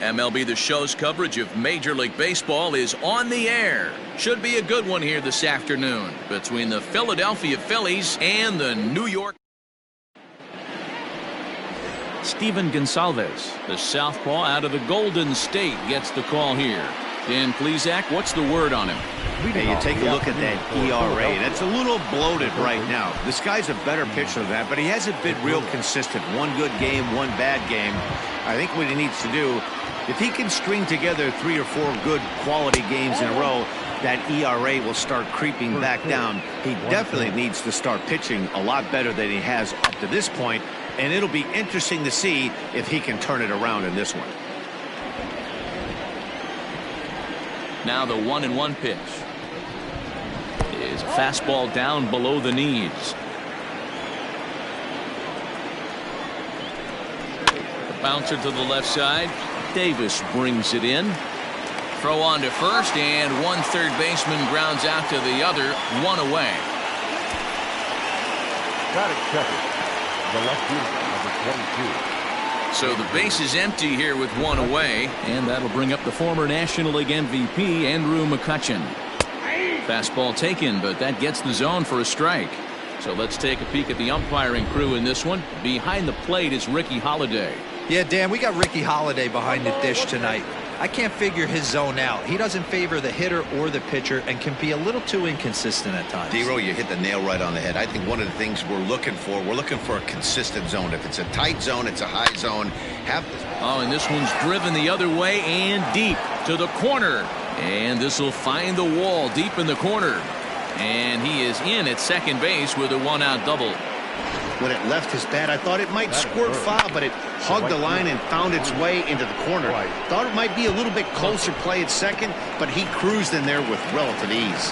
MLB The Show's coverage of Major League Baseball is on the air. Should be a good one here this afternoon between the Philadelphia Phillies and the New York. Steven Gonsalves, the southpaw out of the Golden State, gets the call here. Dan Plesac, what's the word on him? Hey, you take a look at that ERA. That's a little bloated right now. This guy's a better pitcher than that, but he hasn't been real consistent. One good game, one bad game. I think what he needs to do, if he can string together 3 or 4 good quality games in a row, that ERA will start creeping back down. He definitely needs to start pitching a lot better than he has up to this point, and it'll be interesting to see if he can turn it around in this one. Now the 1-1 pitch is a fastball down below the knees. The bouncer to the left side. Davis brings it in. Throw on to first, and one third baseman grounds out to the other, 1 away. Got it, second. The lefty, number 22. So the base is empty here with 1 away, and that'll bring up the former National League MVP, Andrew McCutchen. Fastball taken, but that gets the zone for a strike. So let's take a peek at the umpiring crew in this one. Behind the plate is Ricky Holiday. Yeah, Dan, we got Ricky Holiday behind the dish tonight. I can't figure his zone out. He doesn't favor the hitter or the pitcher and can be a little too inconsistent at times. D-Row, you hit the nail right on the head. I think one of the things we're looking for a consistent zone. If it's a tight zone, it's a high zone. Oh, and this one's driven the other way and deep to the corner. And this will find the wall deep in the corner. And he is in at second base with a 1-out double. When it left his bat, I thought it might squirt foul, but it hugged the line and found its way into the corner. Thought it might be a little bit closer play at second, but he cruised in there with relative ease.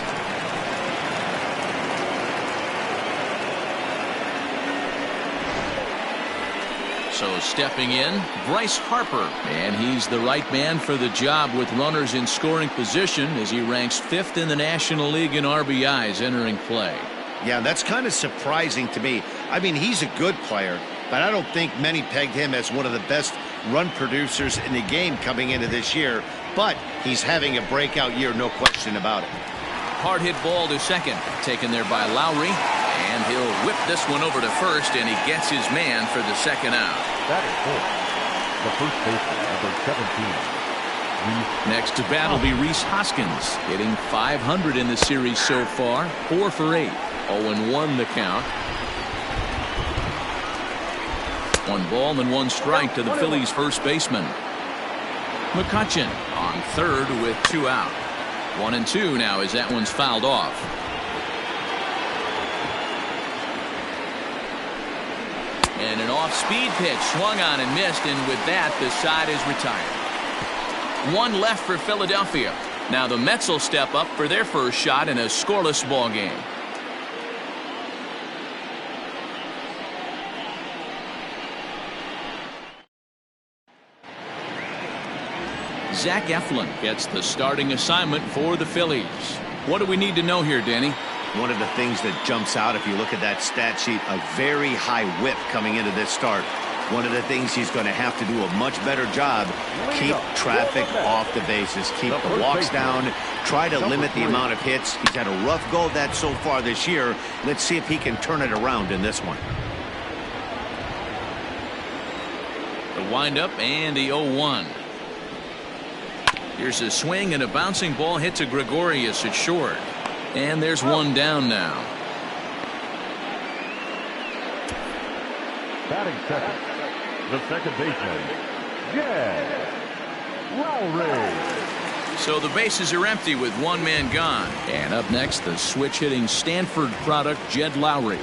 So stepping in, Bryce Harper, and he's the right man for the job with runners in scoring position as he ranks 5th in the National League in RBIs entering play. Yeah, that's kind of surprising to me. I mean, he's a good player, but I don't think many pegged him as one of the best run producers in the game coming into this year. But he's having a breakout year, no question about it. Hard hit ball to second, taken there by Lowry, and he'll whip this one over to first, and he gets his man for the second out. That is full. The first baseman, number 17. Next to bat will be Rhys Hoskins, hitting .500 in the series so far, 4 for 8. 0-1 the count. 1 ball and 1 strike to the Phillies' first baseman. McCutchen on third with 2 out. 1-2 now as that one's fouled off. And an off-speed pitch swung on and missed, and with that the side is retired. 1 left for Philadelphia. Now the Mets will step up for their first shot in a scoreless ball game. Zach Eflin gets the starting assignment for the Phillies. What do we need to know here, Danny? One of the things that jumps out if you look at that stat sheet, a very high whip coming into this start. One of the things he's going to have to do a much better job, keep traffic off the bases, keep the walks down, try to limit the amount of hits. He's had a rough go of that so far this year. Let's see if he can turn it around in this one. The windup and the 0-1. Here's a swing and a bouncing ball hit to Gregorius at short. And there's 1 down now. Batting second, the second baseman, Jed Lowry. So the bases are empty with 1 man gone. And up next, the switch-hitting Stanford product, Jed Lowry.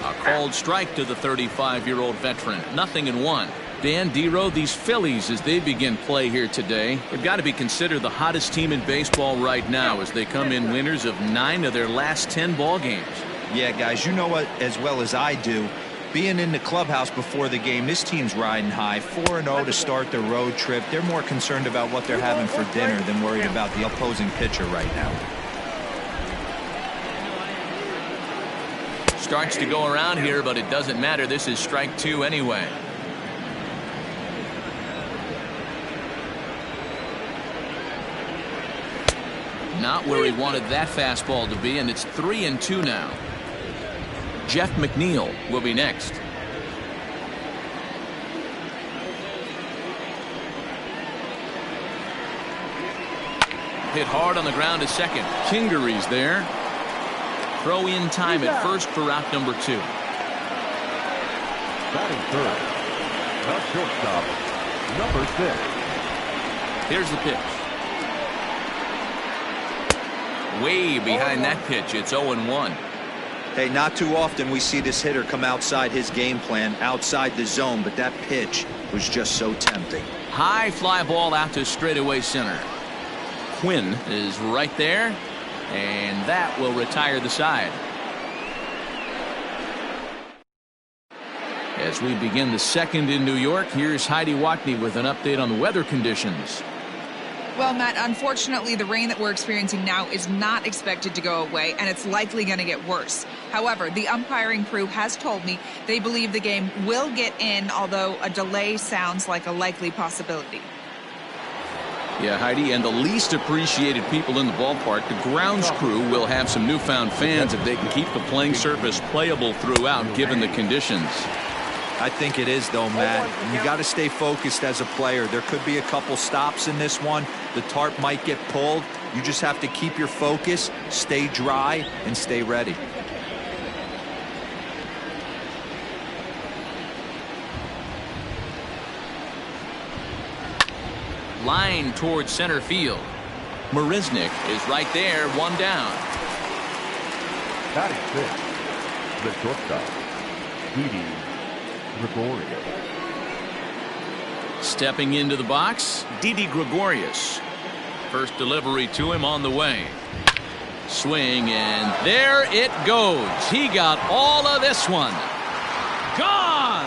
A called strike to the 35-year-old veteran. 0-1. Dan, D-Row, these Phillies, as they begin play here today, they've got to be considered the hottest team in baseball right now as they come in winners of 9 of their last 10 ball games. Yeah, guys, you know what as well as I do. Being in the clubhouse before the game, this team's riding high. 4-0 to start their road trip. They're more concerned about what they're having for dinner than worried about the opposing pitcher right now. Starts to go around here, but it doesn't matter. This is strike 2 anyway. Not where he wanted that fastball to be, and it's 3-2 now. Jeff McNeil will be next. Hit hard on the ground to second. Kingery's there. Throw in time at first for out number 2. Batting third, the shortstop, number 6. Here's the pitch. Way behind that pitch. It's 0-1. Hey, not too often we see this hitter come outside his game plan, outside the zone, but that pitch was just so tempting. High fly ball out to straightaway center. Quinn is right there, and that will retire the side. As we begin the second in New York, here's Heidi Watney with an update on the weather conditions. Well, Matt, unfortunately, the rain that we're experiencing now is not expected to go away, and it's likely going to get worse. However, the umpiring crew has told me they believe the game will get in, although a delay sounds like a likely possibility. Yeah, Heidi, and the least appreciated people in the ballpark, the grounds crew, will have some newfound fans if they can keep the playing surface playable throughout, given the conditions. I think it is, though, Matt. You got to stay focused as a player. There could be a couple stops in this one. The tarp might get pulled. You just have to keep your focus, stay dry, and stay ready. Line towards center field. Marisnik is right there, one down. Batting fifth, the shortstop, Didi Gregorius. Stepping into the box, Didi Gregorius. First delivery to him on the way. Swing, and there it goes. He got all of this one. Gone!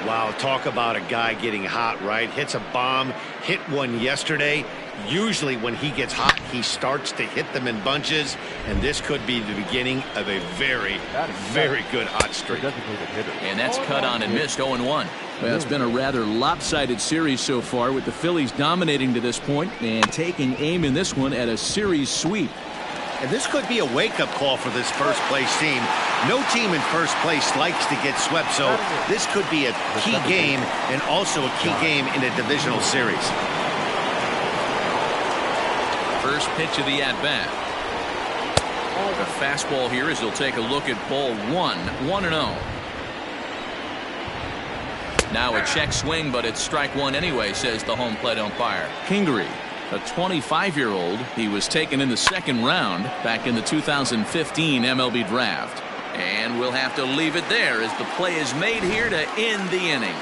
Wow, talk about a guy getting hot, right? Hits a bomb, hit one yesterday. Usually when he gets hot, he starts to hit them in bunches, and this could be the beginning of a very, very good hot streak. And that's cut on and missed, 0-1. Well, it's been a rather lopsided series so far, with the Phillies dominating to this point and taking aim in this one at a series sweep. And this could be a wake-up call for this first-place team. No team in first place likes to get swept, so this could be a key game and also a key game in a divisional series. First pitch of the at-bat. The fastball here as he'll take a look at ball 1-0. Now a check swing, but it's strike one anyway, says the home plate umpire. Kingery, a 25-year-old. He was taken in the second round back in the 2015 MLB draft. And we'll have to leave it there as the play is made here to end the inning.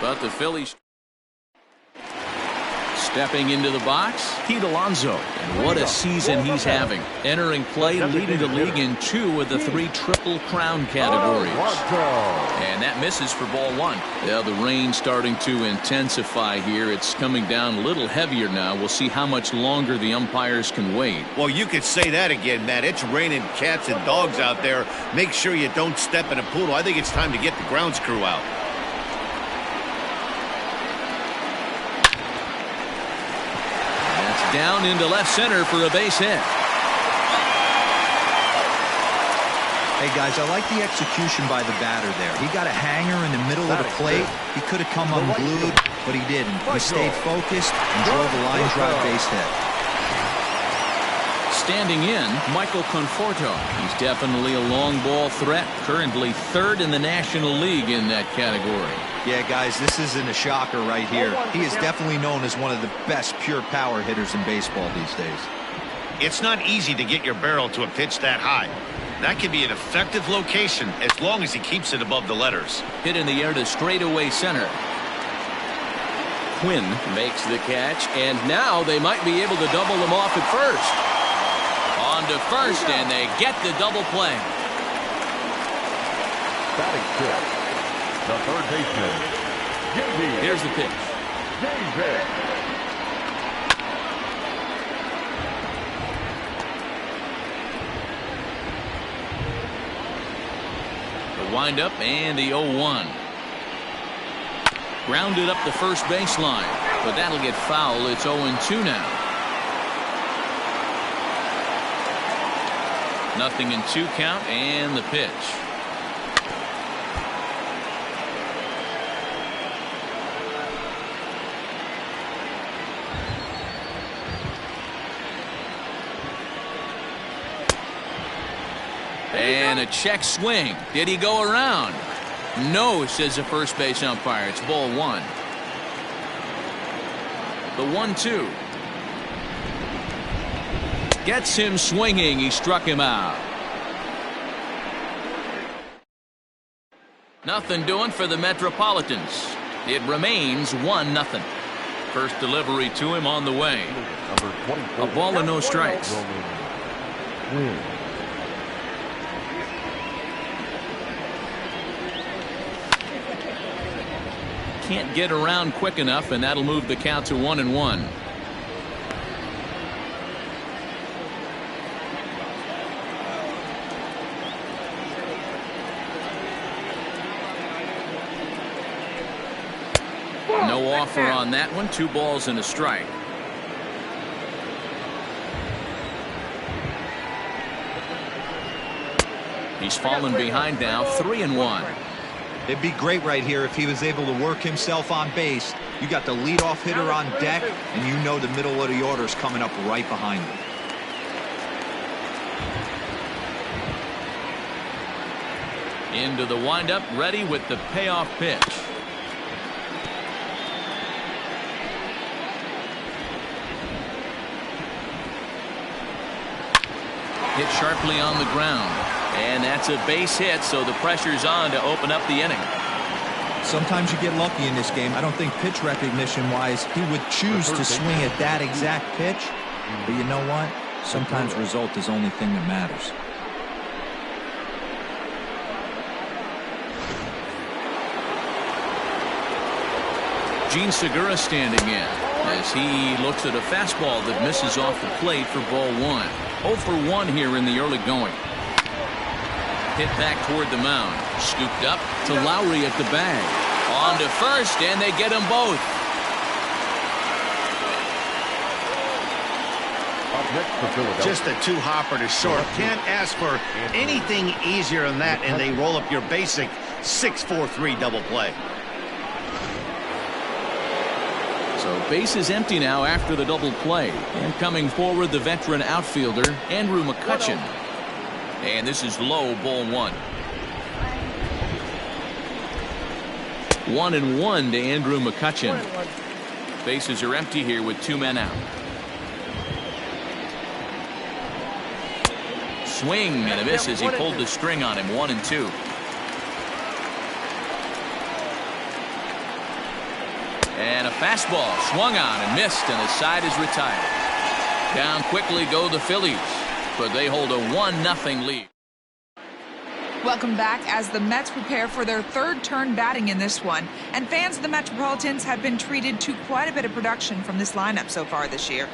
But the Phillies stepping into the box, Pete Alonso. And what a season he's having. Entering play, leading the league in 2 of the 3 Triple Crown categories. And that misses for ball 1. Yeah, the rain starting to intensify here. It's coming down a little heavier now. We'll see how much longer the umpires can wait. Well, you could say that again, Matt. It's raining cats and dogs out there. Make sure you don't step in a poodle. I think it's time to get the grounds crew out. Down into left center for a base hit. Hey, guys, I like the execution by the batter there. He got a hanger in the middle of the plate. He could have come unglued, but he didn't. He stayed focused and drove a line drive base hit. Standing in, Michael Conforto. He's definitely a long ball threat. Currently 3rd in the National League in that category. Yeah, guys, this isn't a shocker right here. He is definitely known as one of the best pure power hitters in baseball these days. It's not easy to get your barrel to a pitch that high. That can be an effective location as long as he keeps it above the letters. Hit in the air to straightaway center. Quinn makes the catch, and now they might be able to double him off at first. On to first, and they get the double play. Batting fifth, the third baseman, JV. Here's the pitch. David. The windup and the 0-1. Grounded up the first baseline. but that'll get foul. It's 0-2 now. 0-2 count, and the pitch. And a check swing. Did he go around? No, says the first base umpire. It's ball 1. The 1-2. Gets him swinging. He struck him out. Nothing doing for the Metropolitans. It remains 1-0. First delivery to him on the way. A ball and no strikes. Can't get around quick enough, and that'll move the count to 1-1. No offer on that one. 2 balls and a strike. He's fallen behind now, 3-1. It'd be great right here if he was able to work himself on base. You got the leadoff hitter on deck, and you know the middle of the order is coming up right behind him. Into the windup, ready with the payoff pitch. Hit sharply on the ground. And that's a base hit, so the pressure's on to open up the inning. Sometimes you get lucky in this game. I don't think pitch recognition-wise he would choose to swing at that exact pitch. But you know what? Sometimes result is the only thing that matters. Gene Segura standing in as he looks at a fastball that misses off the plate for ball 1. 0 for 1 here in the early going. Hit back toward the mound. Scooped up to Lowry at the bag. On to first, and they get them both. Just a 2-hopper to short. Can't ask for anything easier than that, and they roll up your basic 6-4-3 double play. So base is empty now after the double play. And coming forward, the veteran outfielder, Andrew McCutchen. And this is low, ball 1. 1-1 to Andrew McCutchen. Bases are empty here with 2 men out. Swing and a miss as he pulled the string on him. 1-2. And a fastball swung on and missed, and his side is retired. Down quickly go the Phillies, but they hold a 1-0 lead. Welcome back as the Mets prepare for their 3rd turn batting in this one. And fans of the Metropolitans have been treated to quite a bit of production from this lineup so far this year.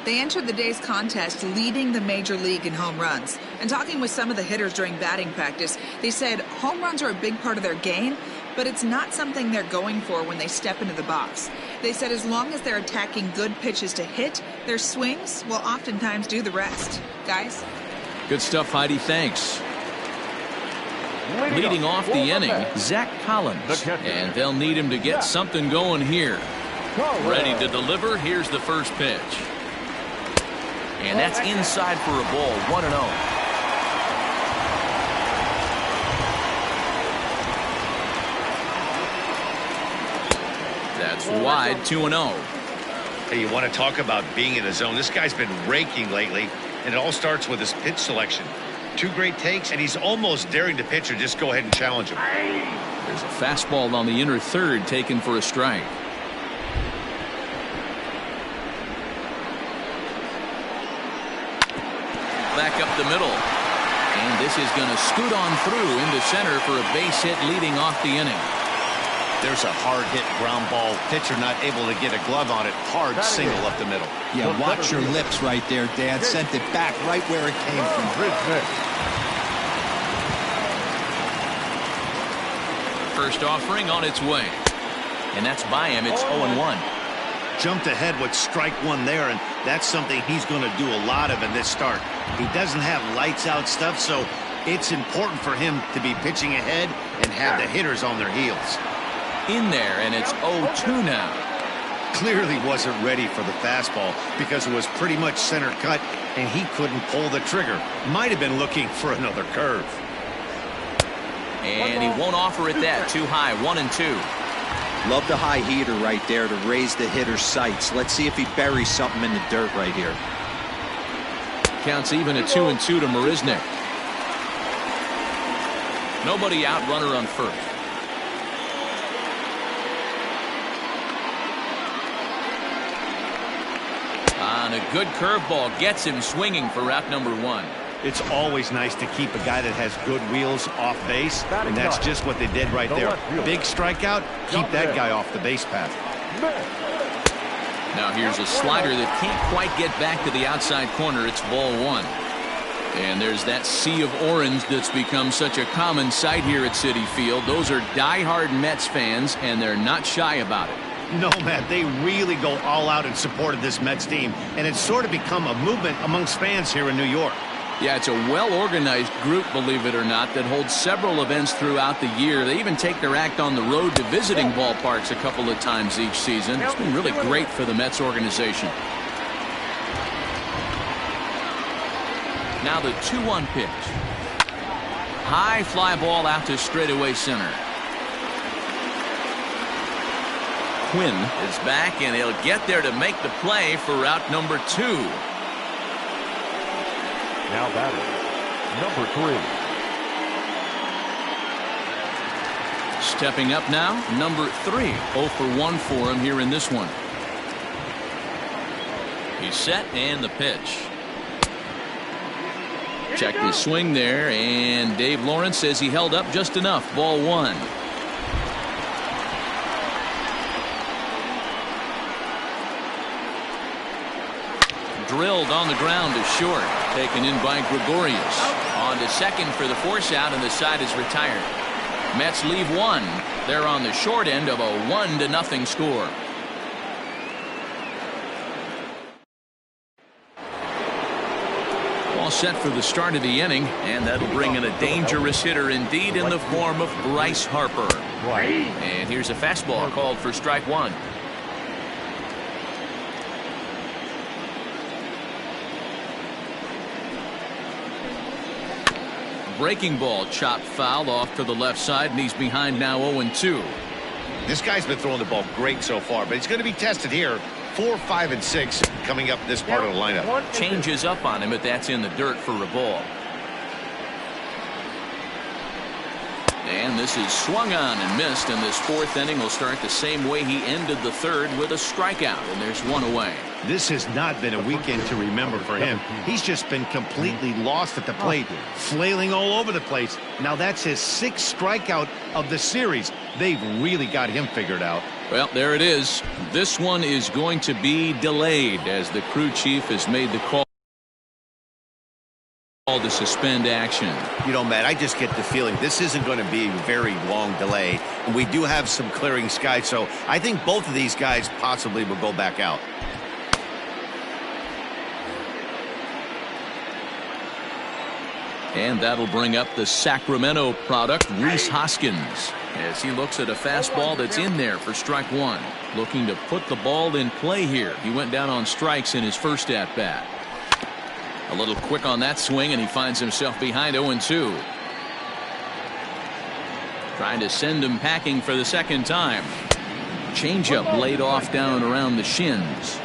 They entered the day's contest leading the major league in home runs. And talking with some of the hitters during batting practice, they said home runs are a big part of their game, but it's not something they're going for when they step into the box. They said as long as they're attacking good pitches to hit, their swings will oftentimes do the rest. Guys? Good stuff, Heidi. Thanks. Leading off the inning, Zach Collins. And they'll need him to get something going here. Ready to deliver. Here's the first pitch. And that's inside for a ball. 1-0. That's wide. 2-0. Hey, you want to talk about being in a zone? This guy's been raking lately, and it all starts with his pitch selection. 2 great takes, and he's almost daring the pitcher just go ahead and challenge him. There's a fastball on the inner third taken for a strike. Back up the middle. And this is going to scoot on through into center for a base hit leading off the inning. There's a hard hit ground ball. Pitcher not able to get a glove on it. Hard single up the middle. Yeah, watch your lips right there, Dad. Sent it back right where it came from. First offering on its way. And that's by him. It's 0-1. jumped ahead with strike one there, and that's something he's going to do a lot of in this start. He doesn't have lights out stuff, so it's important for him to be pitching ahead and have the hitters on their heels. In there, and it's 0-2 now. Clearly wasn't ready for the fastball because it was pretty much center cut, and he couldn't pull the trigger. Might have been looking for another curve. And he won't offer it that. Too high, 1-2. Love the high heater right there to raise the hitter's sights. Let's see if he buries something in the dirt right here. Counts even at 2-2 to Marisnik. Nobody out, runner on first. On a good curveball, gets him swinging for out number 1. It's always nice to keep a guy that has good wheels off base, and that's just what they did right there. Big strikeout, keep that guy off the base path. Now here's a slider that can't quite get back to the outside corner. It's ball 1. And there's that sea of orange that's become such a common sight here at Citi Field. Those are diehard Mets fans, and they're not shy about it. No, Matt, they really go all out in support of this Mets team, and it's sort of become a movement amongst fans here in New York. Yeah, it's a well-organized group, believe it or not, that holds several events throughout the year. They even take their act on the road to visiting ballparks a couple of times each season. It's been really great for the Mets organization. Now the 2-1 pitch. High fly ball out to straightaway center. Quinn is back, and he'll get there to make the play for out number 2. Now batting, number 3. Stepping up now, number 3. 0 for 1 for him here in this one. He's set, and the pitch. Checked his swing there, and Dave Lawrence says he held up just enough. Ball 1. Drilled on the ground to short. Taken in by Gregorius. On to second for the force out, and the side is retired. Mets leave 1. They're on the short end of a 1-0 score. All set for the start of the inning, and that'll bring in a dangerous hitter indeed in the form of Bryce Harper. And here's a fastball called for strike 1. Breaking ball chopped foul off to the left side, and he's behind now 0-2. This guy's been throwing the ball great so far, but he's going to be tested here. 4, 5, and 6 coming up this part of the lineup. Changes up on him, but that's in the dirt for a ball. And this is swung on and missed, and this 4th inning will start the same way he ended the 3rd, with a strikeout, and there's 1 away. This has not been a weekend to remember for him. He's just been completely lost at the plate, flailing all over the place. Now that's his 6th strikeout of the series. They've really got him figured out. Well, there it is. This one is going to be delayed, as the crew chief has made the call to suspend action. You know, Matt, I just get the feeling this isn't going to be a very long delay, and we do have some clearing skies, so I think both of these guys possibly will go back out. And that'll bring up the Sacramento product, Rhys Hoskins, as he looks at a fastball that's in there for strike 1. Looking to put the ball in play here. He went down on strikes in his first at-bat. A little quick on that swing, and he finds himself behind 0-2. Trying to send him packing for the second time. Changeup laid off down around the shins.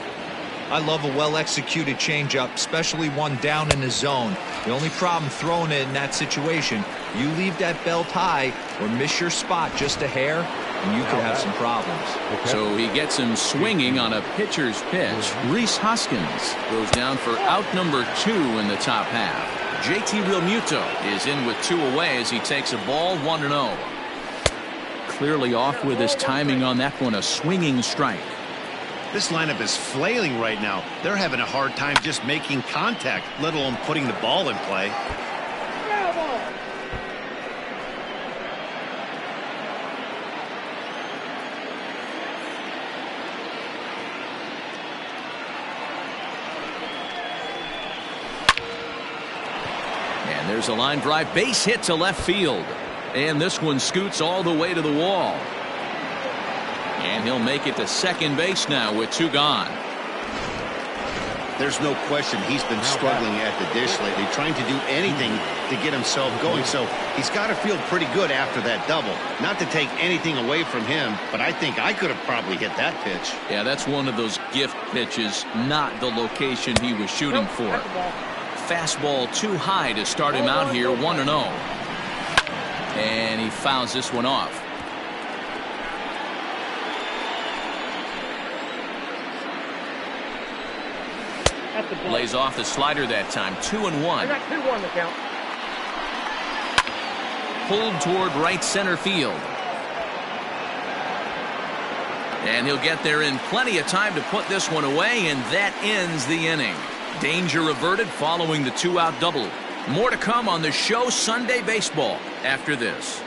I love a well-executed changeup, especially one down in the zone. The only problem throwing it in that situation, you leave that belt high or miss your spot just a hair, and you could have some problems. So he gets him swinging on a pitcher's pitch. Rhys Hoskins goes down for out number 2 in the top half. JT Realmuto is in with 2 away as he takes a ball 1-0. Clearly off with his timing on that one, a swinging strike. This lineup is flailing right now. They're having a hard time just making contact, let alone putting the ball in play. And there's a line drive base hit to left field. And this one scoots all the way to the wall. And he'll make it to second base now with 2 gone. There's no question he's been struggling at the dish lately, trying to do anything to get himself going. So he's got to feel pretty good after that double. Not to take anything away from him, but I think I could have probably hit that pitch. Yeah, that's one of those gift pitches, not the location he was shooting for. Fastball too high to start him out here, 1-0. And he fouls this one off. Lays off the slider that time. 2-1. Pulled toward right center field. And he'll get there in plenty of time to put this one away, and that ends the inning. Danger averted following the 2-out double. More to come on the show Sunday Baseball after this.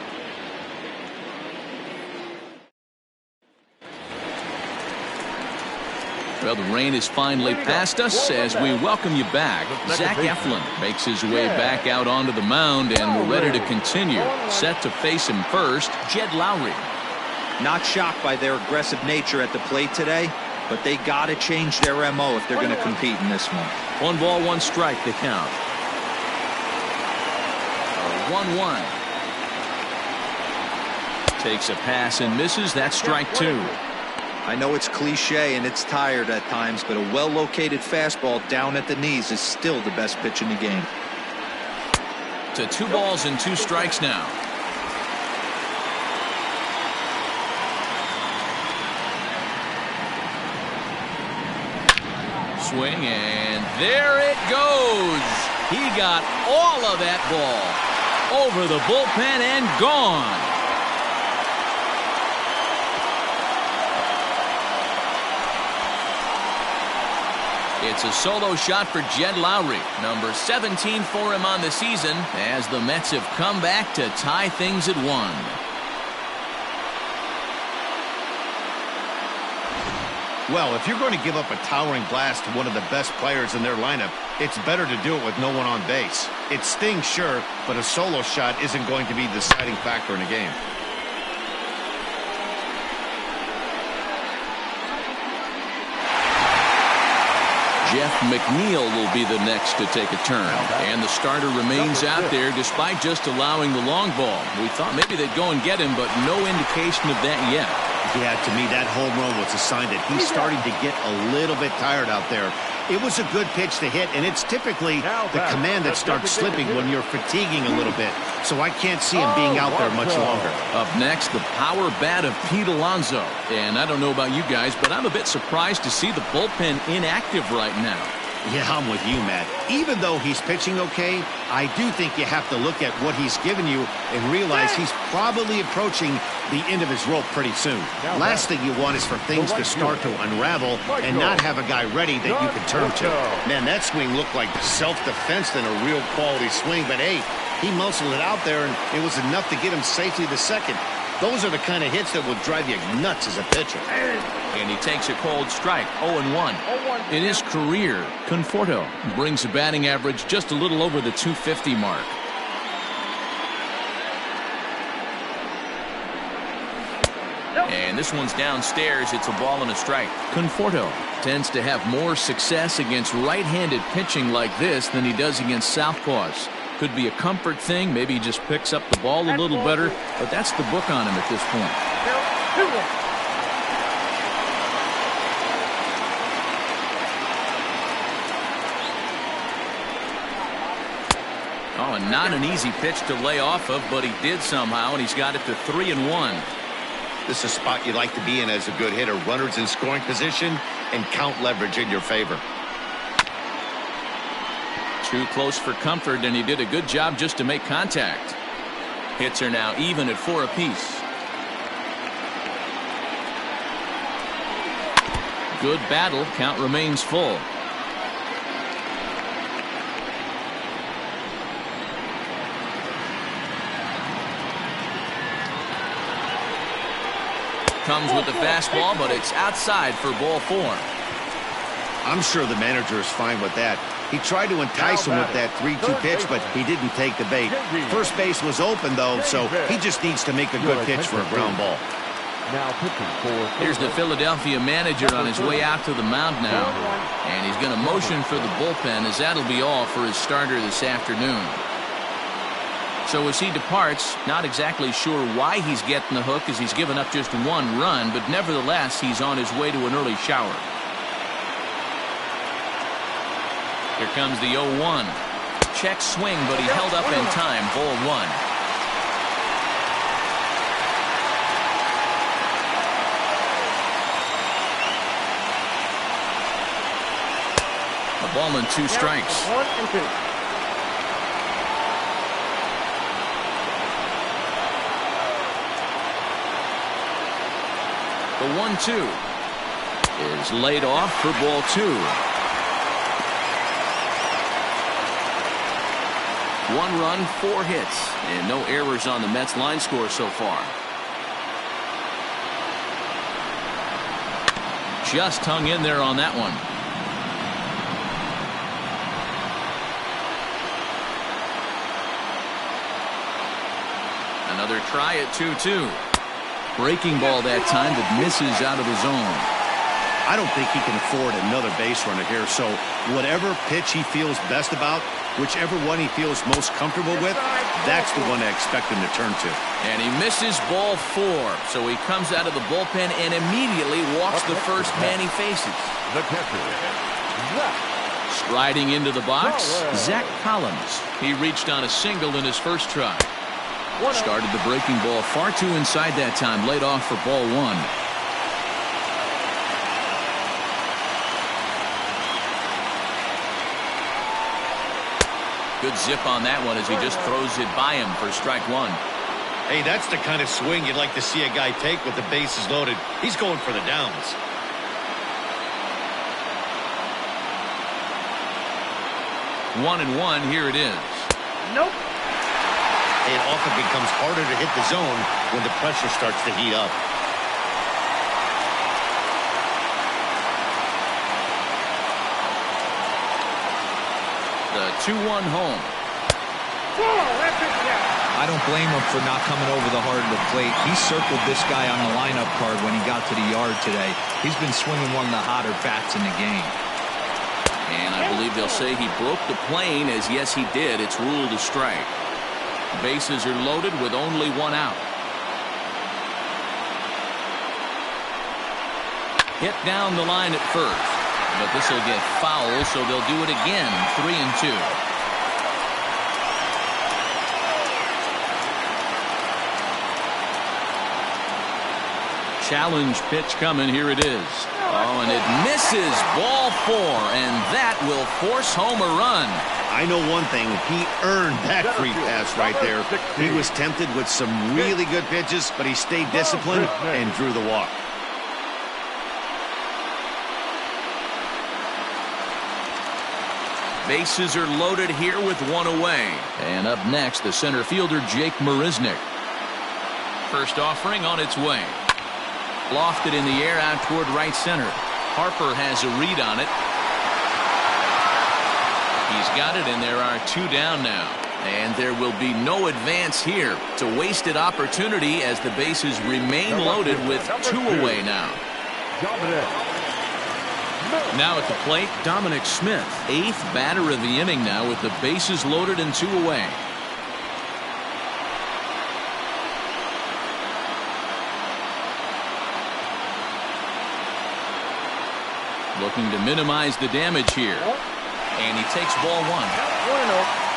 Well, the rain is finally past us as we welcome you back. Zach Eflin makes his way back out onto the mound, and we're ready to continue. Set to face him first, Jed Lowry. Not shocked by their aggressive nature at the plate today, but they got to change their MO if they're going to compete in this one. 1 ball, 1 strike to count. 1-1. Takes a pass and misses. That's strike 2. I know it's cliche and it's tired at times, but a well-located fastball down at the knees is still the best pitch in the game. To 2 balls and 2 strikes now. Swing, and there it goes. He got all of that ball over the bullpen and gone. It's a solo shot for Jed Lowry, number 17 for him on the season, as the Mets have come back to tie things at 1. Well, if you're going to give up a towering blast to one of the best players in their lineup, it's better to do it with no one on base. It stings, sure, but a solo shot isn't going to be the deciding factor in a game. Jeff McNeil will be the next to take a turn. And the starter remains out there despite just allowing the long ball. We thought maybe they'd go and get him, but no indication of that yet. Yeah, to me, that home run was a sign that he's starting to get a little bit tired out there. It was a good pitch to hit, and it's typically the command that starts slipping when you're fatiguing a little bit. So I can't see him being out there much longer. Up next, the power bat of Pete Alonso. And I don't know about you guys, but I'm a bit surprised to see the bullpen inactive right now. Yeah, I'm with you, Matt. Even though he's pitching okay, I do think you have to look at what he's given you and realize he's probably approaching the end of his rope pretty soon. Last thing you want is for things to start to unravel and not have a guy ready that you can turn to. Man, that swing looked like self-defense than a real quality swing, but hey, he muscled it out there, and it was enough to get him safely to second. Those are the kind of hits that will drive you nuts as a pitcher. And he takes a cold strike, 0-1. In his career, Conforto brings a batting average just a little over the 250 mark. And this one's downstairs. It's a ball and a strike. Conforto tends to have more success against right-handed pitching like this than he does against southpaws. Could be a comfort thing. Maybe he just picks up the ball a little better, but that's the book on him at this point. Oh, and not an easy pitch to lay off of, but he did somehow, and he's got it to 3-1. This is a spot you like to be in as a good hitter. Runners in scoring position and count leverage in your favor. Too close for comfort, and he did a good job just to make contact. Hits are now even at 4 apiece. Good battle. Count remains full. Comes with the fastball, but it's outside for ball 4. I'm sure the manager is fine with that. He tried to entice him with that 3-2 pitch, but he didn't take the bait. First base was open, though, so he just needs to make a good pitch for a ground ball. Now pitching for Here's the Philadelphia manager on his way out to the mound now. And he's going to motion for the bullpen, as that'll be all for his starter this afternoon. So as he departs, not exactly sure why he's getting the hook, as he's given up just one run, but nevertheless, he's on his way to an early shower. Here comes the 0-1. Check swing, but he held up in time. Ball one. A ball and 2 strikes. 1 and 2. The 1-2 is laid off for ball 2. 1 run, 4 hits, and no errors on the Mets line score so far. Just hung in there on that one. Another try at 2-2. Breaking ball that time, but misses out of the zone. I don't think he can afford another base runner here, so whatever pitch he feels best about, whichever one he feels most comfortable with, that's the one I expect him to turn to. And he misses ball 4, so he comes out of the bullpen and immediately walks the first man he faces. The catcher, Zach. Striding into the box, Zach Collins. He reached on a single in his first try. Started the breaking ball far too inside that time, laid off for ball 1. Good zip on that one as he just throws it by him for strike 1. Hey, that's the kind of swing you'd like to see a guy take with the bases loaded. He's going for the downs. 1-1, here it is. Nope. It often becomes harder to hit the zone when the pressure starts to heat up. The 2-1 home. I don't blame him for not coming over the heart of the plate. He circled this guy on the lineup card when he got to the yard today. He's been swinging one of the hotter bats in the game. And I believe they'll say he broke the plane, as yes he did. It's ruled a strike. Bases are loaded with only 1 out. Hit down the line at first, but this will get foul, so they'll do it again. 3-2. Challenge pitch coming. Here it is. Oh, and it misses. Ball 4, and that will force home a run. I know one thing. He earned that free pass right there. He was tempted with some really good pitches, but he stayed disciplined and drew the walk. Bases are loaded here with 1 away. And up next, the center fielder, Jake Marisnick. First offering on its way. Lofted in the air out toward right center. Harper has a read on it. He's got it, and there are 2 down now. And there will be no advance here. It's a wasted opportunity as the bases remain loaded with 2 away now. Now at the plate, Dominic Smith, 8th batter of the inning now with the bases loaded and 2 away. Looking to minimize the damage here. And he takes ball 1.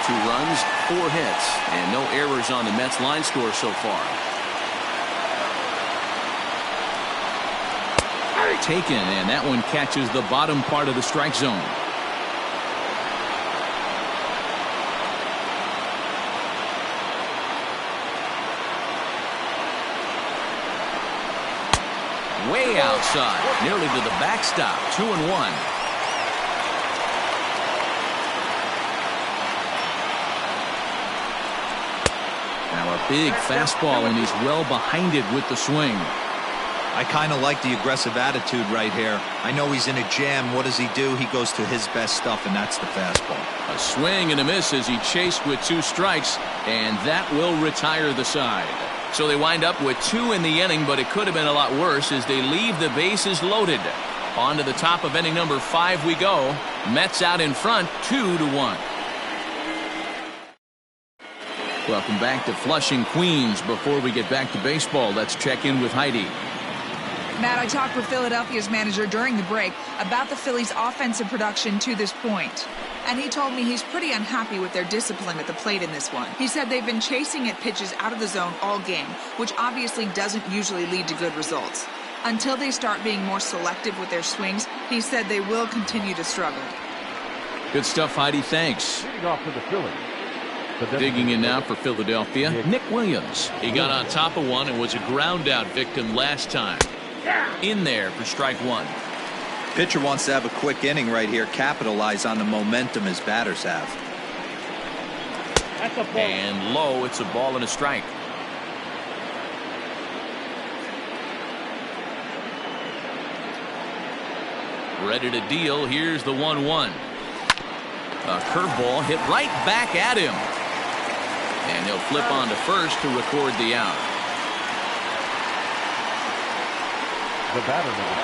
2 runs, 4 hits, and no errors on the Mets line score so far. Taken, and that one catches the bottom part of the strike zone. Way outside, nearly to the backstop. 2-1. Now a big fastball, and he's well behind it with the swing. I kind of like the aggressive attitude right here. I know he's in a jam. What does he do? He goes to his best stuff, and that's the fastball. A swing and a miss as he chased with 2 strikes, and that will retire the side. So they wind up with 2 in the inning, but it could have been a lot worse as they leave the bases loaded. On to the top of inning number 5 we go. Mets out in front, 2-1. Welcome back to Flushing, Queens. Before we get back to baseball, let's check in with Heidi. Matt, I talked with Philadelphia's manager during the break about the Phillies' offensive production to this point. And he told me he's pretty unhappy with their discipline at the plate in this one. He said they've been chasing at pitches out of the zone all game, which obviously doesn't usually lead to good results. Until they start being more selective with their swings, he said they will continue to struggle. Good stuff, Heidi. Thanks. Leading off for the Phillies. Digging in now for Philadelphia, Nick Williams. He got on top of one and was a ground out victim last time. In there for strike 1. Pitcher wants to have a quick inning right here, capitalize on the momentum his batters have. That's a ball. And low, it's a ball and a strike. Ready to deal. Here's the 1-1. A curveball hit right back at him. And he'll flip on to first to record the out. The batter number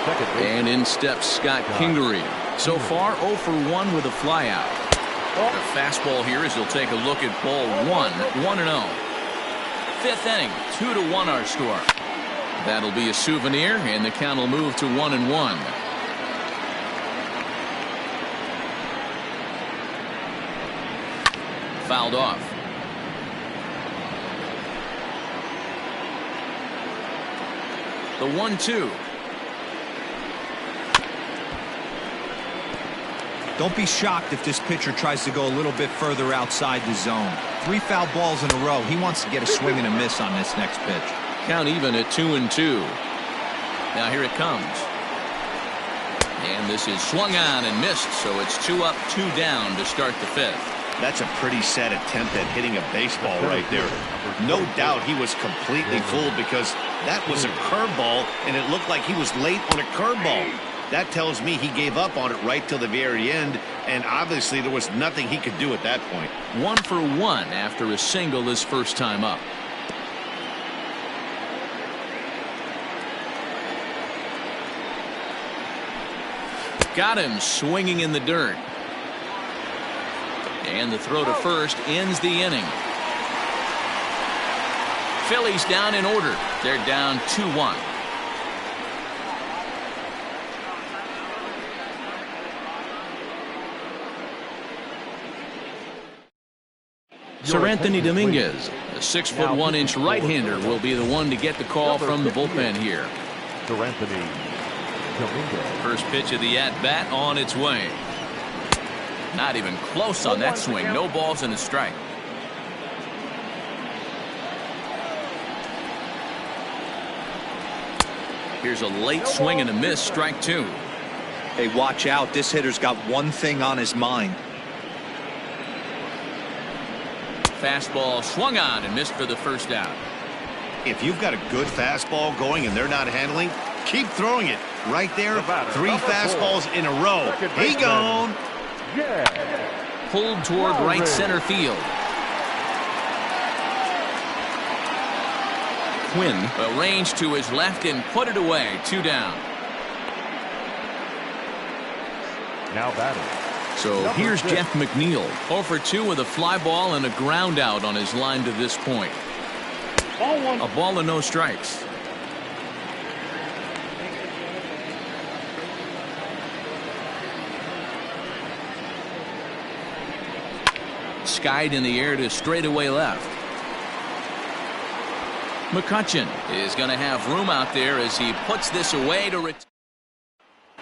4. Second base. And in steps Scott Kingery. So far 0 for 1 with a flyout. The fastball here as he'll take a look at ball 1, 1-0. 5th inning, 2-1 our score. That'll be a souvenir, and the count will move to 1-1. Fouled off. The 1-2. Don't be shocked if this pitcher tries to go a little bit further outside the zone. 3 foul balls in a row. He wants to get a swing and a miss on this next pitch. Count even at 2-2. Now here it comes. And this is swung on and missed, so it's 2 up, 2 down to start the 5th. That's a pretty sad attempt at hitting a baseball right there. No doubt he was completely fooled because that was a curveball, and it looked like he was late on a curveball. That tells me he gave up on it right till the very end, and obviously there was nothing he could do at that point. 1 for 1 after a single his first time up. Got him swinging in the dirt. And the throw to first ends the inning. Phillies down in order. They're down 2-1. Sir Anthony Dominguez, the 6'1" right-hander, will be the one to get the call from the bullpen here. Sir Anthony Dominguez. First pitch of the at-bat on its way. Not even close on that swing. No balls and a strike. Here's a late swing and a miss. Strike 2. Hey, watch out. This hitter's got one thing on his mind. Fastball swung on and missed for the first out. If you've got a good fastball going and they're not handling, keep throwing it. Right there, 3 fastballs in a row. He gone. Yeah. Pulled toward right center field. Quinn arranged to his left and put it away. 2 down. Now batting. So here's Jeff McNeil. 0 for 2 with a fly ball and a ground out on his line to this point. A ball and no strikes. Skied in the air to straightaway left. McCutchen is going to have room out there as he puts this away to retire.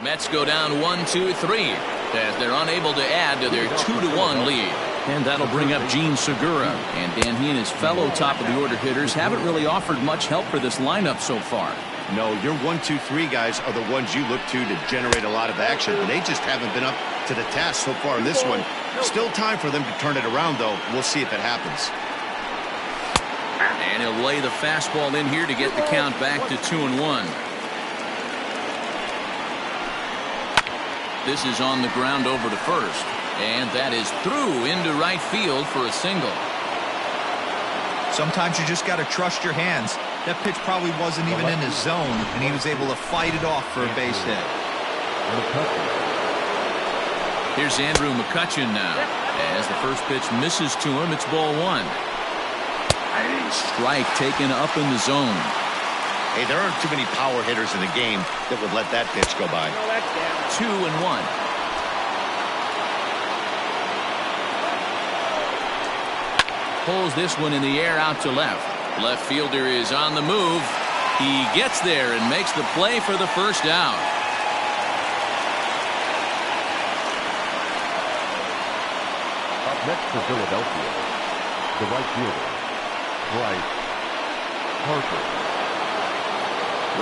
Mets go down 1-2-3 as they're unable to add to their 2-1 lead. And that'll bring up Gene Segura. And Dan, he and his fellow top of the order hitters haven't really offered much help for this lineup so far. No, your 1-2-3 guys are the ones you look to generate a lot of action. They just haven't been up to the task so far in this one. Still time for them to turn it around, though. We'll see if it happens. And he'll lay the fastball in here to get the count back to 2-1. This is on the ground over to first. And that is through into right field for a single. Sometimes you just got to trust your hands. That pitch probably wasn't even in his zone, and he was able to fight it off for a base hit. Here's Andrew McCutchen now. As the first pitch misses to him, it's ball one. Strike taken up in the zone. Hey, there aren't too many power hitters in the game that would let that pitch go by. 2-1. Pulls this one in the air out to left. Left fielder is on the move. He gets there and makes the play for the first out. Up next for Philadelphia, the right fielder, Bryce Harper.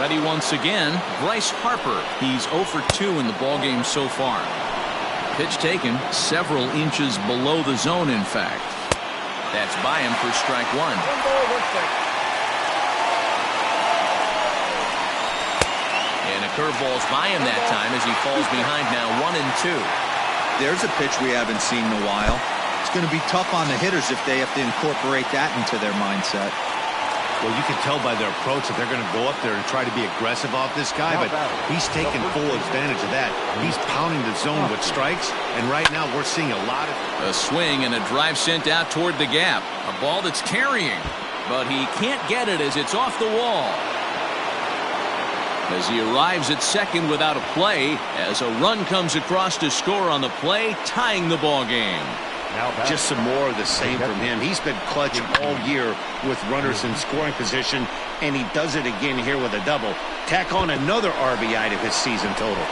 Ready once again, Bryce Harper. He's 0 for 2 in the ballgame so far. Pitch taken several inches below the zone, in fact. That's by him for strike one. And a curveball's by him that time as he falls behind now 1-2. There's a pitch we haven't seen in a while. It's going to be tough on the hitters if they have to incorporate that into their mindset. Well, you can tell by their approach that they're going to go up there and try to be aggressive off this guy, but he's taking full advantage of that. He's pounding the zone with strikes, and right now we're seeing a lot of... A swing and a drive sent out toward the gap. A ball that's carrying, but he can't get it as it's off the wall. As he arrives at second without a play, as a run comes across to score on the play, tying the ball game. Just some more of the same from him. He's been clutch all year with runners in scoring position, and he does it again here with a double. Tack on another RBI to his season total.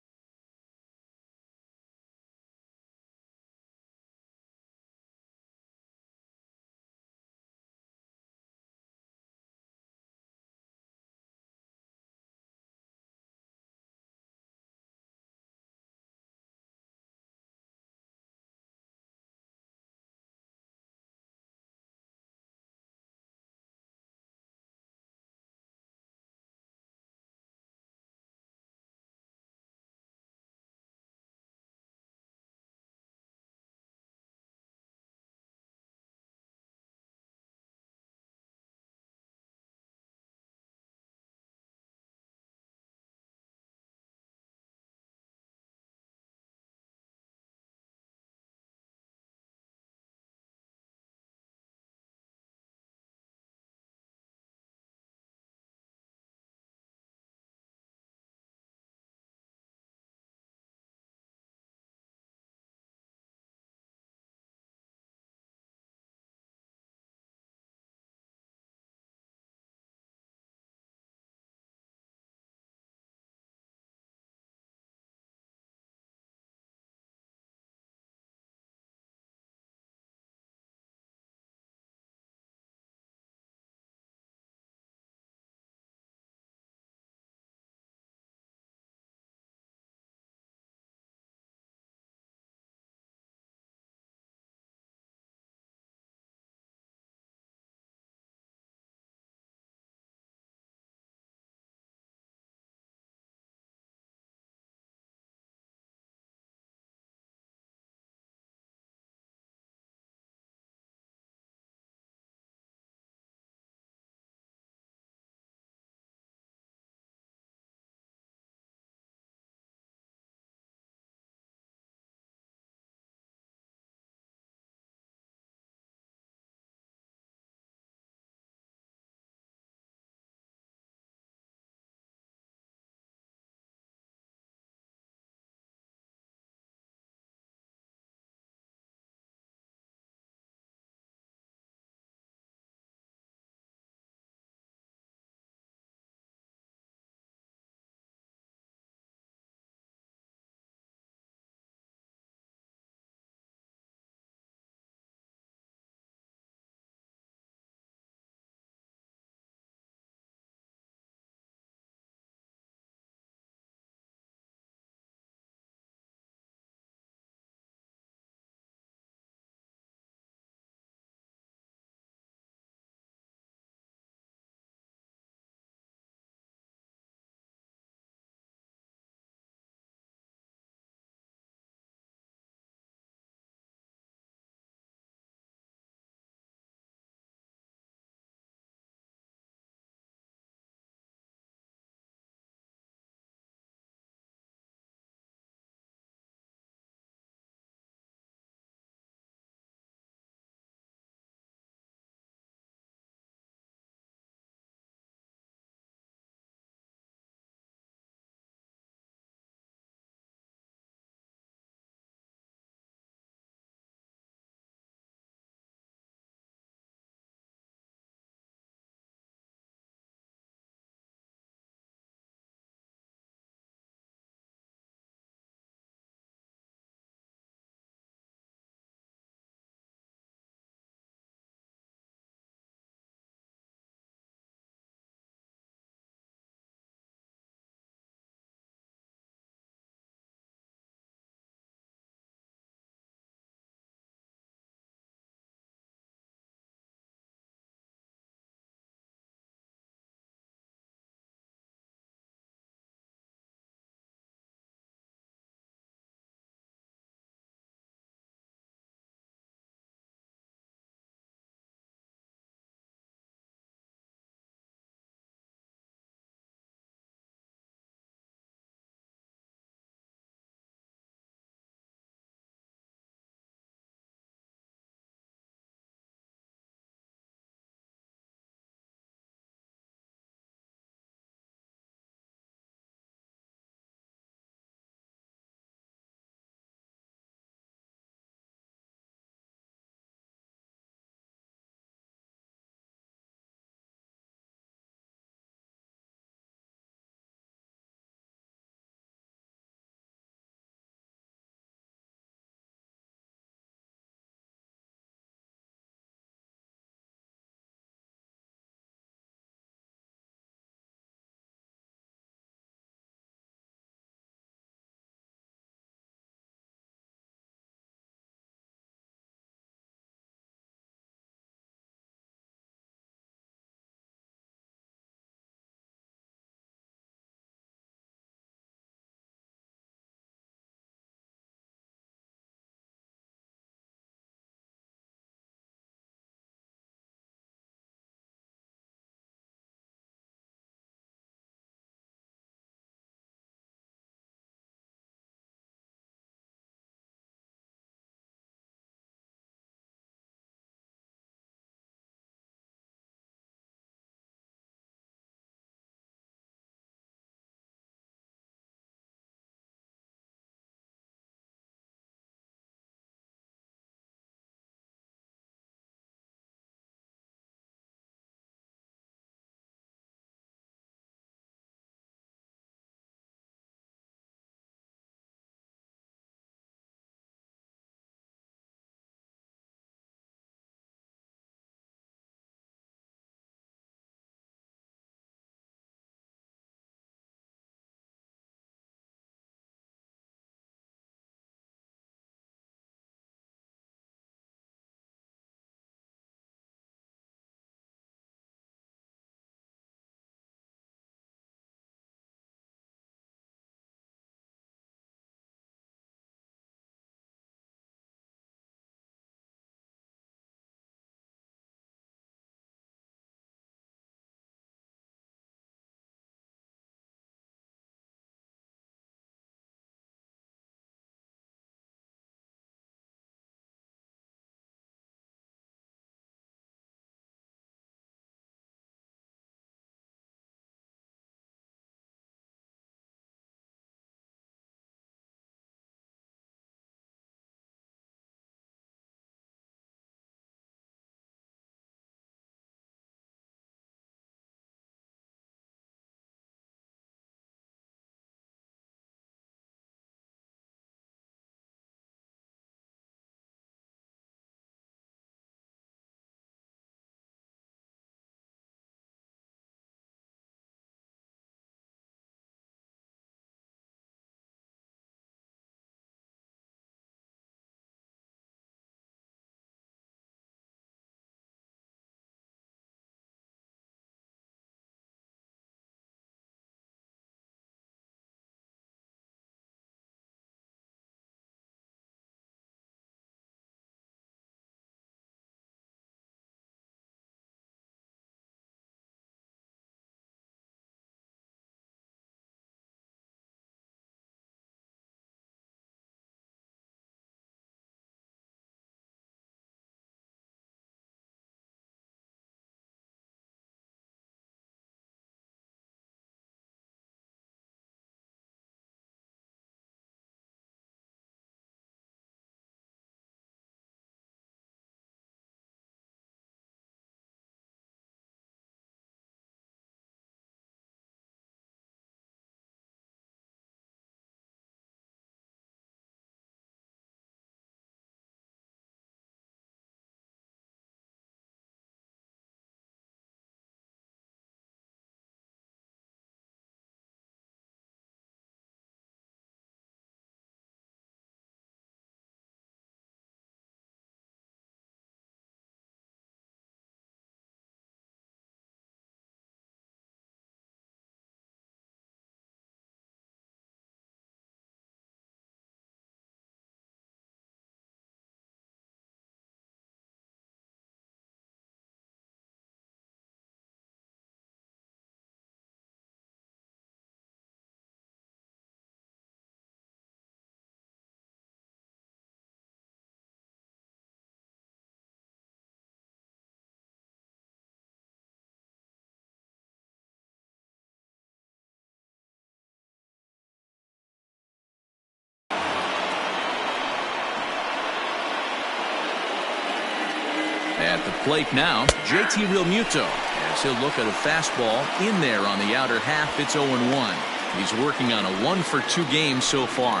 At the plate now, JT Realmuto. As he'll look at a fastball in there on the outer half. It's 0-1. He's working on a 1-for-2 game so far.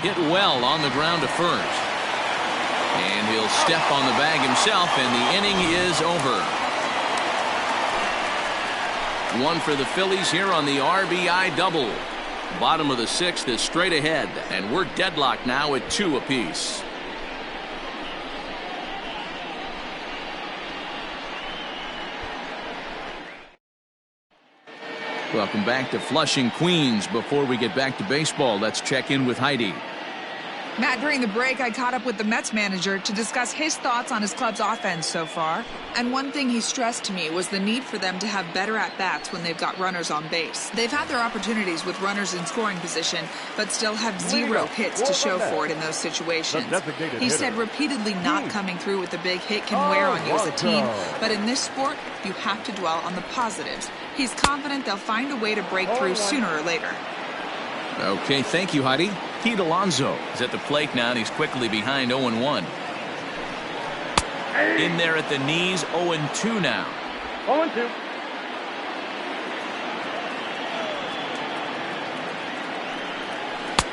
Hit well on the ground to first. And he'll step on the bag himself, and the inning is over. One for the Phillies here on the RBI double. Bottom of the sixth is straight ahead, and we're deadlocked now at 2 apiece. Welcome back to Flushing, Queens. Before we get back to baseball, let's check in with Heidi. Matt, during the break, I caught up with the Mets manager to discuss his thoughts on his club's offense so far. And one thing he stressed to me was the need for them to have better at-bats when they've got runners on base. They've had their opportunities with runners in scoring position, but still have 0 hits to show for it in those situations. He said repeatedly not coming through with a big hit can wear on you as a team, but in this sport, you have to dwell on the positives. He's confident they'll find a way to break through sooner or later. Okay, thank you, Heidi. Pete Alonso is at the plate now, and he's quickly behind 0-1. In there at the knees, 0-2 now. 0-2.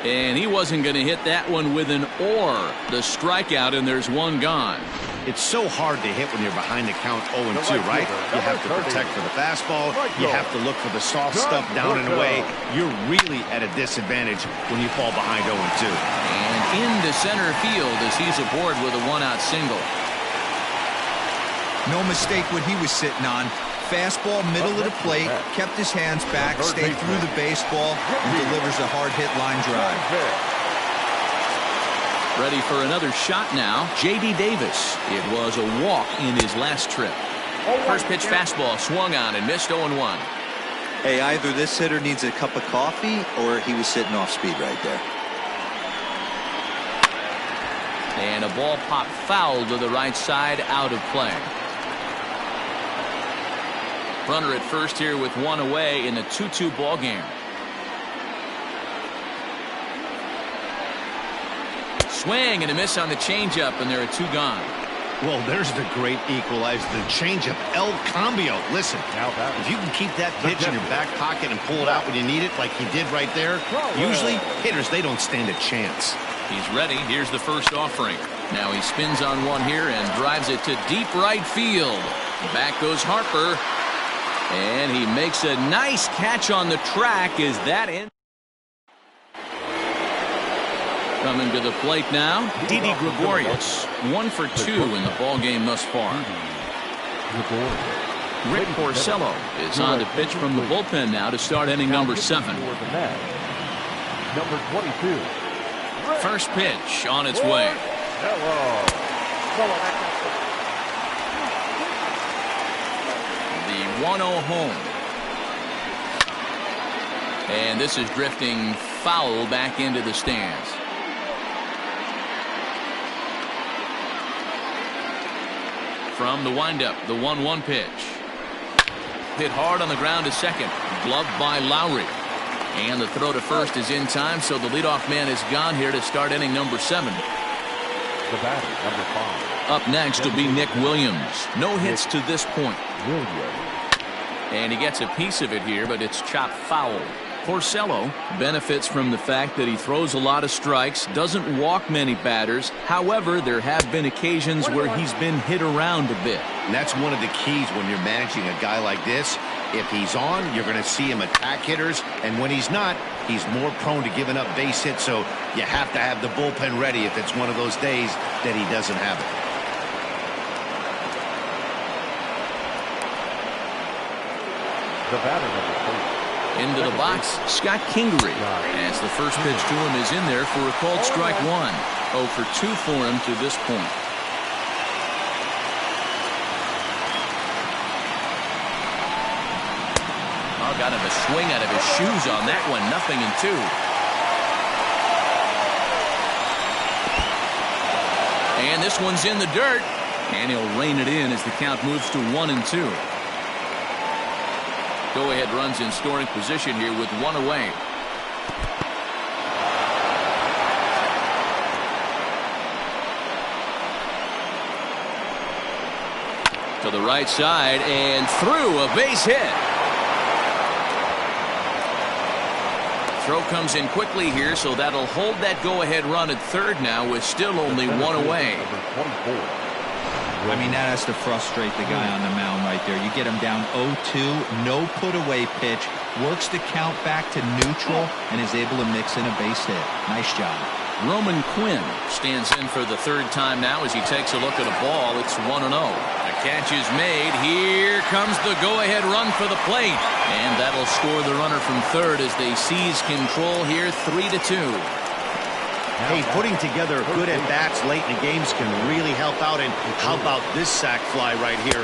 And he wasn't going to hit that one with an or. The strikeout, and there's one gone. It's so hard to hit when you're behind the count 0-2, right? You have to protect for the fastball. You have to look for the soft stuff down and away. You're really at a disadvantage when you fall behind 0-2. And into center field as he's aboard with a 1-out single. No mistake what he was sitting on. Fastball, middle of the plate, kept his hands back, stayed through the baseball, and delivers a hard-hit line drive. Ready for another shot now. J.D. Davis. It was a walk in his last trip. First pitch fastball swung on and missed 0-1. Hey, either this hitter needs a cup of coffee or he was sitting off speed right there. And a ball popped foul to the right side, out of play. Runner at first here with 1 away in a 2-2 ball game. Swing and a miss on the changeup, and there are 2 gone. Well, there's the great equalizer, the changeup, El Cambio. Listen, if you can keep that pitch in your back pocket and pull it out when you need it, like he did right there, usually hitters, they don't stand a chance. He's ready. Here's the first offering. Now he spins on one here and drives it to deep right field. Back goes Harper, and he makes a nice catch on the track. Is that in? Coming to the plate now, Didi Gregorius. 1 for 2 in the ball game thus far. Rick Porcello is on to pitch from the bullpen now to start inning number 7. Number 22. First pitch on its way. The 1-0 home. And this is drifting foul back into the stands. From the windup, the 1-1 pitch. Hit hard on the ground to second. Gloved by Lowry. And the throw to first is in time, so the leadoff man is gone here to start inning number 7. The batter, number 5. Up next will be Nick Williams. No hits to this point. And he gets a piece of it here, but it's chopped foul. Porcello benefits from the fact that he throws a lot of strikes, doesn't walk many batters. However, there have been occasions where he's been hit around a bit. And that's one of the keys when you're managing a guy like this. If he's on, you're going to see him attack hitters, and when he's not, he's more prone to giving up base hits, so you have to have the bullpen ready if it's one of those days that he doesn't have it. The batter, number 3. Into the box, Scott Kingery, as the first pitch to him is in there for a called strike 1. 0 for 2 for him to this point. Oh, got him a swing out of his shoes on that one. 0-2. And this one's in the dirt, and he'll rein it in as the count moves to 1-2. Go-ahead runs in scoring position here with 1 away. To the right side and through, a base hit. Throw comes in quickly here, so that'll hold that go-ahead run at third now with still only one away. I mean, that has to frustrate the guy on the mound right there. You get him down 0-2, no put-away pitch, works the count back to neutral, and is able to mix in a base hit. Nice job. Roman Quinn stands in for the third time now as he takes a look at a ball. It's 1-0. The catch is made. Here comes the go-ahead run for the plate. And that'll score the runner from third as they seize control here, 3-2. Hey, putting together good at-bats late in the games can really help out. And how about this sac fly right here?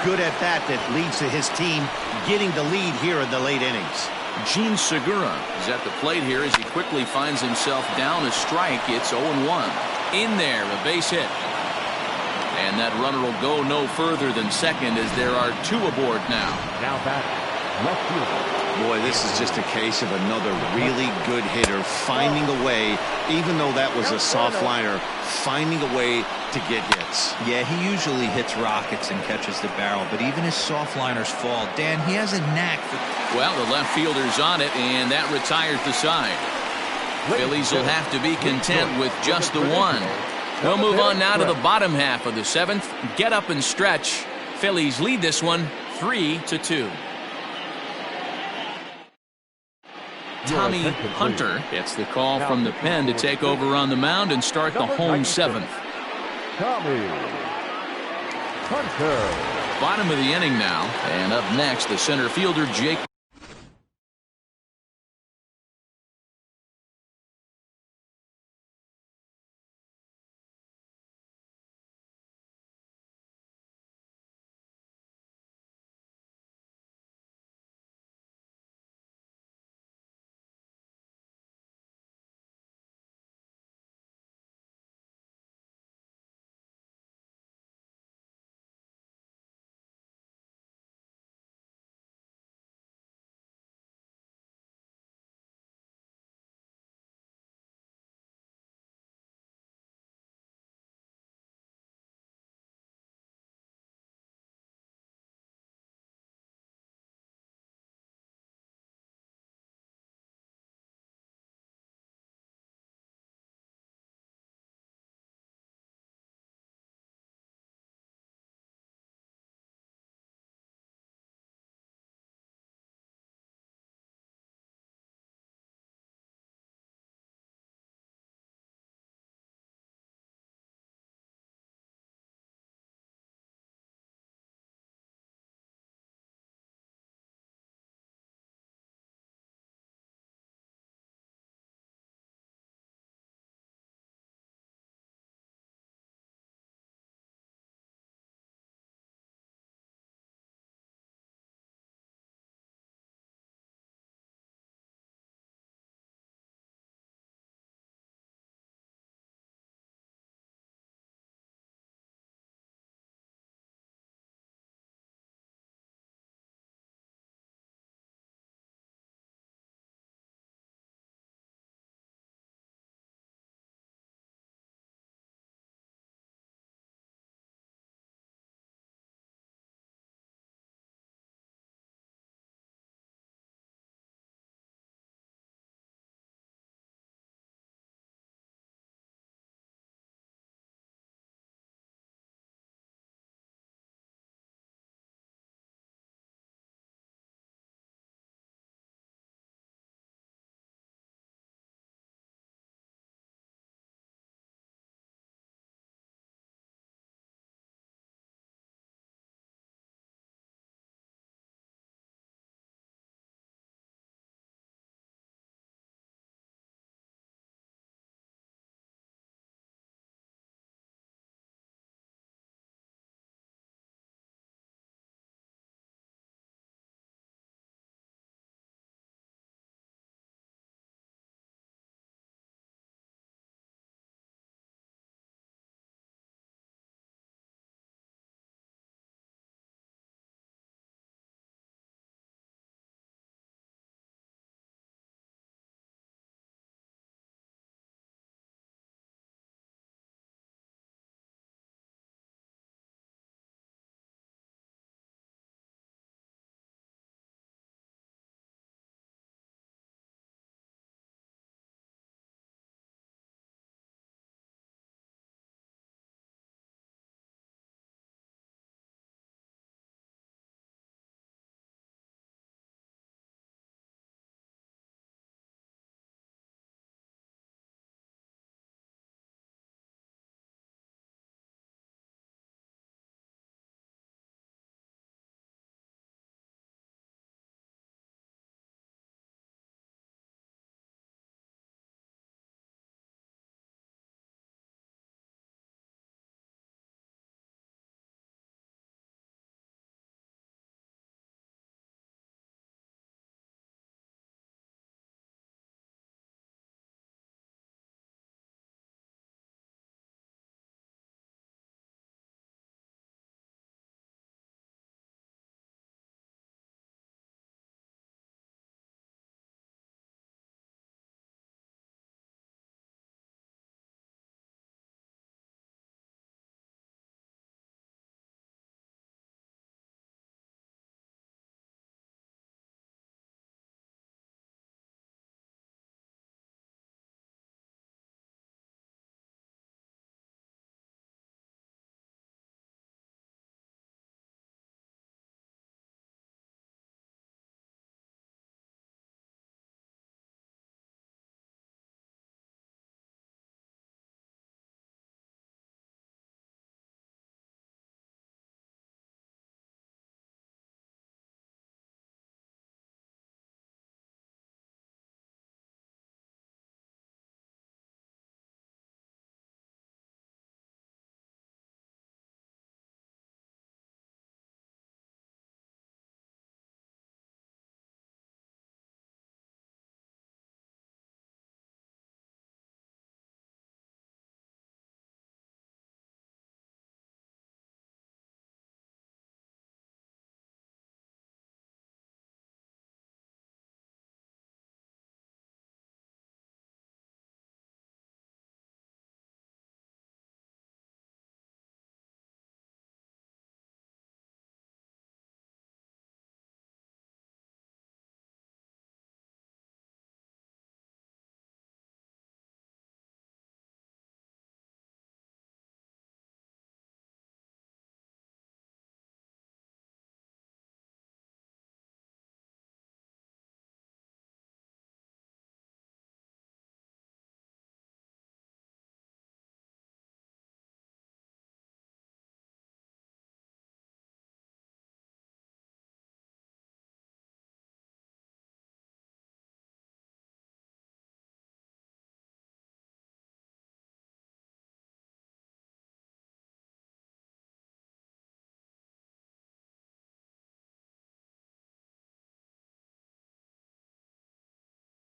Good at-bat that leads to his team getting the lead here in the late innings. Gene Segura is at the plate here as he quickly finds himself down a strike. It's 0-1. In there, a base hit. And that runner will go no further than second as there are two aboard now. Now back, left fielder. Boy, this is just a case of another really good hitter finding a way, even though that was a soft liner, finding a way to get hits. Yeah, he usually hits rockets and catches the barrel, but even his soft liners fall. Dan, he has a knack for... Well, the left fielder's on it, and that retires the side. Phillies will have to be content with just the one. We'll move on now to the bottom half of the seventh. Get up and stretch. Phillies lead this one 3-2. Tommy Hunter gets the call from the pen to take over on the mound and start the home seventh. Tommy Hunter. Bottom of the inning now, and up next the center fielder Jake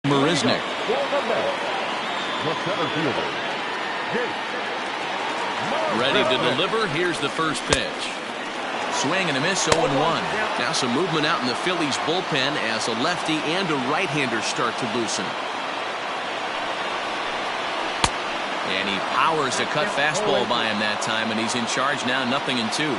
Marisnik. The center fielder, Jake. Ready to deliver. Here's the first pitch. Swing and a miss, 0-1. Now some movement out in the Phillies bullpen as a lefty and a right-hander start to loosen. And he powers a cut fastball by him that time, and he's in charge now, 0-2.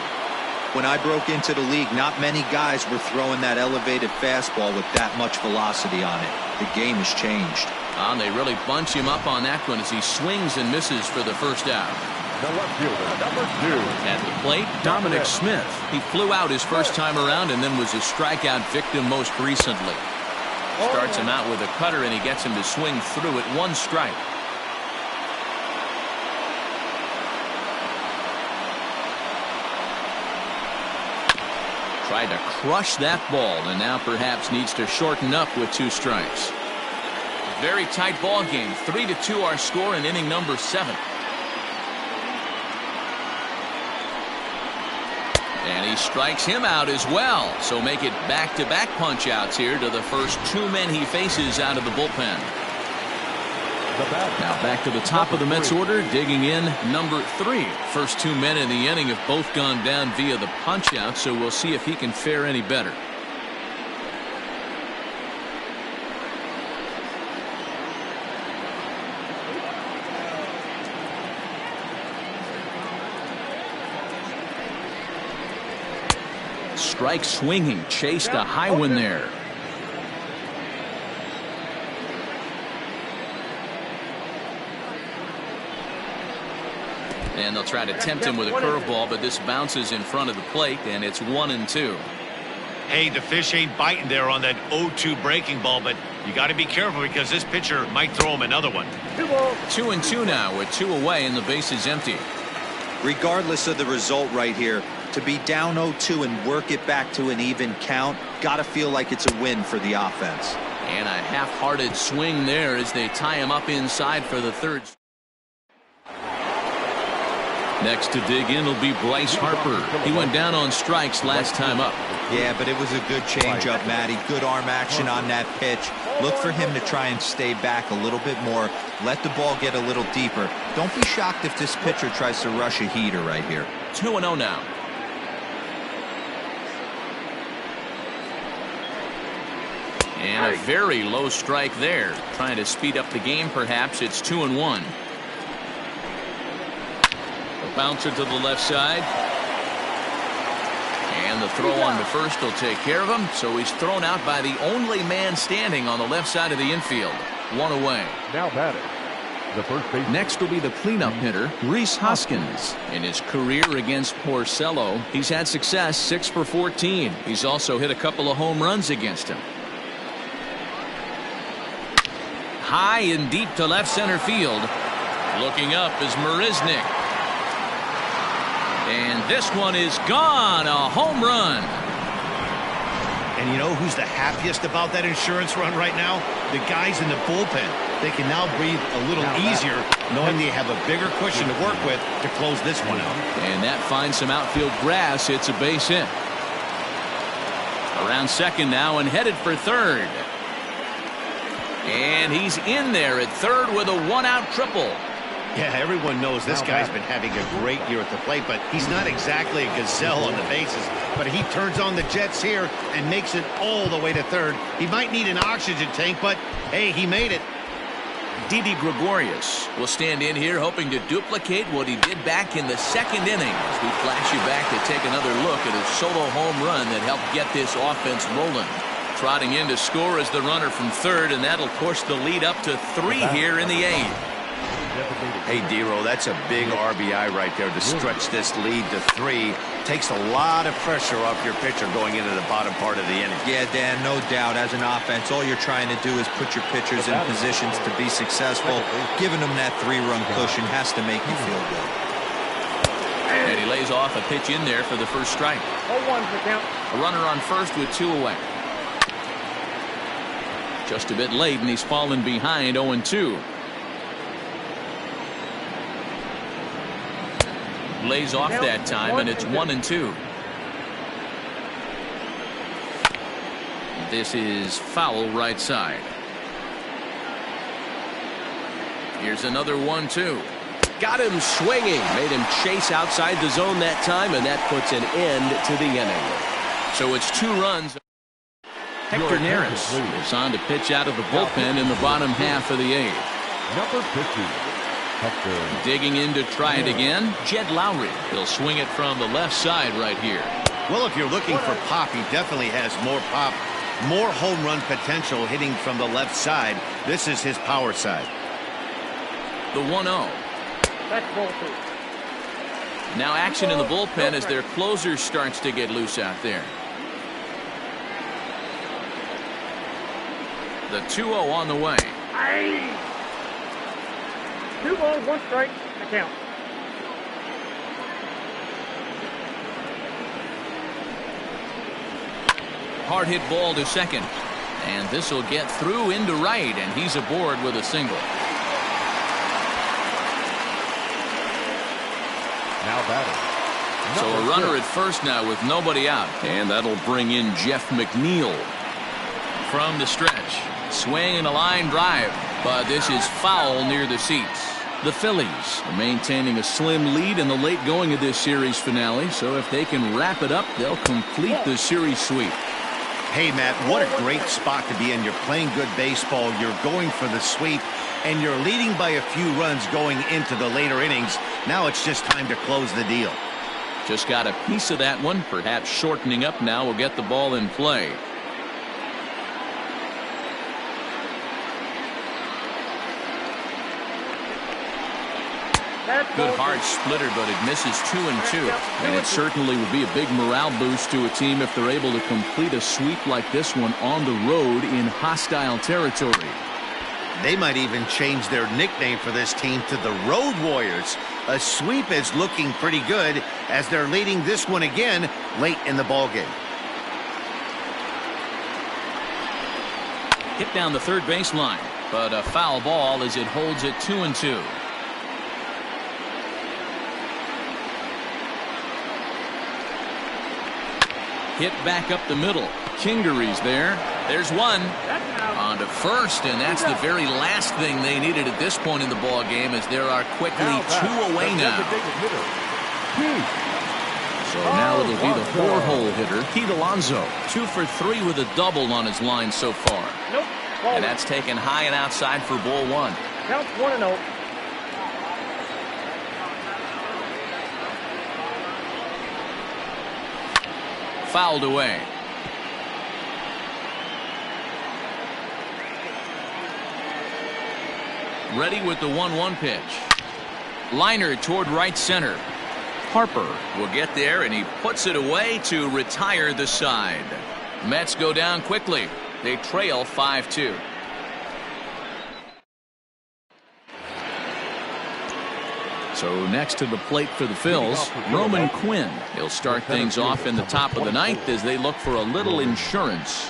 When I broke into the league, not many guys were throwing that elevated fastball with that much velocity on it. The game has changed. And they really bunch him up on that one as he swings and misses for the first out. The left fielder, number 2. At the plate, Dominic Smith. He flew out his first time around and then was a strikeout victim most recently. Starts him out with a cutter and he gets him to swing through it. 1 strike. Tried to crush that ball and now perhaps needs to shorten up with 2 strikes. Very tight ball game. 3-2 our score in inning number 7. And he strikes him out as well. So make it back-to-back punch-outs here to the first 2 men he faces out of the bullpen. Now back to the top of the Mets order, digging in number 3. First 2 men in the inning have both gone down via the punch-out, so we'll see if he can fare any better. Strike swinging, chased a high one there. And they'll try to tempt him with a curveball, but this bounces in front of the plate, and it's 1-2. Hey, the fish ain't biting there on that 0-2 breaking ball, but you got to be careful because this pitcher might throw him another one. 2-2 now with 2 away and the base is empty. Regardless of the result right here, to be down 0-2 and work it back to an even count, got to feel like it's a win for the offense. And a half-hearted swing there as they tie him up inside for the 3rd. Next to dig in will be Bryce Harper. He went down on strikes last time up. Yeah, but it was a good changeup, Matty. Good arm action on that pitch. Look for him to try and stay back a little bit more. Let the ball get a little deeper. Don't be shocked if this pitcher tries to rush a heater right here. 2-0 now. And a very low strike there. Trying to speed up the game, perhaps. It's 2-1. A bouncer to the left side. And the throw on to first will take care of him. So he's thrown out by the only man standing on the left side of the infield. 1 away. Now batting, the first base. Next will be the cleanup hitter, Rhys Hoskins. In his career against Porcello, he's had success, 6 for 14. He's also hit a couple of home runs against him. High and deep to left center field. Looking up is Marisnik. And this one is gone. A home run. And you know who's the happiest about that insurance run right now? The guys in the bullpen. They can now breathe a little easier knowing they have a bigger cushion to work with to close this one out. And that finds some outfield grass. It's a base hit. Around second now and headed for third. And he's in there at third with a 1-out triple. Yeah, everyone knows this guy's been having a great year at the plate, but he's not exactly a gazelle on the bases. But he turns on the jets here and makes it all the way to third. He might need an oxygen tank, but hey, he made it. Didi Gregorius will stand in here hoping to duplicate what he did back in the 2nd inning. As we flash you back to take another look at a solo home run that helped get this offense rolling. Trotting in to score is the runner from third, and that'll push the lead up to 3 here in the 8th. Hey, Dero, that's a big RBI right there to stretch this lead to 3. Takes a lot of pressure off your pitcher going into the bottom part of the inning. Yeah, Dan, no doubt. As an offense, all you're trying to do is put your pitchers in positions to be successful. Giving them that 3-run cushion has to make you feel good. And he lays off a pitch in there for the first strike. 0-1 for count. A runner on first with 2 away. Just a bit late, and he's fallen behind 0-2. Lays off that time, and it's 1-2. This is foul right side. Here's another 1-2. Got him swinging. Made him chase outside the zone that time, and that puts an end to the inning. So it's 2 runs. Hector Neris is on to pitch out of the bullpen in the bottom half of the 8th. Number 50, Hector. Digging in to try it again, Jed Lowry. He'll swing it from the left side right here. Well, if you're looking for pop, he definitely has more pop, more home run potential hitting from the left side. This is his power side. The 1-0. Now action in the bullpen as their closer starts to get loose out there. The 2-0 on the way. 2 balls, 1 strike, the count. Hard hit ball to second. And this will get through into right, and he's aboard with a single. Now batting. So a runner at first now with nobody out. And that'll bring in Jeff McNeil. From the stretch. Swing and a line drive. But this is foul near the seats. The Phillies are maintaining a slim lead in the late going of this series finale. So if they can wrap it up, they'll complete the series sweep. Hey, Matt, what a great spot to be in. You're playing good baseball. You're going for the sweep, and you're leading by a few runs going into the later innings. Now it's just time to close the deal. Just got a piece of that one. Perhaps shortening up now will get the ball in play. Good hard splitter, but it misses 2-2. And it certainly would be a big morale boost to a team if they're able to complete a sweep like this one on the road in hostile territory. They might even change their nickname for this team to the Road Warriors. A sweep is looking pretty good as they're leading this one again late in the ballgame. Hit down the third baseline, but a foul ball as it holds it 2-2. Hit back up the middle. Kingery's there. There's one. On to first, and that's the very last thing they needed at this point in the ball game, as there are quickly 2 away now. So now it'll be the 4-hole hitter, Pete Alonso. 2 for 3 with a double on his line so far. And that's taken high and outside for ball 1. Counts 1-0. Fouled away. Ready with the 1-1 pitch. Liner toward right center. Harper will get there, and he puts it away to retire the side. Mets go down quickly. They trail 5-2. So next to the plate for the Phils, Roman Quinn. He'll start things off in the top of the 9th as they look for a little insurance.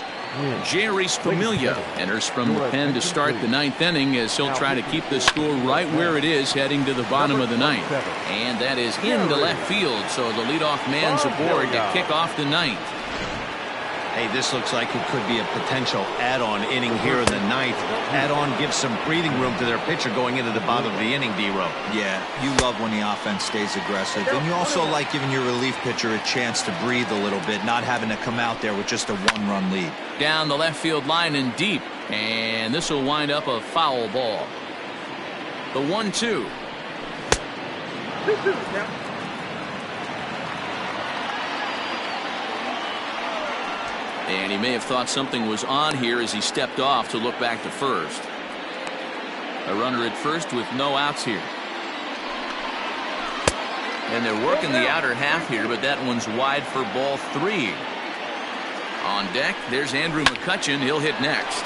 Jerry's Familia enters from the pen to start the 9th inning as he'll try to keep the score right where it is heading to the bottom of the 9th. And that is into left field, so the leadoff man's aboard to kick off the 9th. Hey, this looks like it could be a potential add-on inning here in the 9th. Add-on gives some breathing room to their pitcher going into the bottom of the inning, D-Row. Yeah, you love when the offense stays aggressive. And you also like giving your relief pitcher a chance to breathe a little bit, not having to come out there with just a 1-run lead. Down the left field line and deep. And this will wind up a foul ball. The 1-2. And he may have thought something was on here as he stepped off to look back to first. A runner at first with no outs here. And they're working the outer half here, but that one's wide for ball 3. On deck, there's Andrew McCutchen. He'll hit next.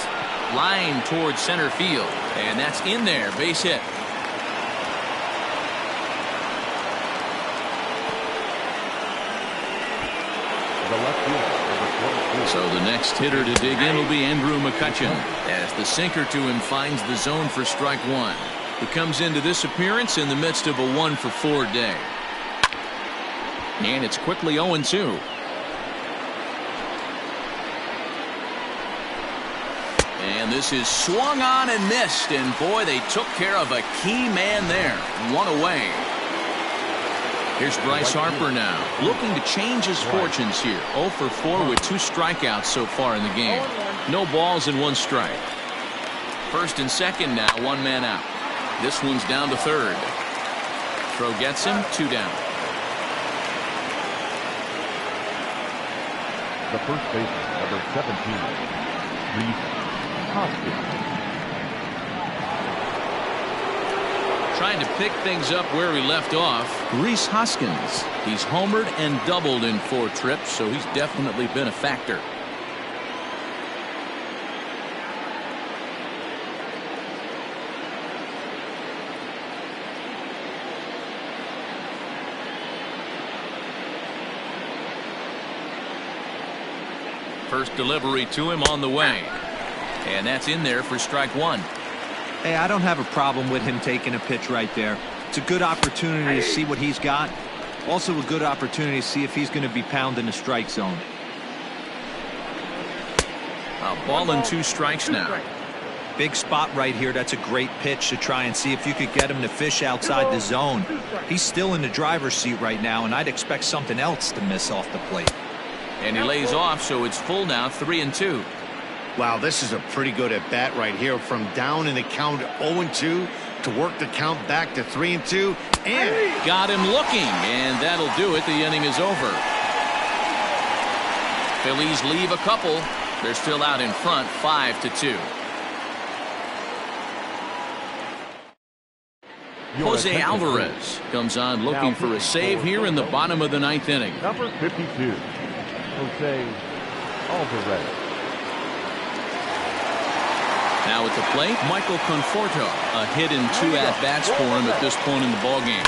Line towards center field. And that's in there. Base hit. The left fielder. So the next hitter to dig in will be Andrew McCutchen as the sinker to him finds the zone for strike 1. He comes into this appearance in the midst of a 1-for-4 day. And it's quickly 0-2. And And this is swung on and missed. And boy, they took care of a key man there. One away. Here's Bryce Harper now, looking to change his fortunes here. 0 for 4 with 2 strikeouts so far in the game. No balls and 1 strike. First and second now, 1 man out. This one's down to third. Throw gets him, 2 down. The first baseman, number 17, Reese Hoskins. Trying to pick things up where he left off, Reese Hoskins. He's homered and doubled in 4 trips, so he's definitely been a factor. First delivery to him on the way. And that's in there for strike 1. Hey, I don't have a problem with him taking a pitch right there. It's a good opportunity to see what he's got. Also a good opportunity to see if he's going to be pounding the strike zone. A ball and 2 strikes now. Big spot right here. That's a great pitch to try and see if you could get him to fish outside the zone. He's still in the driver's seat right now, and I'd expect something else to miss off the plate. And he lays off, so it's full now, 3-2. Wow, this is a pretty good at bat right here. From down in the count 0-2 to work the count back to 3-2. And got him looking, and that'll do it. The inning is over. Phillies leave a couple. They're still out in front, 5-2. Jose Alvarez comes on looking for a save here in the bottom of the 9th inning. Number 52, Jose Alvarez. Now at the plate, Michael Conforto. A hit in 2 at-bats for him at this point in the ballgame.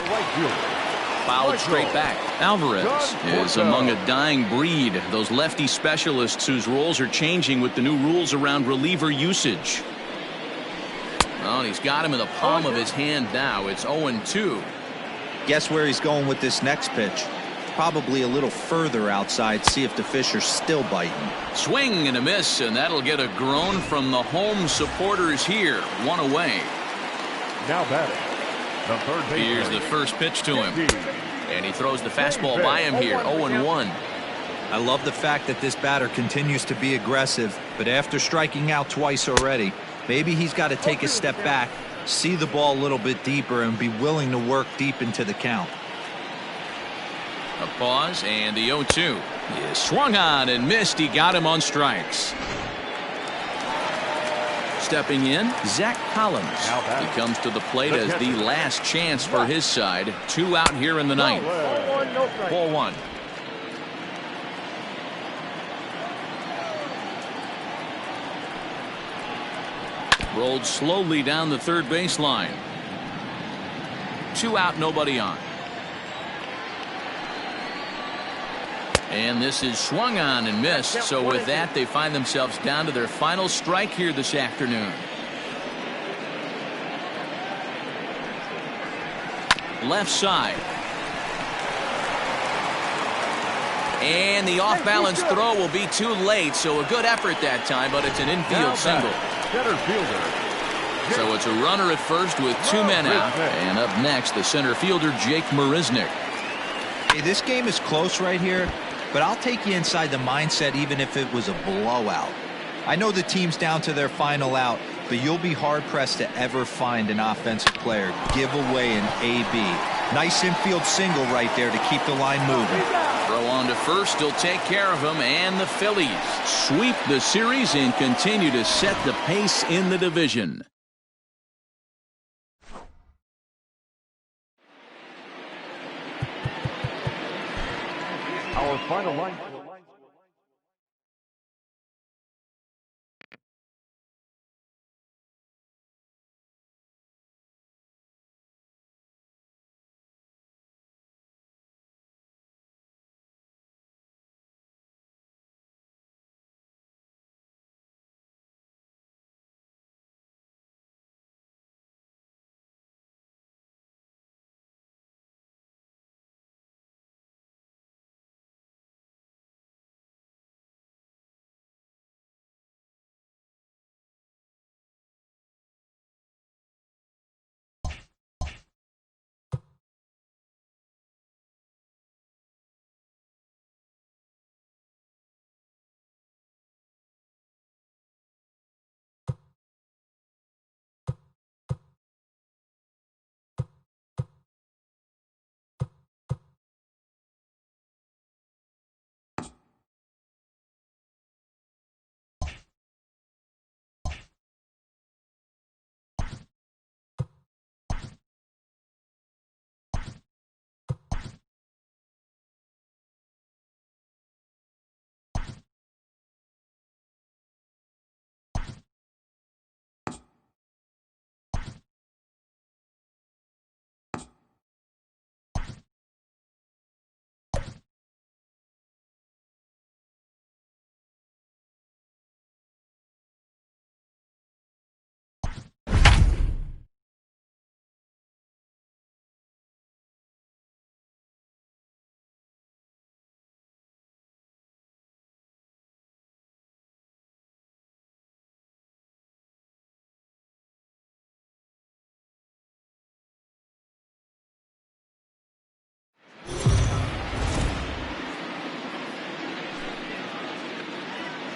Fouled straight back. Alvarez is among a dying breed. Those lefty specialists whose roles are changing with the new rules around reliever usage. Oh, and he's got him in the palm of his hand now. It's 0-2. Guess where he's going with this next pitch? Probably a little further outside, see if the fish are still biting. Swing and a miss, and that'll get a groan from the home supporters here. 1 away. Now batting, the third baseman. Here's the first pitch to him. And he throws the fastball by him here. 0-1. I love the fact that this batter continues to be aggressive, but after striking out twice already, maybe he's got to take a step back, see the ball a little bit deeper, and be willing to work deep into the count. A pause, and the 0-2 is swung on and missed. He got him on strikes. Stepping in, Zach Collins. He comes to the plate as the last chance for his side. 2 out here in the 9th. 4-1. Rolled slowly down the third baseline. 2 out, nobody on. And this is swung on and missed. So with that, they find themselves down to their final strike here this afternoon. Left side. And the off-balance throw will be too late. So a good effort that time, but it's an infield single. Center fielder. So it's a runner at first with 2 men out. And up next, the center fielder, Jake Marisnick. Hey, this game is close right here, but I'll take you inside the mindset even if it was a blowout. I know the team's down to their final out, but you'll be hard-pressed to ever find an offensive player give away an AB. Nice infield single right there to keep the line moving. Throw on to first, he'll take care of him, and the Phillies sweep the series and continue to set the pace in the division. Our final line.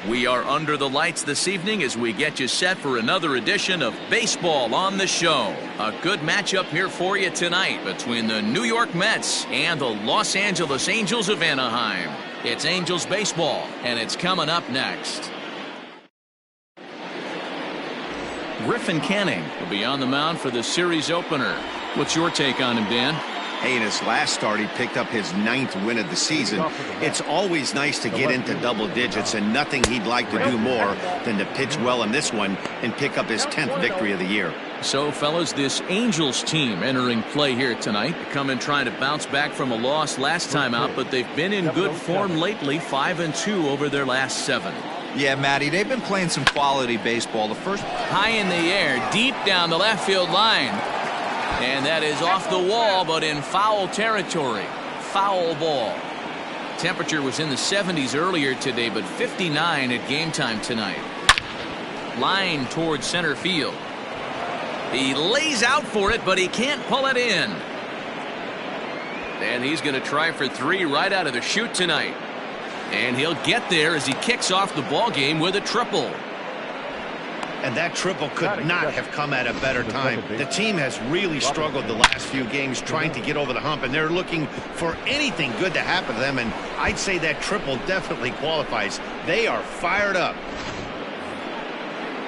We are under the lights this evening as we get you set for another edition of Baseball on the Show. A good matchup here for you tonight between the New York Mets and the Los Angeles Angels of Anaheim. It's Angels baseball, and it's coming up next. Griffin Canning will be on the mound for the series opener. What's your take on him, Dan? Hey, in his last start, he picked up his 9th win of the season. It's always nice to get into double digits, and nothing he'd like to do more than to pitch well in this one and pick up his 10th victory of the year. So, fellas, this Angels team entering play here tonight. They come in trying to bounce back from a loss last time out, but they've been in good form lately, 5-2 over their last 7. Yeah, Matty, they've been playing some quality baseball. The first high in the air, deep down the left field line. And that is off the wall, but in foul territory. Foul ball. Temperature was in the 70s earlier today, but 59 at game time tonight. Line towards center field. He lays out for it, but he can't pull it in. And he's going to try for 3 right out of the chute tonight. And he'll get there as he kicks off the ball game with a triple. And that triple could not have come at a better time. The team has really struggled the last few games trying to get over the hump, and they're looking for anything good to happen to them, and I'd say that triple definitely qualifies. They are fired up.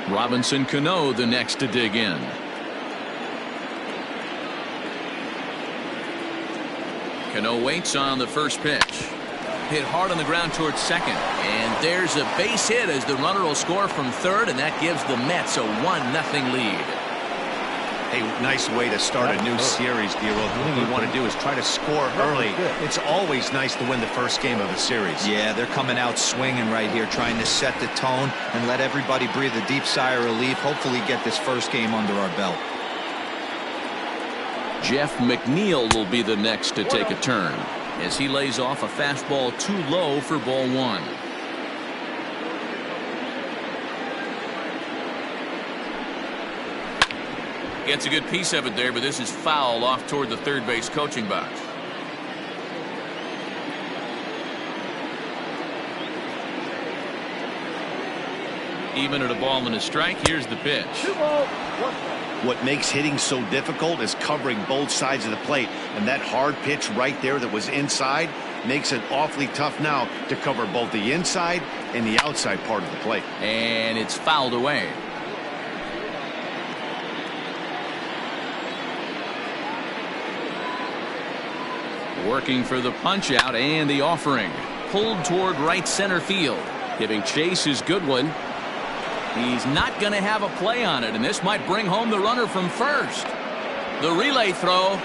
Robinson Cano the next to dig in. Cano waits on the first pitch. Hit hard on the ground towards second. And there's a base hit as the runner will score from third, and that gives the Mets a 1-0 lead. Hey, nice way to start a new series, D-Roll. The thing you want to do is try to score early. It's always nice to win the first game of a series. Yeah, they're coming out swinging right here, trying to set the tone and let everybody breathe a deep sigh of relief. Hopefully get this first game under our belt. Jeff McNeil will be the next to take a turn as he lays off a fastball too low for ball 1. Gets a good piece of it there, but this is foul off toward the third base coaching box. Even at a ball and a strike, here's the pitch. 2 balls, 1 strike. What makes hitting so difficult is covering both sides of the plate, and that hard pitch right there that was inside makes it awfully tough now to cover both the inside and the outside part of the plate. And it's fouled away. Working for the punch out and the offering. Pulled toward right center field. Giving chase is Goodwin. He's not going to have a play on it, and this might bring home the runner from first. The relay throw.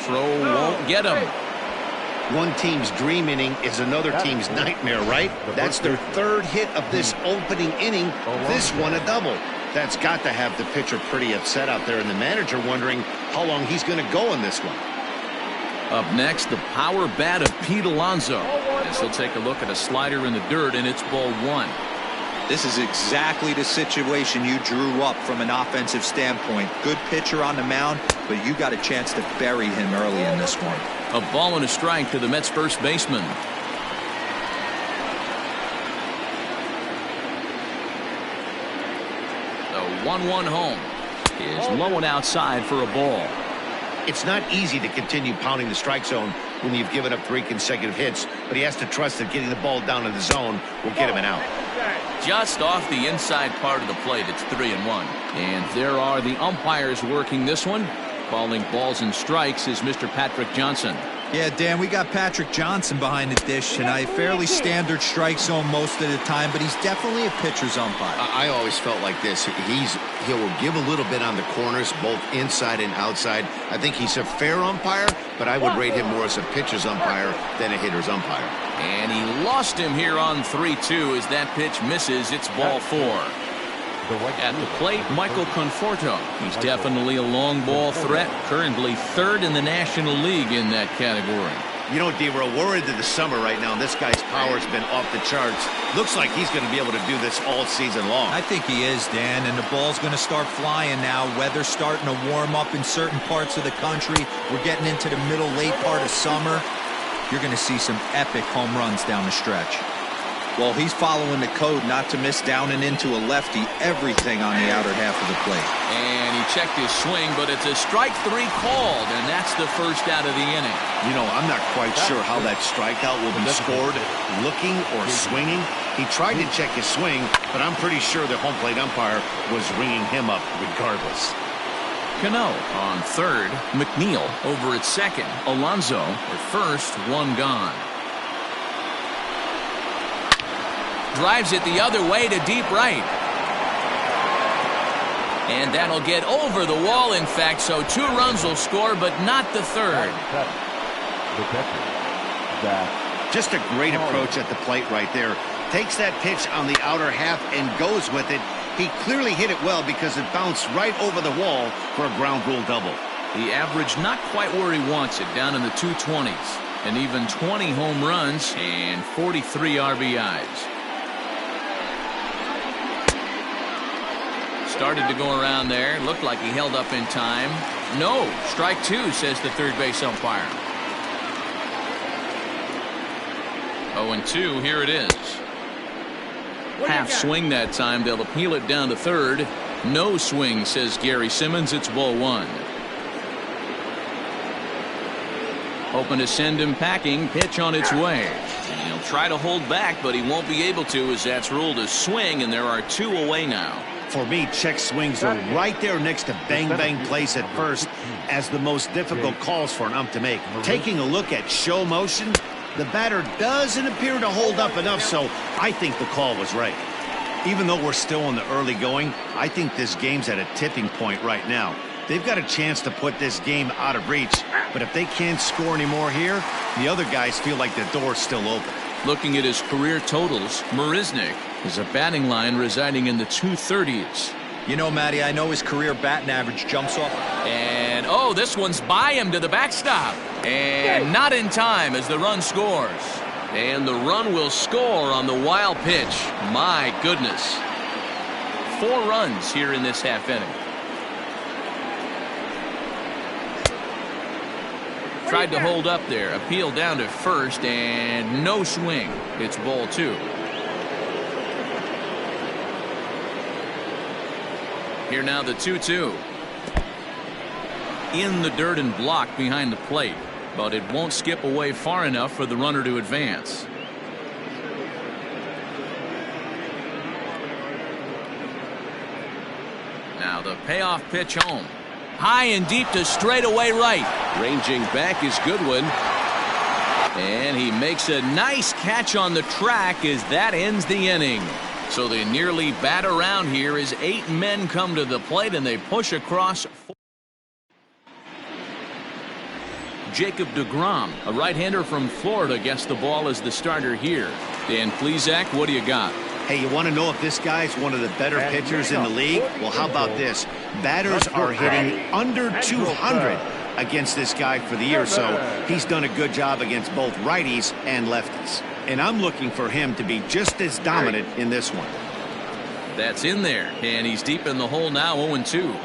Throw won't get him. One team's dream inning is another team's nightmare, right? That's their 3rd hit of this opening inning. This one a double. That's got to have the pitcher pretty upset out there, and the manager wondering how long he's going to go in this one. Up next, the power bat of Pete Alonso. As he'll take a look at a slider in the dirt, and it's ball 1. This is exactly the situation you drew up from an offensive standpoint. Good pitcher on the mound, but you got a chance to bury him early in this one. A ball and a strike to the Mets first baseman. The 1-1 home is low and outside for a ball. It's not easy to continue pounding the strike zone when you've given up 3 consecutive hits, but he has to trust that getting the ball down to the zone will get him an out. Just off the inside part of the plate, it's 3-1. And there are the umpires working this one. Calling balls and strikes is Mr. Patrick Johnson. Yeah, Dan, we got Patrick Johnson behind the dish tonight. Fairly standard strike zone most of the time, but he's definitely a pitcher's umpire. I always felt like this. He'll give a little bit on the corners, both inside and outside. I think he's a fair umpire, but I would rate him more as a pitcher's umpire than a hitter's umpire. And he lost him here on 3-2 as that pitch misses. It's ball 4. At the plate, Michael Conforto. He's definitely a long ball threat, currently 3rd in the National League in that category. You know, D-Roll, we're into the summer right now, and this guy's power's been off the charts. Looks like he's going to be able to do this all season long. I think he is, Dan, and the ball's going to start flying now. Weather's starting to warm up in certain parts of the country. We're getting into the middle, late part of summer. You're going to see some epic home runs down the stretch. Well, he's following the code not to miss down and into a lefty, everything on the outer half of the plate. And he checked his swing, but it's a strike 3 called, and that's the first out of the inning. You know, I'm not quite sure how that strikeout will be scored. Looking or swinging. He tried to check his swing, but I'm pretty sure the home plate umpire was ringing him up regardless. Cano on third. McNeil over at second. Alonso at first, 1 gone. Drives it the other way to deep right. And that'll get over the wall, in fact, so 2 runs will score, but not the third. Just a great approach at the plate right there. Takes that pitch on the outer half and goes with it. He clearly hit it well because it bounced right over the wall for a ground rule double. The average not quite where he wants it, down in the 220s. And even 20 home runs and 43 RBIs. Started to go around there. Looked like he held up in time. No, strike 2, says the third base umpire. 0-2, here it is. Half swing that time. They'll appeal it down to third. No swing, says Gary Simmons. It's ball 1. Hoping to send him packing. Pitch on its way. And he'll try to hold back, but he won't be able to, as that's ruled a swing, and there are 2 away now. For me, check swings are right there next to bang-bang plays at first as the most difficult calls for an ump to make. Taking a look at show motion, the batter doesn't appear to hold up enough, so I think the call was right. Even though we're still in the early going, I think this game's at a tipping point right now. They've got a chance to put this game out of reach, but if they can't score anymore here, the other guys feel like the door's still open. Looking at his career totals, Marisnik is a batting line residing in the 230s. You know, Matty, I know his career batting average jumps off. And, oh, this one's by him to the backstop. And not in time as the run scores. And the run will score on the wild pitch. My goodness. 4 runs here in this half inning. Tried to hold up there. Appeal down to first, and no swing. It's ball 2. Here now the 2-2. In the dirt and blocked behind the plate, but it won't skip away far enough for the runner to advance. Now the payoff pitch home. High and deep to straightaway right. Ranging back is Goodwin. And he makes a nice catch on the track as that ends the inning. So they nearly bat around here as 8 men come to the plate and they push across. Jacob deGrom, a right-hander from Florida, gets the ball as the starter here. Dan Plesac, what do you got? Hey, you want to know if this guy's one of the better pitchers in the league? Well, how about this? Batters are hitting under 200 against this guy for the year, so he's done a good job against both righties and lefties. And I'm looking for him to be just as dominant in this one. That's in there, and he's deep in the hole now, 0-2.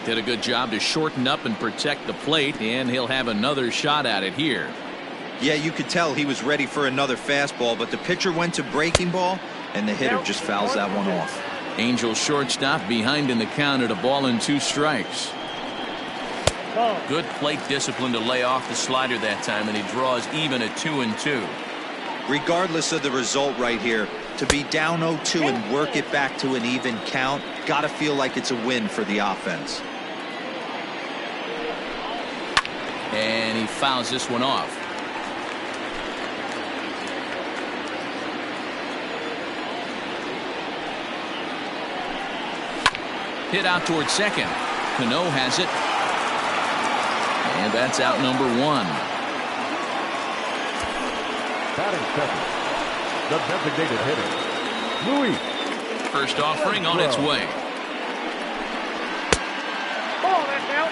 Did a good job to shorten up and protect the plate, and he'll have another shot at it here. Yeah, you could tell he was ready for another fastball, but the pitcher went to breaking ball, and the hitter just fouls that one off. Angel shortstop behind in the count at 1-2 strikes. Good plate discipline to lay off the slider that time, and he draws even at 2-2. Regardless of the result right here, to be down 0-2 and work it back to an even count, gotta feel like it's a win for the offense. And he fouls this one off. Hit out towards second. Cano has it. And that's out number 1. Batting second, the designated hitter, Louis. First offering on its way. Ball, that's out.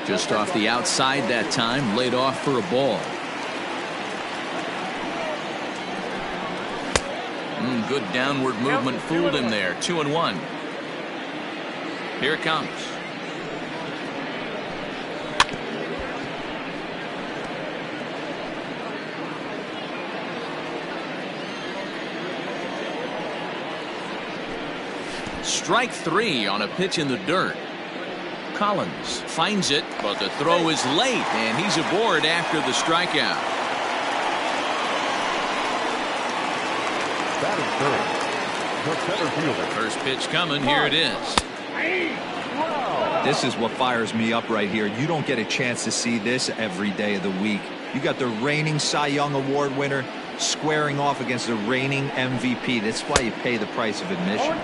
Just off the outside that time, laid off for a ball. Good downward movement fooled him there. 2-1. Here it comes. Strike 3 on a pitch in the dirt. Collins finds it, but the throw is late, and he's aboard after the strikeout. Batting third, the center fielder. First pitch coming. Here it is. This is what fires me up right here. You don't get a chance to see this every day of the week. You got the reigning Cy Young Award winner squaring off against the reigning MVP. That's why you pay the price of admission.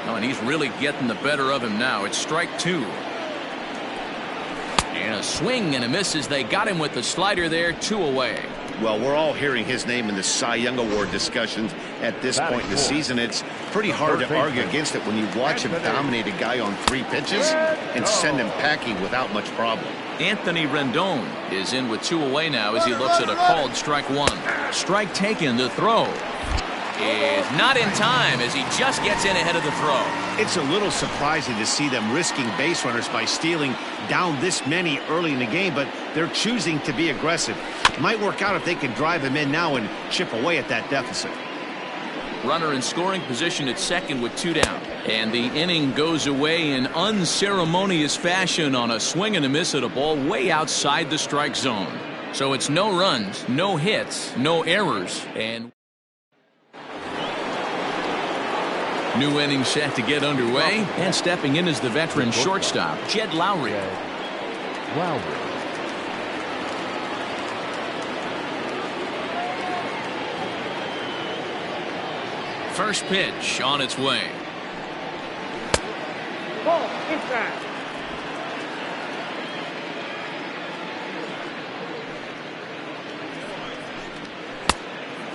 Oh, and he's really getting the better of him now. It's strike 2. And a swing and a miss as they got him with the slider there. 2 away. Well, we're all hearing his name in the Cy Young Award discussions at this point in the season. It's pretty hard to argue against it when you watch him dominate a guy on 3 pitches and send him packing without much problem. Anthony Rendon is in with 2 away now as he looks at a called strike 1. Strike taken. The throw is not in time as he just gets in ahead of the throw. It's a little surprising to see them risking base runners by stealing down this many early in the game, but they're choosing to be aggressive. It might work out if they can drive him in now and chip away at that deficit. Runner in scoring position at second with 2 down. And the inning goes away in unceremonious fashion on a swing and a miss at a ball way outside the strike zone. So it's no runs, no hits, no errors, and new inning set to get underway, and stepping in is the veteran shortstop, Jed Lowry. First pitch on its way. Ball inside.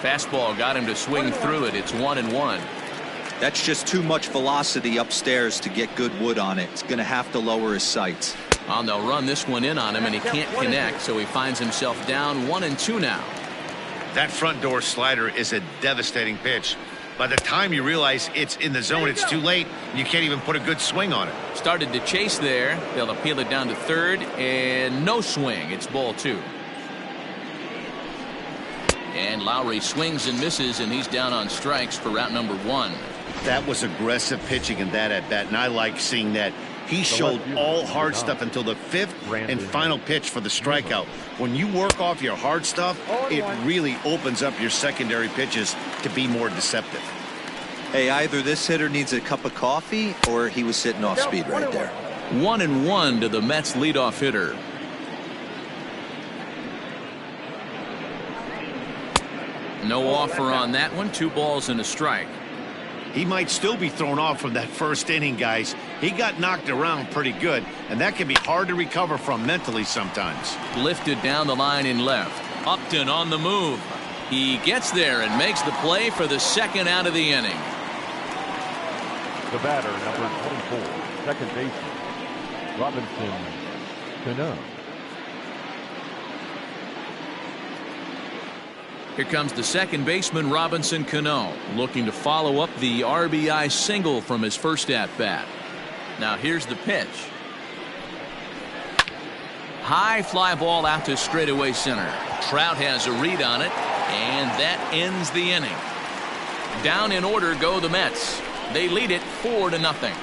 Fastball got him to swing through it. It's 1-1. That's just too much velocity upstairs to get good wood on it. It's going to have to lower his sights. Oh, they'll run this one in on him, and he can't connect, so he finds himself down 1-2 now. That front door slider is a devastating pitch. By the time you realize it's in the zone, it's too late. You can't even put a good swing on it. Started to chase there. They'll appeal it down to third, and no swing. It's ball 2. And Lowry swings and misses, and he's down on strikes for route number 1. That was aggressive pitching in that at bat, and I like seeing that. He showed all hard stuff until the 5th and final pitch for the strikeout. When you work off your hard stuff, it really opens up your secondary pitches to be more deceptive. Hey, either this hitter needs a cup of coffee or he was sitting off speed right there. 1-1 to the Mets leadoff hitter. No offer on that one. 2 balls and a strike. He might still be thrown off from that first inning, guys. He got knocked around pretty good, and that can be hard to recover from mentally sometimes. Lifted down the line in left. Upton on the move. He gets there and makes the play for the 2nd out of the inning. The batter, number 24, second baseman, Robinson Cano. Here comes the second baseman, Robinson Cano, looking to follow up the RBI single from his first at-bat. Now here's the pitch. High fly ball out to straightaway center. Trout has a read on it, and that ends the inning. Down in order go the Mets. They lead it 4-0.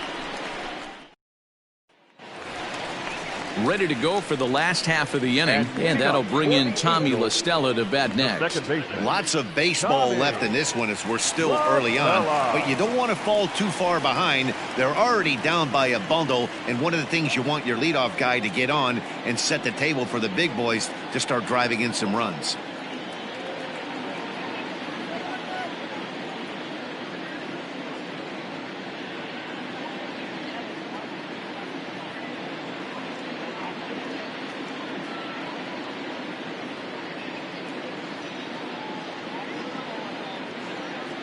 Ready to go for the last half of the inning, and that'll bring in Tommy La Stella to bat next. Lots of baseball left in this one as we're still early on, but you don't want to fall too far behind. They're already down by a bundle, and one of the things you want your leadoff guy to get on and set the table for the big boys to start driving in some runs.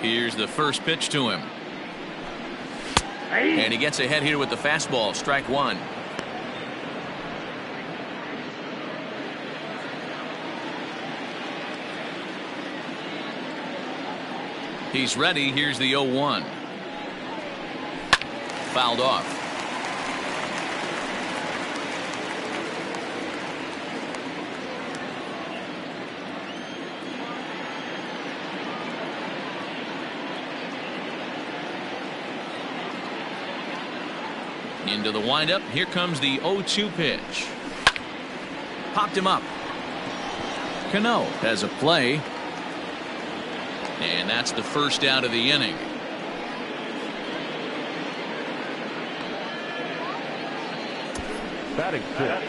Here's the first pitch to him. And he gets ahead here with the fastball. Strike 1. He's ready. Here's the 0-1. Fouled off. Into the windup. Here comes the 0-2 pitch. Popped him up. Cano has a play. And that's the first out of the inning. Batting fifth.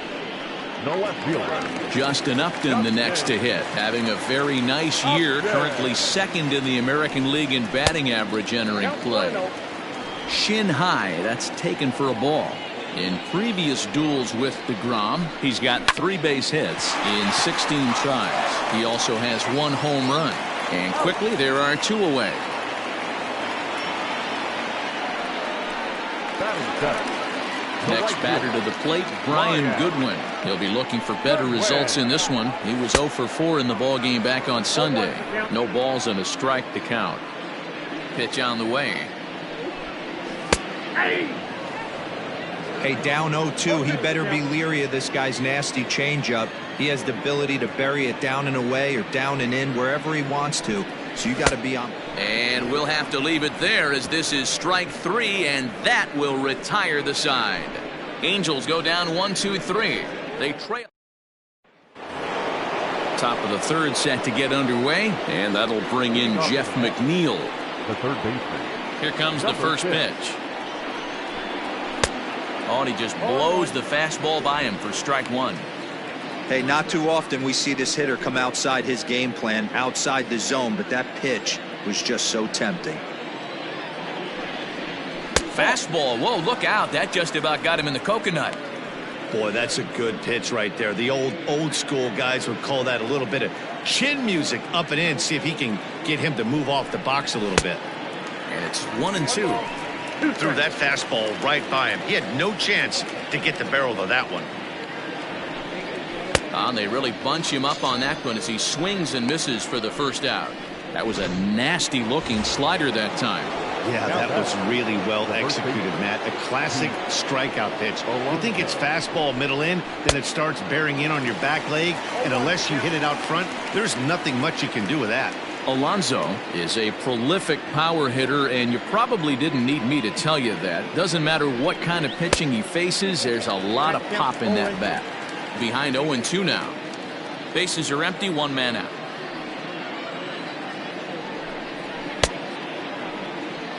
No left fielder. Justin Upton the next to hit, having a very nice year, currently second in the American League in batting average entering play. Shin high, that's taken for a ball. In previous duels with DeGrom, he's got 3 base hits in 16 tries. He also has 1 home run. And quickly there are 2 away. Batting seventh. Next batter to the plate, Brian Goodwin. He'll be looking for better results in this one. He was 0 for 4 in the ballgame back on Sunday. No balls and a strike to count. Pitch on the way. Hey, down 0-2, he better be leery of this guy's nasty changeup. He has the ability to bury it down and away or down and in wherever he wants to. So you got to be on. And we'll have to leave it there as this is strike 3, and that will retire the side. Angels go down 1-2-3. They trail. Top of the third set to get underway, and that'll bring in Jeff McNeil. The third baseman. Here comes the first pitch. Oh, and he just blows the fastball by him for strike 1. Hey, not too often we see this hitter come outside his game plan, outside the zone, but that pitch was just so tempting. Fastball. Whoa, look out. That just about got him in the coconut. Boy, that's a good pitch right there. The old school guys would call that a little bit of chin music up and in. See if he can get him to move off the box a little bit. And it's 1-2. Threw that fastball right by him. He had no chance to get the barrel of that one. And they really bunch him up on that one as he swings and misses for the first out. That was a nasty looking slider that time. Yeah, that was really well executed, Matt. A classic strikeout pitch. You think it's fastball middle in, then it starts bearing in on your back leg, and unless you hit it out front, there's nothing much you can do with that. Alonso is a prolific power hitter, and you probably didn't need me to tell you that. Doesn't matter what kind of pitching he faces, there's a lot of pop in that bat. Behind 0-2 now. Bases are empty, 1 man out.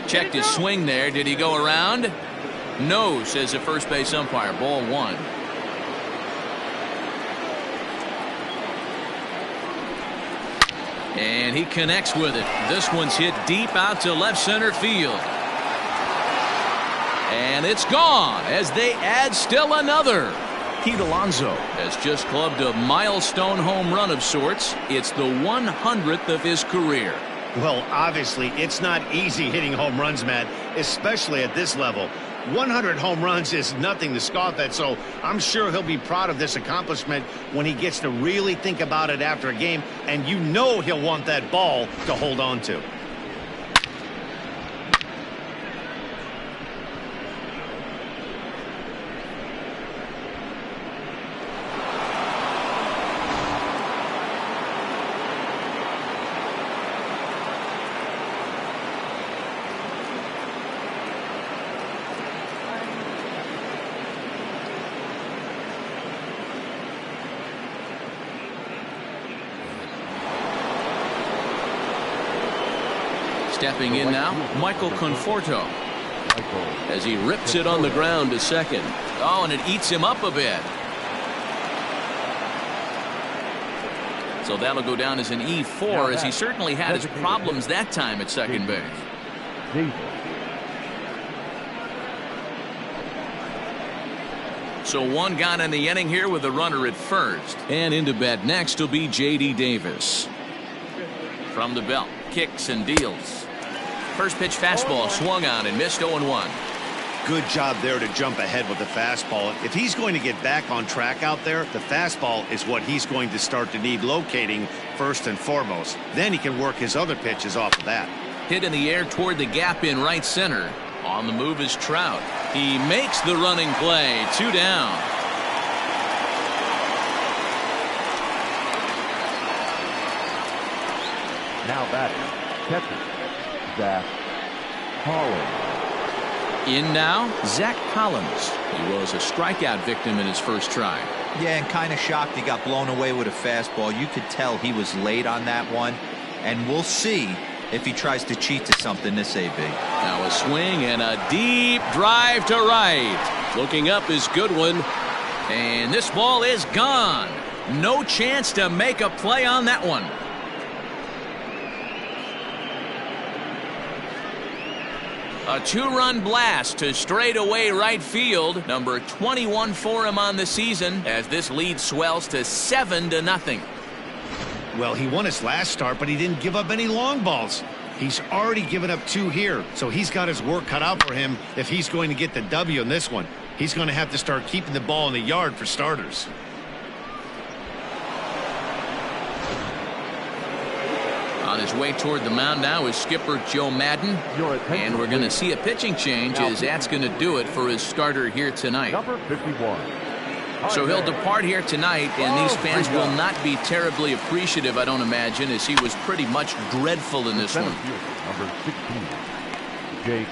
Checked his swing there. Did he go around? No, says the first base umpire. Ball 1. And he connects with it. This one's hit deep out to left center field. And it's gone as they add still another. Pete Alonso has just clubbed a milestone home run of sorts. It's the 100th of his career. Well, obviously, it's not easy hitting home runs, Matt, especially at this level. 100 home runs is nothing to scoff at, so I'm sure he'll be proud of this accomplishment when he gets to really think about it after a game, and you know he'll want that ball to hold on to. Stepping in now, Michael Conforto, as he rips it on the ground to second. Oh, and it eats him up a bit. So that'll go down as an E4, as he certainly had his problems that time at second base. So 1 gone in the inning here with a runner at first. And into bat next will be J.D. Davis. From the belt, kicks and deals. First pitch fastball swung on and missed 0-1. Good job there to jump ahead with the fastball. If he's going to get back on track out there, the fastball is what he's going to start to need locating first and foremost. Then he can work his other pitches off of that. Hit in the air toward the gap in right center. On the move is Trout. He makes the running play. 2 down. Now batting, catcher, Zach Collins. In now, Zach Collins. He was a strikeout victim in his first try. Yeah, and kind of shocked he got blown away with a fastball. You could tell he was late on that one. And we'll see if he tries to cheat to something this AB. Now a swing and a deep drive to right. Looking up is Goodwin. And this ball is gone. No chance to make a play on that one. A two-run blast to straightaway right field. Number 21 for him on the season as this lead swells to 7-0. Well, he won his last start, but he didn't give up any long balls. He's already given up 2 here, so he's got his work cut out for him if he's going to get the W in this one. He's going to have to start keeping the ball in the yard for starters. On his way toward the mound now is skipper Joe Madden. And we're going to see a pitching change as that's going to do it for his starter here tonight. Number 51. So he'll depart here tonight, and these fans will not be terribly appreciative, I don't imagine, as he was pretty much dreadful in this one. Number 16, Jake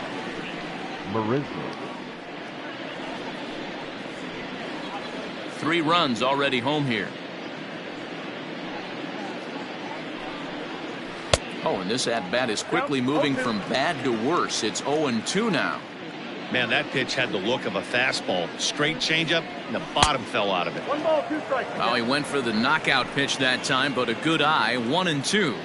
Marizzo. 3 runs already home here. Oh, and this at-bat is quickly moving from bad to worse. It's 0-2 now. Man, that pitch had the look of a fastball. Straight changeup, and the bottom fell out of it. 1 ball, 2 strikes. Well, he went for the knockout pitch that time, but a good eye, 1-2.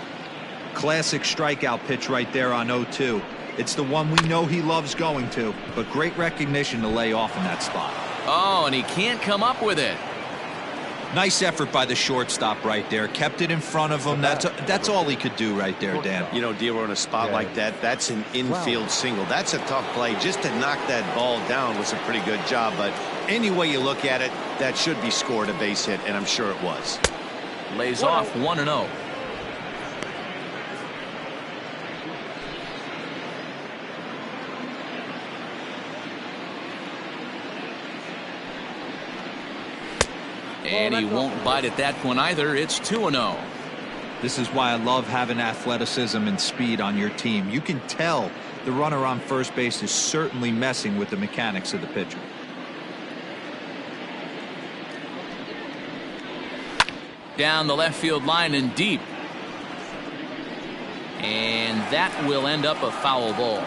Classic strikeout pitch right there on 0-2. It's the one we know he loves going to, but great recognition to lay off in that spot. Oh, and he can't come up with it. Nice effort by the shortstop right there. Kept it in front of him. That's all he could do right there, Dan. You know, Dero, in a spot like that, that's an infield single. That's a tough play. Just to knock that ball down was a pretty good job. But any way you look at it, that should be scored a base hit, and I'm sure it was. Lays off 1-0. And he won't bite at that one either. It's 2-0. This is why I love having athleticism and speed on your team. You can tell the runner on first base is certainly messing with the mechanics of the pitcher. Down the left field line and deep. And that will end up a foul ball.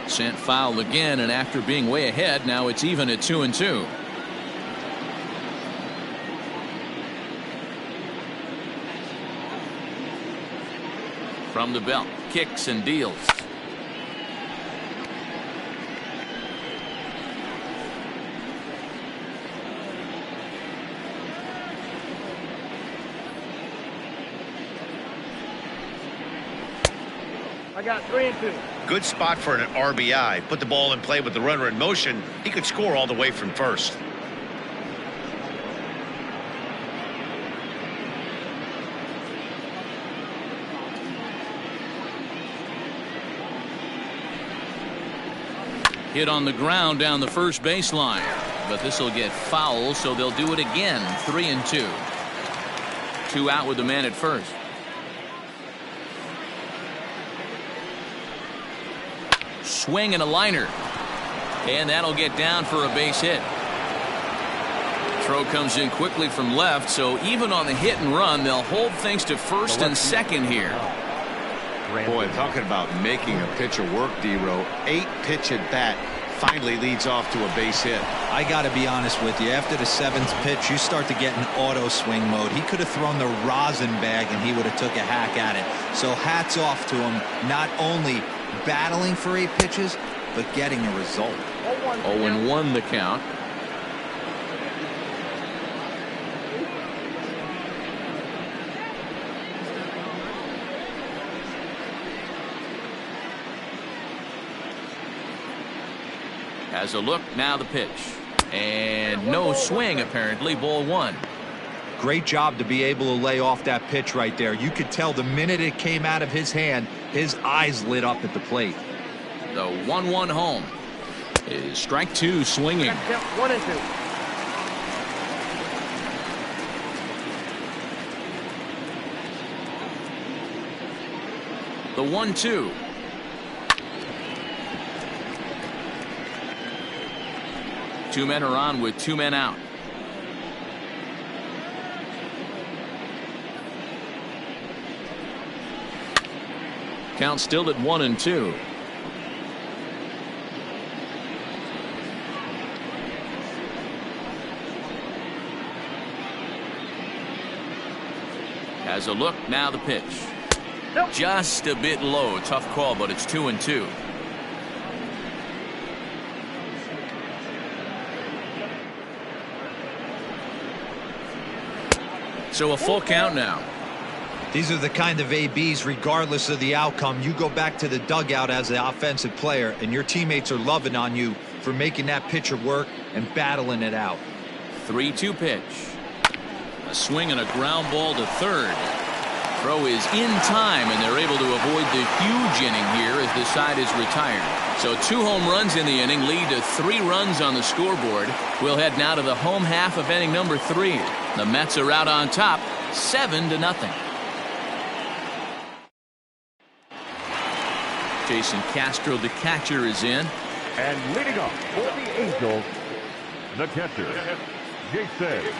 Sent foul again, and after being way ahead, now it's even at 2-2. From the belt, kicks and deals. I got 3-2. Good spot for an RBI. Put the ball in play with the runner in motion. He could score all the way from first. Hit on the ground down the first baseline. But this will get foul, so they'll do it again. 3-2. 2 out with the man at first. Swing and a liner. And that'll get down for a base hit. Throw comes in quickly from left, so even on the hit and run, they'll hold things to first and second here. Boy, talking about making a pitcher work, Dero. 8-pitch at bat finally leads off to a base hit. I got to be honest with you. After the 7th pitch, you start to get in auto swing mode. He could have thrown the rosin bag and he would have took a hack at it. So hats off to him, not only battling for 8 pitches, but getting a result. 0-1 the count. Has a look, now the pitch. And no swing, apparently. Ball 1. Great job to be able to lay off that pitch right there. You could tell the minute it came out of his hand, his eyes lit up at the plate. The 1-1 home is strike 2 swinging. 1-2. The 1-2. Two men are on with two men out. Count still at 1-2. Has a look, now the pitch. Nope. Just a bit low. Tough call, but it's 2-2. So a full count now. These are the kind of ABs, regardless of the outcome, you go back to the dugout as the offensive player, and your teammates are loving on you for making that pitcher work and battling it out. 3-2 pitch. A swing and a ground ball to third. Throw is in time, and they're able to avoid the huge inning here as the side is retired. So 2 home runs in the inning lead to 3 runs on the scoreboard. We'll head now to the home half of inning number 3. The Mets are out on top, 7-0. Jason Castro, the catcher, is in. And leading off for the Angels, the catcher, Jason Castro.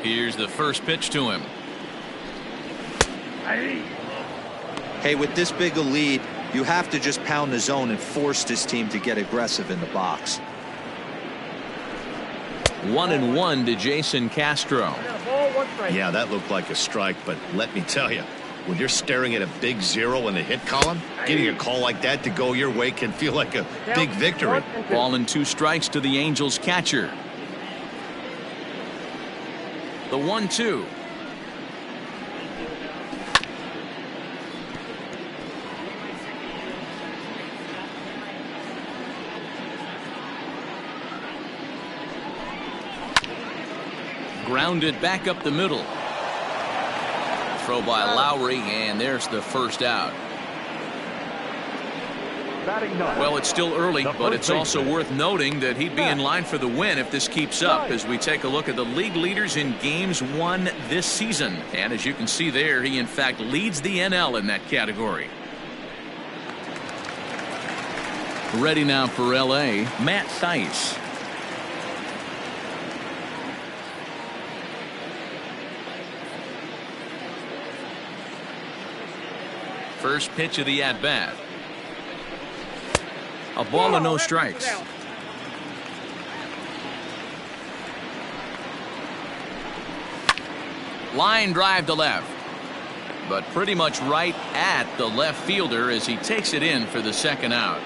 Here's the first pitch to him. Hey, with this big a lead, you have to just pound the zone and force this team to get aggressive in the box. 1-1 to Jason Castro. Yeah, that looked like a strike, but let me tell you, when you're staring at a big 0 in the hit column, getting a call like that to go your way can feel like a big victory. Ball and 2 strikes to the Angels catcher. The 1-2. Grounded back up the middle. Throw by Lowry, and there's the first out. Well, it's still early, but it's also worth noting that he'd be in line for the win if this keeps up as we take a look at the league leaders in games won this season. And as you can see there, he in fact leads the NL in that category. Ready now for L.A., Matt Thaiss. First pitch of the at-bat. A ball and no strikes. Line drive to left. but pretty much right at the left fielder as he takes it in for the second out.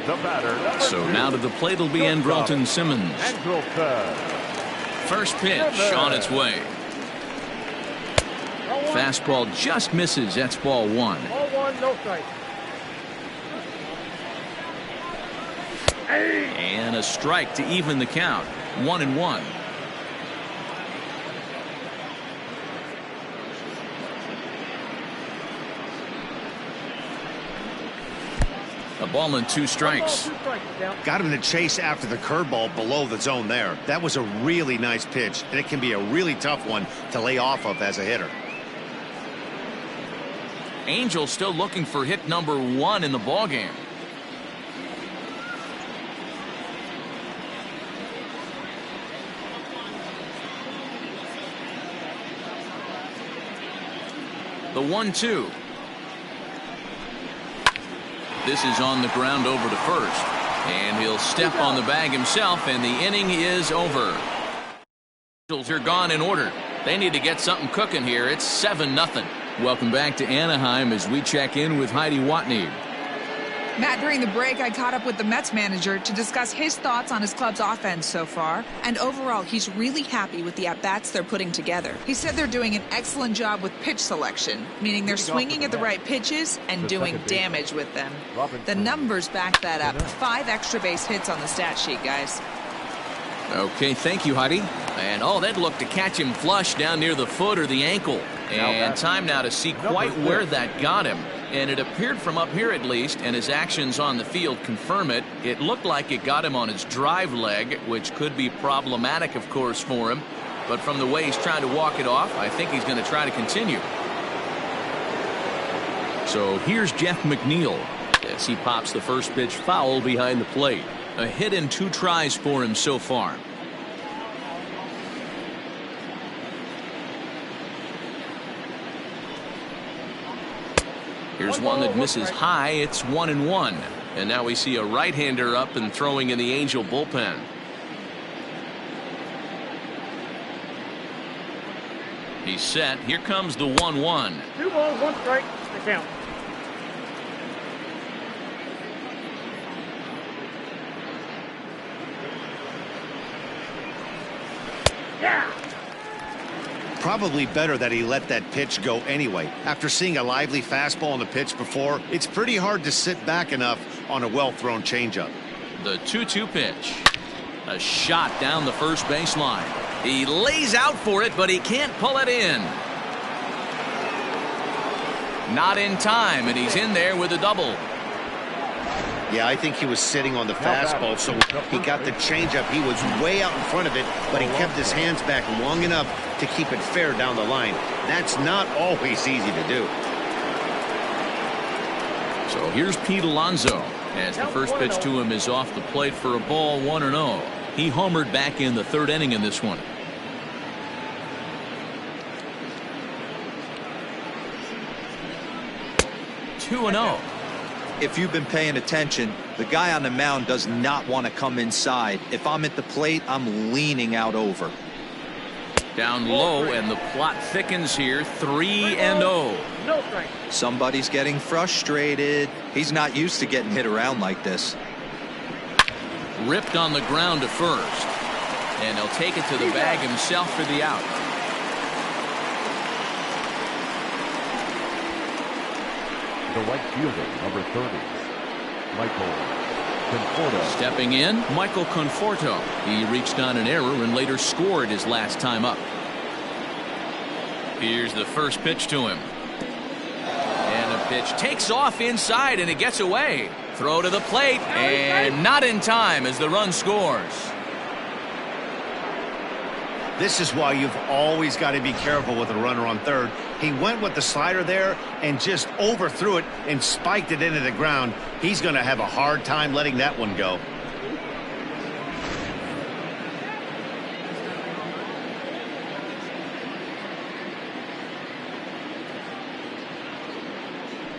The batter, So now to the plate will be Andrelton Simmons. First pitch on its way. Fastball just misses. That's ball one. Ball one, no strike. And a strike to even the count. 1-1. A ball and 2 strikes. Got him to chase after the curveball below the zone there. That was a really nice pitch, and it can be a really tough one to lay off of as a hitter. Angels still looking for hit number 1 in the ballgame. The 1-2. This is on the ground over to first. And he'll step on the bag himself, and the inning is over. Angels are gone in order. They need to get something cooking here. It's 7-0. Welcome back to Anaheim as we check in with Heidi Watney. Matt, during the break, I caught up with the Mets manager to discuss his thoughts on his club's offense so far. And overall, he's really happy with the at-bats they're putting together. He said they're doing an excellent job with pitch selection, meaning they're swinging at the right pitches and doing damage with them. The numbers back that up. 5 extra base hits on the stat sheet, guys. Okay, thank you, Heidi. And that looked to catch him flush down near the foot or the ankle. And time now to see quite where that got him. And it appeared from up here at least, and his actions on the field confirm it. It looked like it got him on his drive leg, which could be problematic, of course, for him. But from the way he's trying to walk it off, I think he's going to try to continue. So here's Jeff McNeil as he pops the first pitch foul behind the plate. A hit in 2 tries for him so far. Here's one that misses high. It's 1-1. And now we see a right-hander up and throwing in the Angel bullpen. He's set. Here comes the 1-1. 2 balls, 1 strike. The count. Yeah. Probably better that he let that pitch go anyway. After seeing a lively fastball on the pitch before, it's pretty hard to sit back enough on a well-thrown changeup. The 2-2 pitch. A shot down the first baseline. He lays out for it, but he can't pull it in. Not in time, and he's in there with a double. Yeah, I think he was sitting on the fastball, so he got the changeup. He was way out in front of it, but he kept his hands back long enough to keep it fair down the line. That's not always easy to do. So here's Pete Alonso as the first pitch to him is off the plate for a ball, 1-0. He homered back in the 3rd inning in this one. Two and 0. If you've been paying attention, the guy on the mound does not want to come inside. If I'm at the plate, I'm leaning out over. Down low, and the plot thickens here. 3-0. No strike. Somebody's getting frustrated. He's not used to getting hit around like this. Ripped on the ground to first. And he'll take it to the bag himself for the out. The right fielder, number 30, Michael Conforto. Stepping in, Michael Conforto. He reached on an error and later scored his last time up. Here's the first pitch to him. And the pitch takes off inside and it gets away. Throw to the plate and not in time as the run scores. This is why you've always got to be careful with a runner on third. He went with the slider there and just overthrew it and spiked it into the ground. He's going to have a hard time letting that one go.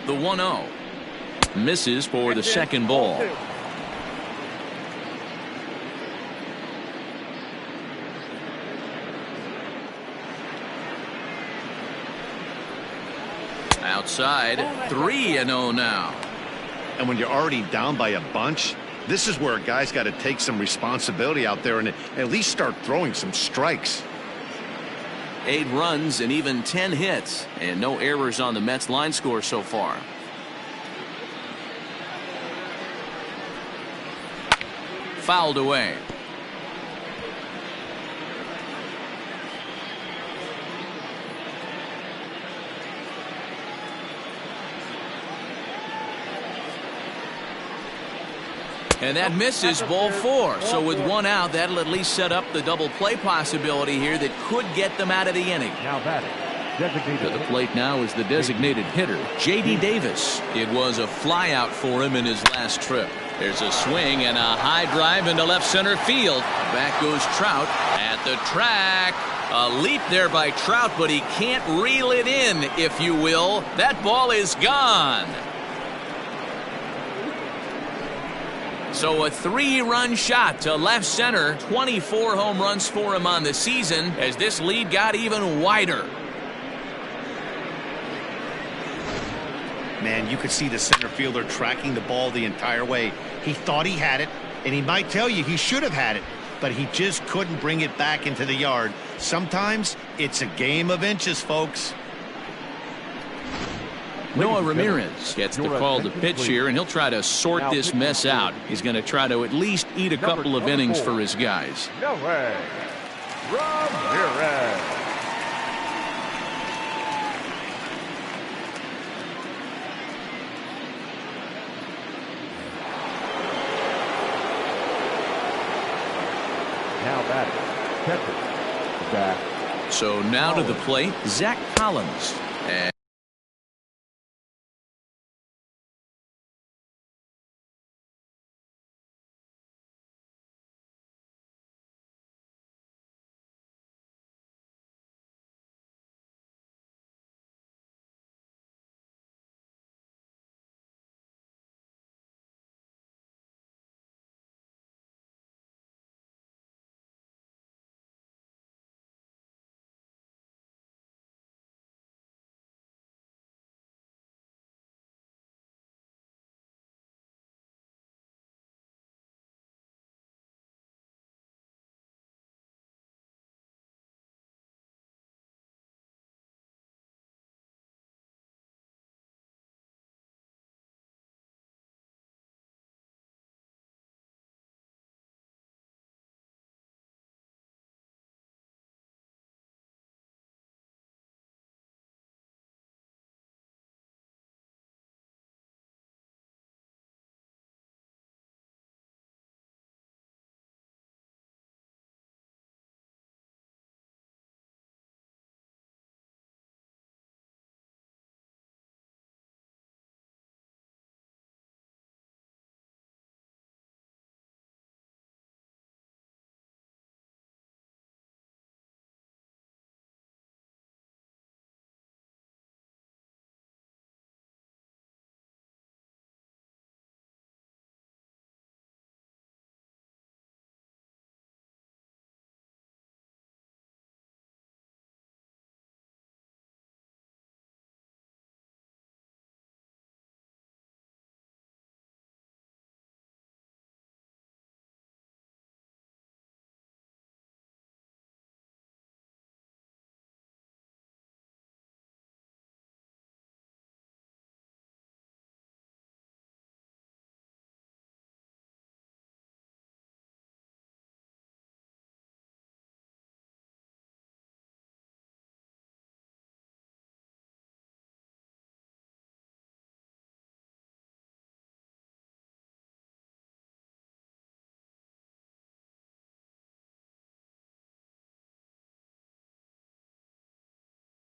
The 1-0. Misses for the second ball. Outside, 3-0 now. And when you're already down by a bunch, this is where a guy's got to take some responsibility out there and at least start throwing some strikes. 8 runs and even 10 hits, and no errors on the Mets line score so far. Fouled away. And that misses, ball 4. So with 1 out, that'll at least set up the double play possibility here that could get them out of the inning. Now batting, designated To the plate now is the designated hitter, J.D. Davis. It was a flyout for him in his last trip. There's a swing and a high drive into left center field. Back goes Trout at the track. A leap there by Trout, but he can't reel it in, if you will. That ball is gone. So a 3-run shot to left center. 24 home runs for him on the season as this lead got even wider. Man, you could see the center fielder tracking the ball the entire way. He thought he had it, and he might tell you he should have had it, but he just couldn't bring it back into the yard. Sometimes it's a game of inches, folks. Noah Ramirez gets the call to pitch here, and he'll try to sort this mess out. He's going to try to at least eat a couple of innings for his guys. Noah Ramirez. Now batting, catcher, Zach. So now to the plate, Zach Collins. And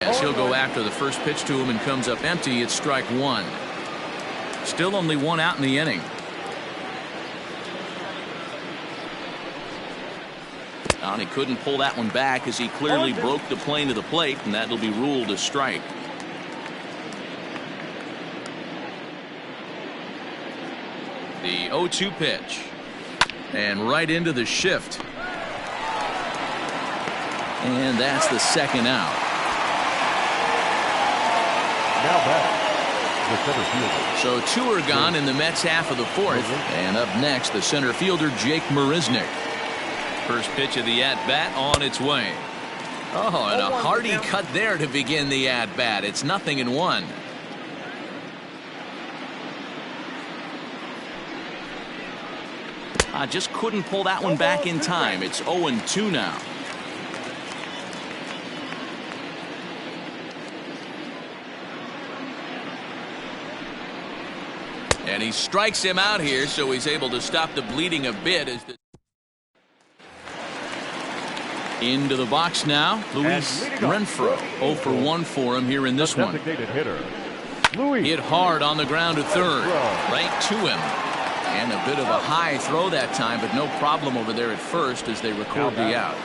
as he'll go after the first pitch to him and comes up empty, it's strike 1. Still only 1 out in the inning. And he couldn't pull that one back as he clearly broke the plane to the plate, and that'll be ruled a strike. The 0-2 pitch. And right into the shift. And that's the second out. Now back, the center fielder. So two are gone in the Mets half of the fourth. And up next, the center fielder, Jake Marisnick. First pitch of the at-bat on its way. Oh, and a hearty cut there to begin the at-bat. It's 0-1. Just couldn't pull that one back in time. It's 0-2 now. And he strikes him out here, so he's able to stop the bleeding a bit. As the into the box now, Luis Renfroe. 0 for 1 for him here in this one. Hit hard on the ground to third. Right to him. And a bit of a high throw that time, but no problem over there at first as they record the out.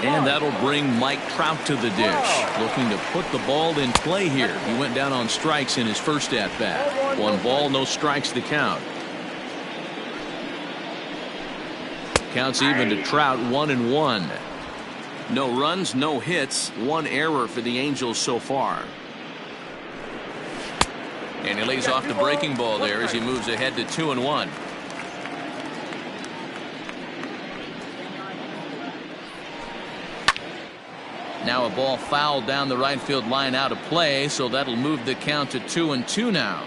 And that'll bring Mike Trout to the dish, looking to put the ball in play here. He went down on strikes in his first at-bat. 1 ball, no strikes to count. Counts even to Trout, 1-1. No runs, no hits, 1 error for the Angels so far. And he lays off the breaking ball there as he moves ahead to 2-1. Now a ball fouled down the right field line out of play, so that'll move the count to 2-2 now.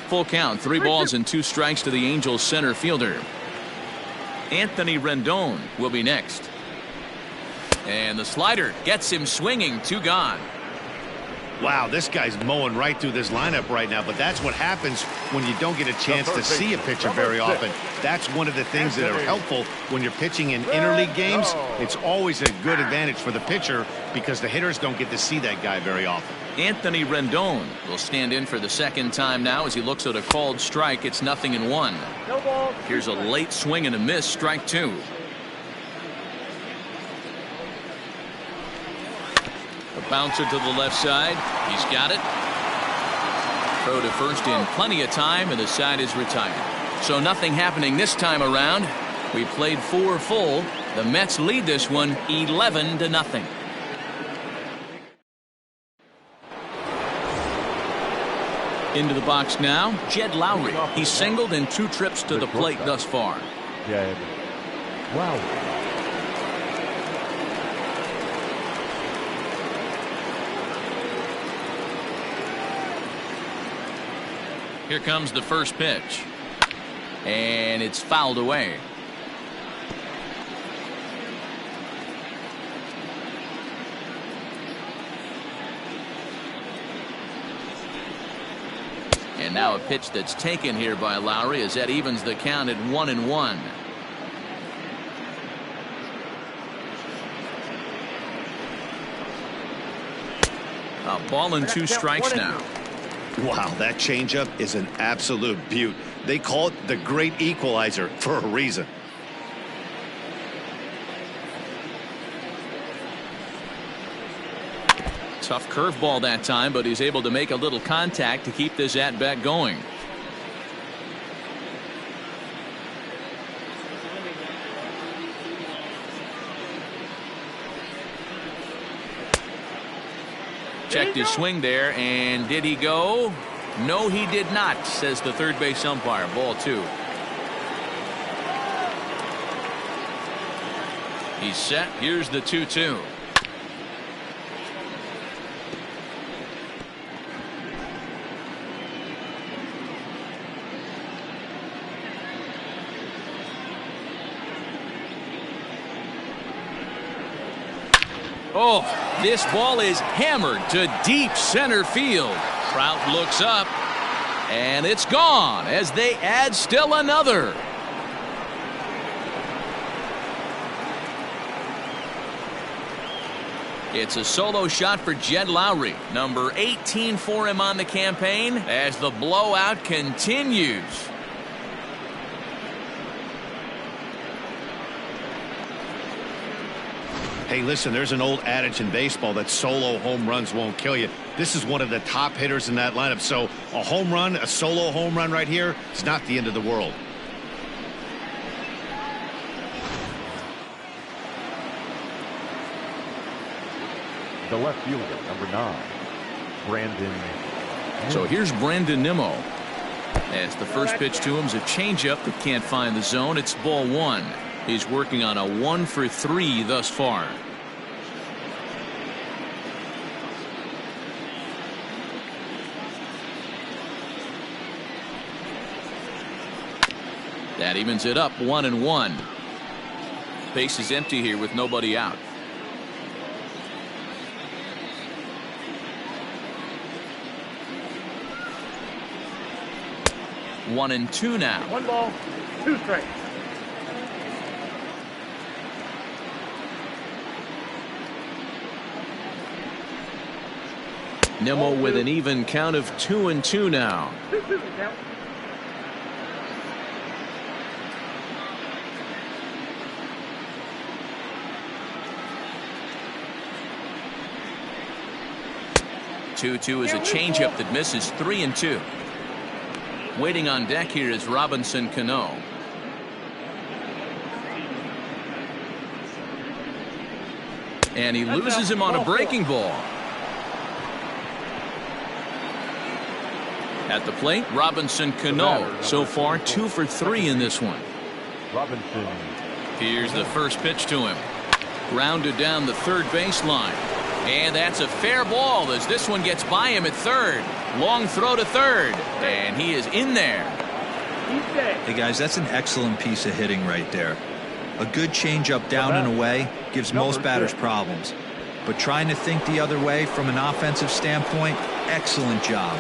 Full count, 3 balls and 2 strikes to the Angels center fielder. Anthony Rendon will be next. And the slider gets him swinging, 2 gone. Wow, this guy's mowing right through this lineup right now, but that's what happens when you don't get a chance to see a pitcher very often. That's one of the things that are helpful when you're pitching in interleague games. It's always a good advantage for the pitcher because the hitters don't get to see that guy very often. Anthony Rendon will stand in for the second time now as he looks at a called strike. It's 0-1. Here's a late swing and a miss, strike 2. A bouncer to the left side. He's got it. Throw to first in plenty of time, and the side is retired. So nothing happening this time around. We played 4 full. The Mets lead this one 11-0. Into the box now, Jed Lowry. He's singled in 2 trips to the plate thus far. Jed Lowry. Here comes the first pitch. And it's fouled away. And now a pitch that's taken here by Lowry as that evens the count at 1-1. A ball and 2 strikes now. Wow, that changeup is an absolute beaut. They call it the great equalizer for a reason. Tough curveball that time, but he's able to make a little contact to keep this at-bat going. Checked his swing there, and did he go? No, he did not, says the third base umpire. Ball 2. He's set. Here's the 2-2. Oh, this ball is hammered to deep center field. Trout looks up, and it's gone as they add still another. It's a solo shot for Jed Lowry, number 18 for him on the campaign, as the blowout continues. Hey, listen, there's an old adage in baseball that solo home runs won't kill you. This is one of the top hitters in that lineup. So a home run, a solo home run right here, is not the end of the world. The left fielder, number 9, Brandon. So here's Brandon Nimmo. As the first pitch to him is a changeup that can't find the zone. It's ball 1. He's working on a 1 for 3 thus far. That evens it up 1-1. Base is empty here with nobody out. One and two now. 1 ball, 2 strikes. Nimmo with an even count of 2-2 now. 2-2 count. Two is a changeup that misses 3-2. Waiting on deck here is Robinson Cano. And he loses him on a breaking ball. At the plate, Robinson Cano. So far, 2 for 3 in this one. Robinson. Here's the first pitch to him. Grounded down the third baseline. And that's a fair ball as this one gets by him at third. Long throw to third. And he is in there. Hey, guys, that's an excellent piece of hitting right there. A good changeup down and away gives most batters problems. But trying to think the other way from an offensive standpoint, excellent job.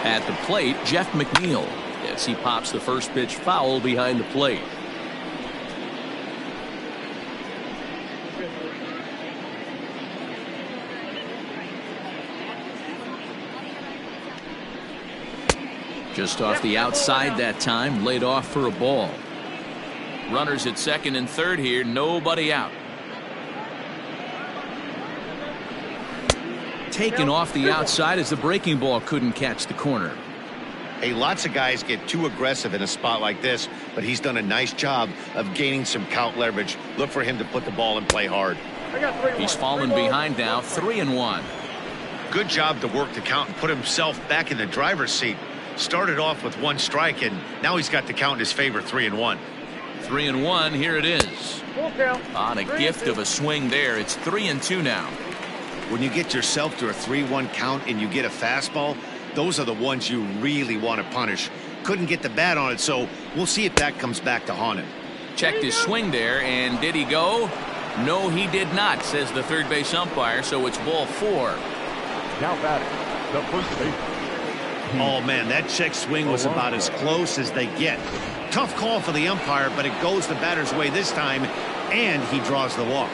At the plate, Jeff McNeil, as he pops the first pitch foul behind the plate. Just off the outside that time, laid off for a ball. Runners at second and third here, nobody out. Taken off the outside as the breaking ball couldn't catch the corner. Hey, lots of guys get too aggressive in a spot like this, but he's done a nice job of gaining some count leverage. Look for him to put the ball and play hard. He's fallen behind now, 3-1. Good job to work the count and put himself back in the driver's seat. Started off with 1 strike, and now he's got the count in his favor, 3-1. 3-1, here it is. On a gift of a swing there, it's 3-2 now. When you get yourself to a 3-1 count and you get a fastball, those are the ones you really want to punish. Couldn't get the bat on it, so we'll see if that comes back to haunt him. Checked his swing there, and did he go? No, he did not, says the third base umpire, so it's ball 4. Now batting, the first baseman. Oh, man, that check swing was about as close as they get. Tough call for the umpire, but it goes the batter's way this time, and he draws the walk.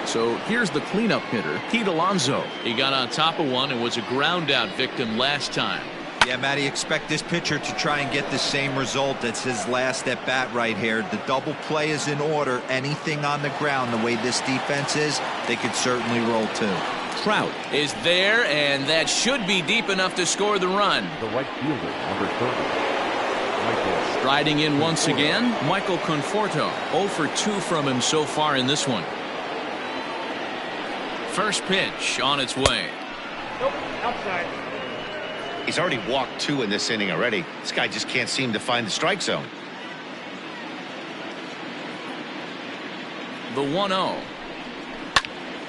So here's the cleanup hitter, Pete Alonso. He got on top of one and was a ground out victim last time. Yeah, Matty, expect this pitcher to try and get the same result. That's his last at bat right here. The double play is in order. Anything on the ground, the way this defense is, they could certainly roll too. Trout is there, and that should be deep enough to score the run. The right fielder, number 30. Striding in once again, Michael Conforto. 0 for 2 from him so far in this one. First pitch on its way. Nope, outside. He's already walked 2 in this inning already. This guy just can't seem to find the strike zone. The 1-0.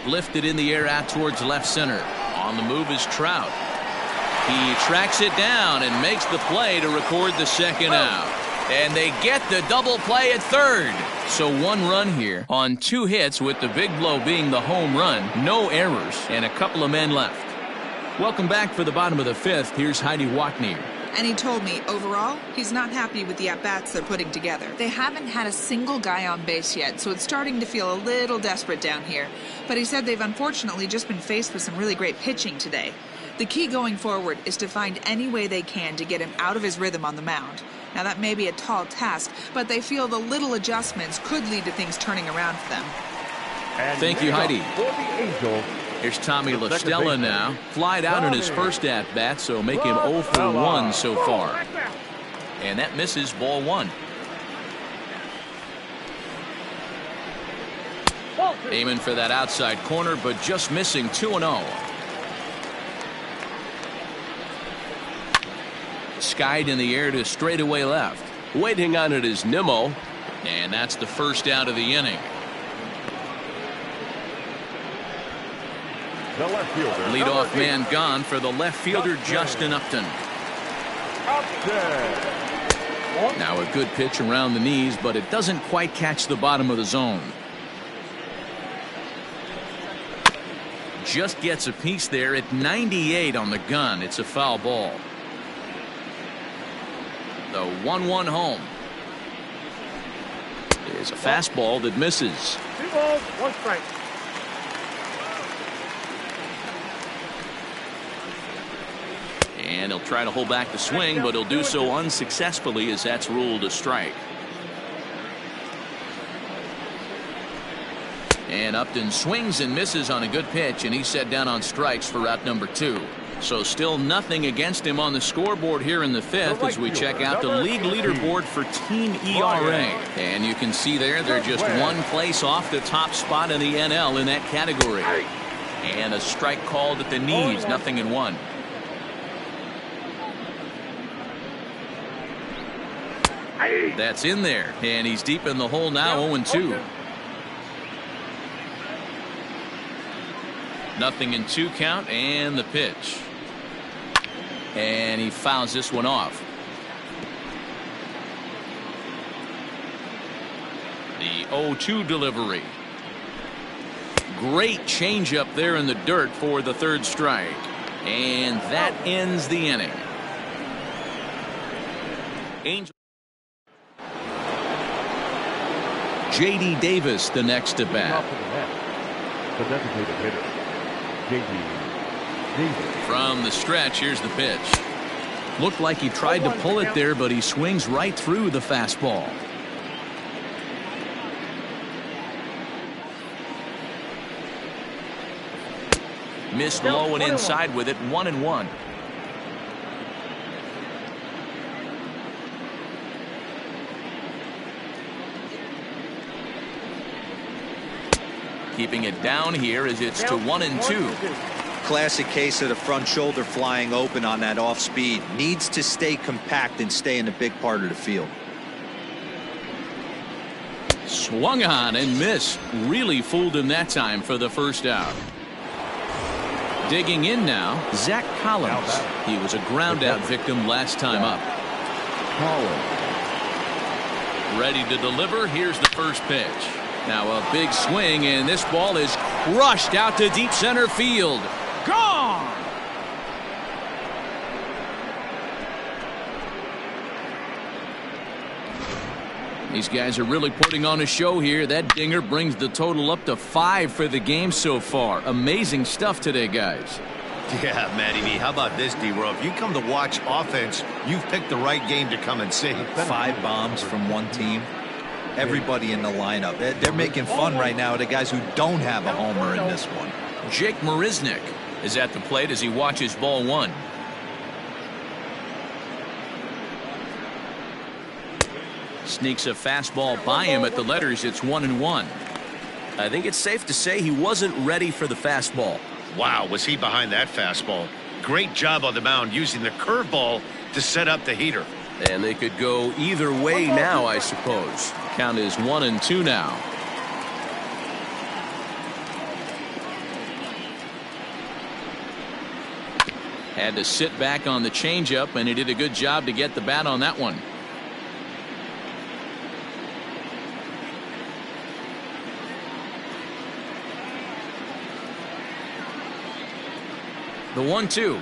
Lifted in the air out towards left center. On the move is Trout. He tracks it down and makes the play to record the second out. And they get the double play at third. So 1 run here on 2 hits, with the big blow being the home run. No errors and a couple of men left. Welcome back for the bottom of the 5th. Here's Heidi Watney. And he told me, overall, he's not happy with the at-bats they're putting together. They haven't had a single guy on base yet, so it's starting to feel a little desperate down here. But he said they've unfortunately just been faced with some really great pitching today. The key going forward is to find any way they can to get him out of his rhythm on the mound. Now, that may be a tall task, but they feel the little adjustments could lead to things turning around for them. Thank you, Heidi. For the Angels, Here's Tommy the second LaStella baseman, now. Flied out in his first at-bat, so make him 0 for 1 so far. And that misses ball 1. Aiming for that outside corner, but just missing 2-0. Skied in the air to straightaway left. Waiting on it is Nimmo. And that's the first out of the inning. the left fielder. Leadoff man gone for the left fielder, Justin Upton. Now a good pitch around the knees, but it doesn't quite catch the bottom of the zone. Just gets a piece there at 98 on the gun. It's a foul ball. The 1-1 home. There's a fastball that misses. 2 balls, 1 strike. And he'll try to hold back the swing, but he'll do so unsuccessfully as that's ruled a strike. And Upton swings and misses on a good pitch, and he's set down on strikes for out number 2. So still nothing against him on the scoreboard here in the 5th as we check out the league leaderboard for team ERA. And you can see there they're just 1 place off the top spot in the NL in that category. And a strike called at the knees, 0-1. That's in there, and he's deep in the hole now, 0-2. 0-2 count, and the pitch. And he fouls this one off. The 0-2 delivery. Great changeup there in the dirt for the 3rd strike. And that ends the inning. Angel. J.D. Davis, the next to bat. The designated hitter, J.D. Davis. From the stretch, here's the pitch. Looked like he tried to pull it there, but he swings right through the fastball. Missed low and inside with it, 1-1. Keeping it down here as it's to 1-2. Classic case of the front shoulder flying open on that off speed. Needs to stay compact and stay in a big part of the field. Swung on and missed. Really fooled him that time for the first out. Digging in now, Zach Collins. He was a ground out victim last time up. Ready to deliver. Here's the first pitch. Now a big swing, and this ball is crushed out to deep center field. Gone! These guys are really putting on a show here. That dinger brings the total up to 5 for the game so far. Amazing stuff today, guys. Yeah, Matty V. How about this, D-Row? If you come to watch offense, you've picked the right game to come and see. 5 bombs from one team. Everybody in the lineup. They're making fun right now of the guys who don't have a homer in this one. Jake Marisnik is at the plate as he watches ball 1. Sneaks a fastball by him at the letters. It's 1-1. I think it's safe to say he wasn't ready for the fastball. Wow, was he behind that fastball. Great job on the mound using the curveball to set up the heater. And they could go either way now, I suppose. Count is 1-2 now. Had to sit back on the changeup, and he did a good job to get the bat on that one. The 1-2.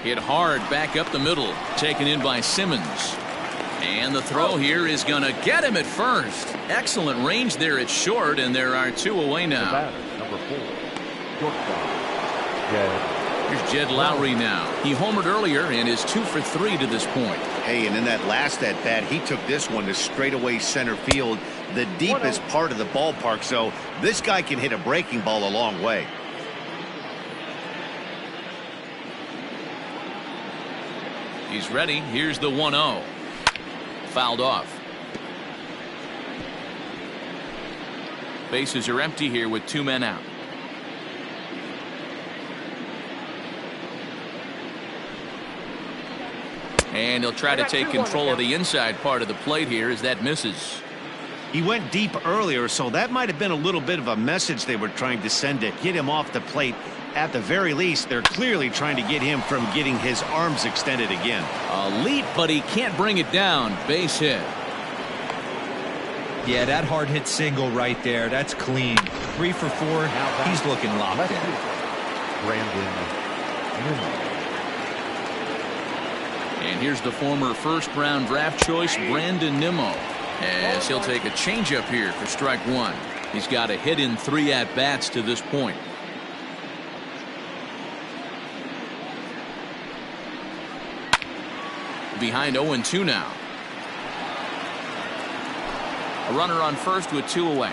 Hit hard back up the middle. Taken in by Simmons. And the throw here is going to get him at first. Excellent range there at short, and there are 2 away now. Number 4, shortstop, Jed. Here's Jed Lowry now. He homered earlier and is 2 for 3 to this point. Hey, and in that last at-bat, he took this one to straightaway center field, the deepest part of the ballpark, so this guy can hit a breaking ball a long way. He's ready. Here's the 1-0. Fouled off. Bases are empty here with 2 men out. And he'll try to take control of the inside part of the plate here as that misses. He went deep earlier, so that might have been a little bit of a message they were trying to send to get him off the plate. At the very least, they're clearly trying to get him from getting his arms extended again. A leap, but he can't bring it down. Base hit. Yeah, that hard hit single right there. That's clean. 3 for 4. He's looking locked in. And here's the former first-round draft choice, Brandon Nimmo, as he'll take a changeup here for strike 1. He's got a hit in 3 at-bats to this point. Behind 0-2 now. A runner on first with 2 away.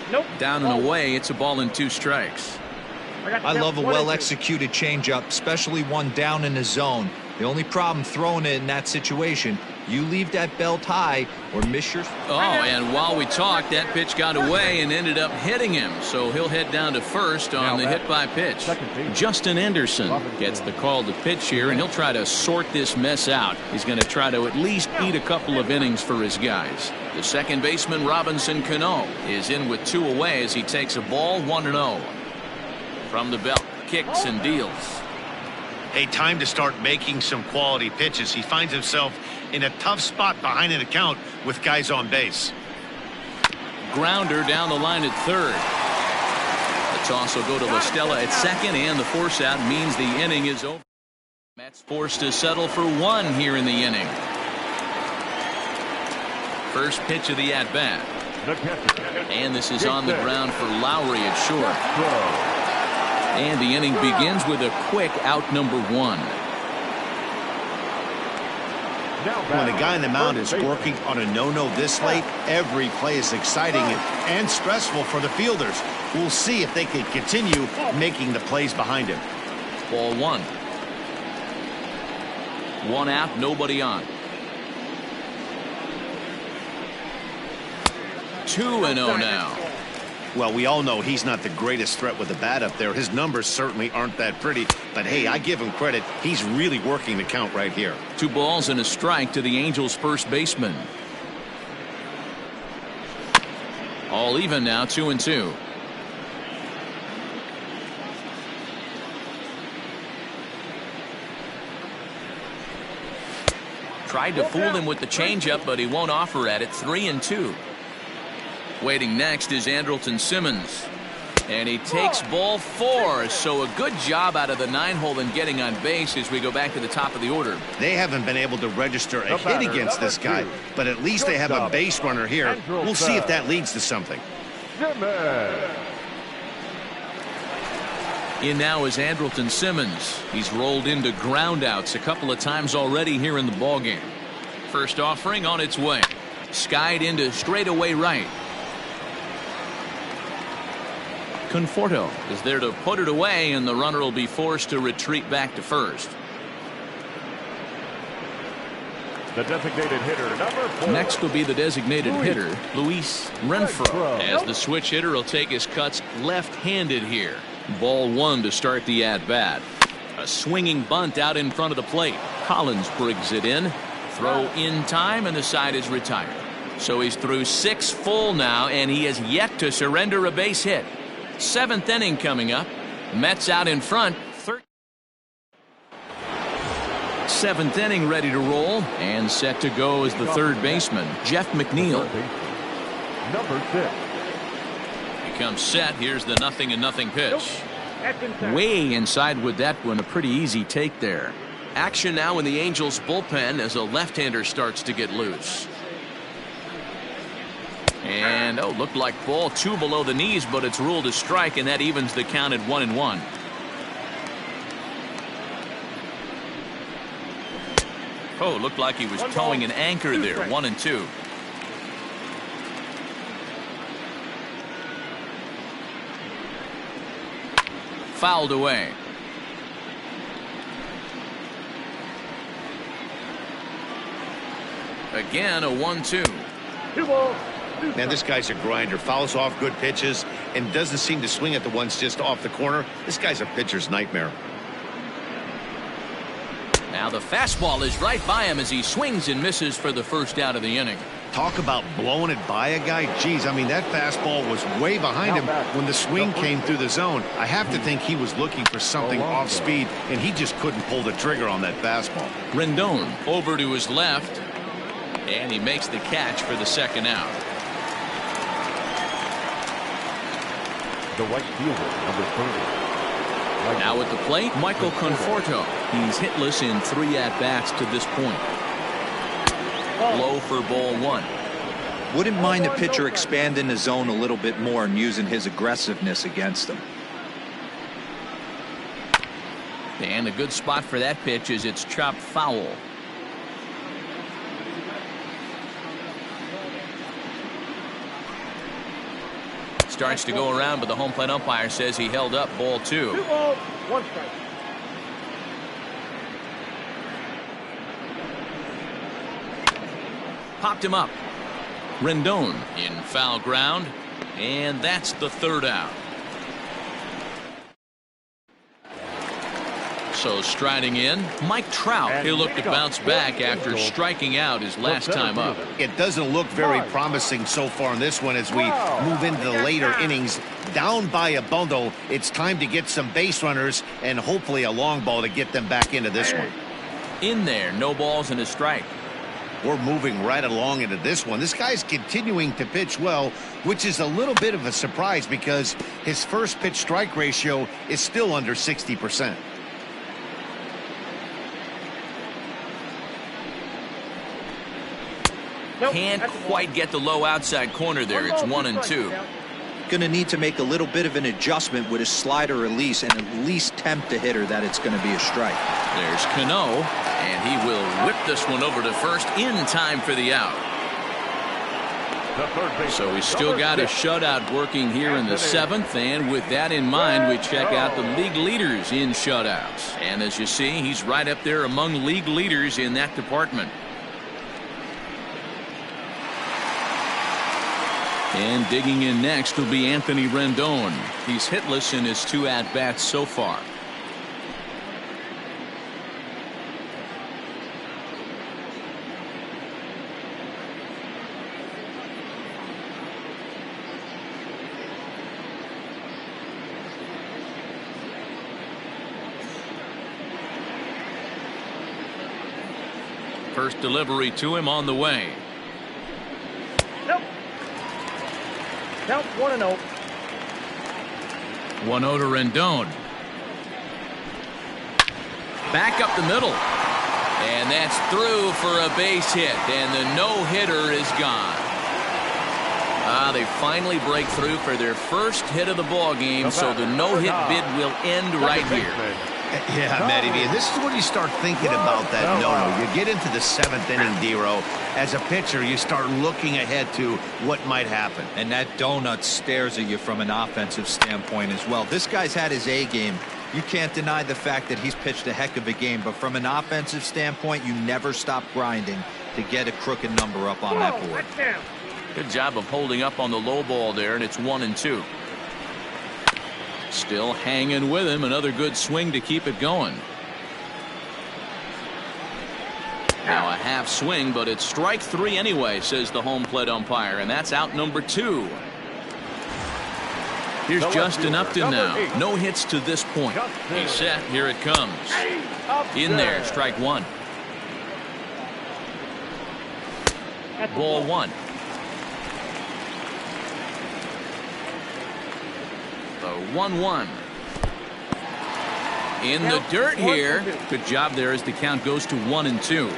Nope. Down and away, it's a ball and 2 strikes. I love a well-executed changeup, especially one down in the zone. The only problem throwing it in that situation, you leave that belt high or miss your... Oh, and while we talked, that pitch got away and ended up hitting him. So he'll head down to first on the hit by pitch. Justin Anderson gets the call to pitch here, and he'll try to sort this mess out. He's going to try to at least eat a couple of innings for his guys. The second baseman, Robinson Cano, is in with 2 away as he takes a ball, 1-0. From the belt, kicks and deals. Hey, time to start making some quality pitches. He finds himself in a tough spot behind an account with guys on base. Grounder down the line at third. The toss will go to La Stella at second, and the force out means the inning is over. Mets forced to settle for 1 here in the inning. First pitch of the at-bat. And this is on the ground for Lowry at short. And the inning begins with a quick out number 1. When a guy on the mound is working on a no-no this late, every play is exciting and stressful for the fielders. We'll see if they can continue making the plays behind him. Ball 1. 1 out, nobody on. 2-0 now. Well, we all know he's not the greatest threat with the bat up there. His numbers certainly aren't that pretty. But, hey, I give him credit. He's really working the count right here. 2 balls and a strike to the Angels' first baseman. All even now, 2-2. Tried to fool him with the changeup, but he won't offer at it. 3-2. Waiting next is Andrelton Simmons. And he takes ball 4. So a good job out of the 9-hole in getting on base as we go back to the top of the order. They haven't been able to register a hit against this guy, but at least they have a base runner here. We'll see if that leads to something. In now is Andrelton Simmons. He's rolled into groundouts a couple of times already here in the ballgame. First offering on its way. Skied into straightaway right. Conforto is there to put it away, and the runner will be forced to retreat back to first. The designated hitter, number 4. Next will be the designated hitter, Luis Renfroe, as the switch hitter will take his cuts left-handed here. Ball 1 to start the at-bat. A swinging bunt out in front of the plate. Collins brings it in. Throw in time, and the side is retired. So he's through 6 full now, and he has yet to surrender a base hit. 7th inning coming up. Mets out in front. 7th inning ready to roll, and set to go is the third baseman, Jeff McNeil. Number 6. He comes set. Here's the 0-0 pitch. That's inside. Way inside with that one. A pretty easy take there. Action now in the Angels bullpen as a left-hander starts to get loose. And looked like ball 2 below the knees, but it's ruled a strike, and that evens the count at 1-1. Oh, looked like he was towing an anchor there. 1-2. Fouled away. Again, a 1-2. 2 balls. Man, this guy's a grinder. Fouls off good pitches and doesn't seem to swing at the ones just off the corner. This guy's a pitcher's nightmare. Now the fastball is right by him as he swings and misses for the first out of the inning. Talk about blowing it by a guy. Geez, I mean, that fastball was way behind him when the swing came through the zone. I have to think he was looking for something off speed, and he just couldn't pull the trigger on that fastball. Rendon over to his left, and he makes the catch for the second out. The right fielder, number 30. Now at the plate, Michael Conforto. He's hitless in 3 at-bats to this point. Low for ball 1. Wouldn't mind the pitcher expanding the zone a little bit more and using his aggressiveness against him. And a good spot for that pitch is it's chopped foul. Starts to go around, but the home plate umpire says he held up. Ball 2. 2 balls, 1 strike. Popped him up. Rendon in foul ground, and that's the third out. So striding in, Mike Trout. He'll look to bounce back after striking out his last time up. It doesn't look very promising so far in this one as we move into the later innings. Down by a bundle, it's time to get some base runners and hopefully a long ball to get them back into this one. In there, no balls and a strike. We're moving right along into this one. This guy's continuing to pitch well, which is a little bit of a surprise because his first pitch strike ratio is still under 60%. Can't quite get the low outside corner there. It's 1-2. Going to need to make a little bit of an adjustment with his slider release and at least tempt the hitter that it's going to be a strike. There's Cano, and he will whip this one over to first in time for the out. So he's still got a shutout working here in the 7th, and with that in mind, we check out the league leaders in shutouts. And as you see, he's right up there among league leaders in that department. And digging in next will be Anthony Rendon. He's hitless in his 2 at-bats so far. First delivery to him on the way. Count 1-0. 1-0 to Rendon. Back up the middle. And that's through for a base hit. And the no-hitter is gone. They finally break through for their first hit of the ball game, so the no-hit bid will end right here. Yeah, Matty V, this is when you start thinking about that no-no. You get into the 7th inning, D-Row. As a pitcher, you start looking ahead to what might happen. And that donut stares at you from an offensive standpoint as well. This guy's had his A game. You can't deny the fact that he's pitched a heck of a game, but from an offensive standpoint, you never stop grinding to get a crooked number up on that board. Good job of holding up on the low ball there, and it's 1-2. Still hanging with him. Another good swing to keep it going. Now a half swing, but it's strike 3 anyway, says the home plate umpire, and that's out number 2. Here's Justin Upton now. No hits to this point. He's set. Here it comes. In there, strike 1. Ball 1. The 1-1. In the dirt here. Good job there as the count goes to 1-2.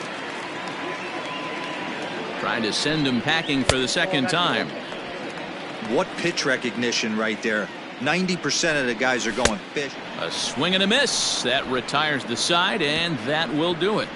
Trying to send him packing for the second time. What pitch recognition right there. 90% of the guys are going fish. A swing and a miss. That retires the side, and that will do it.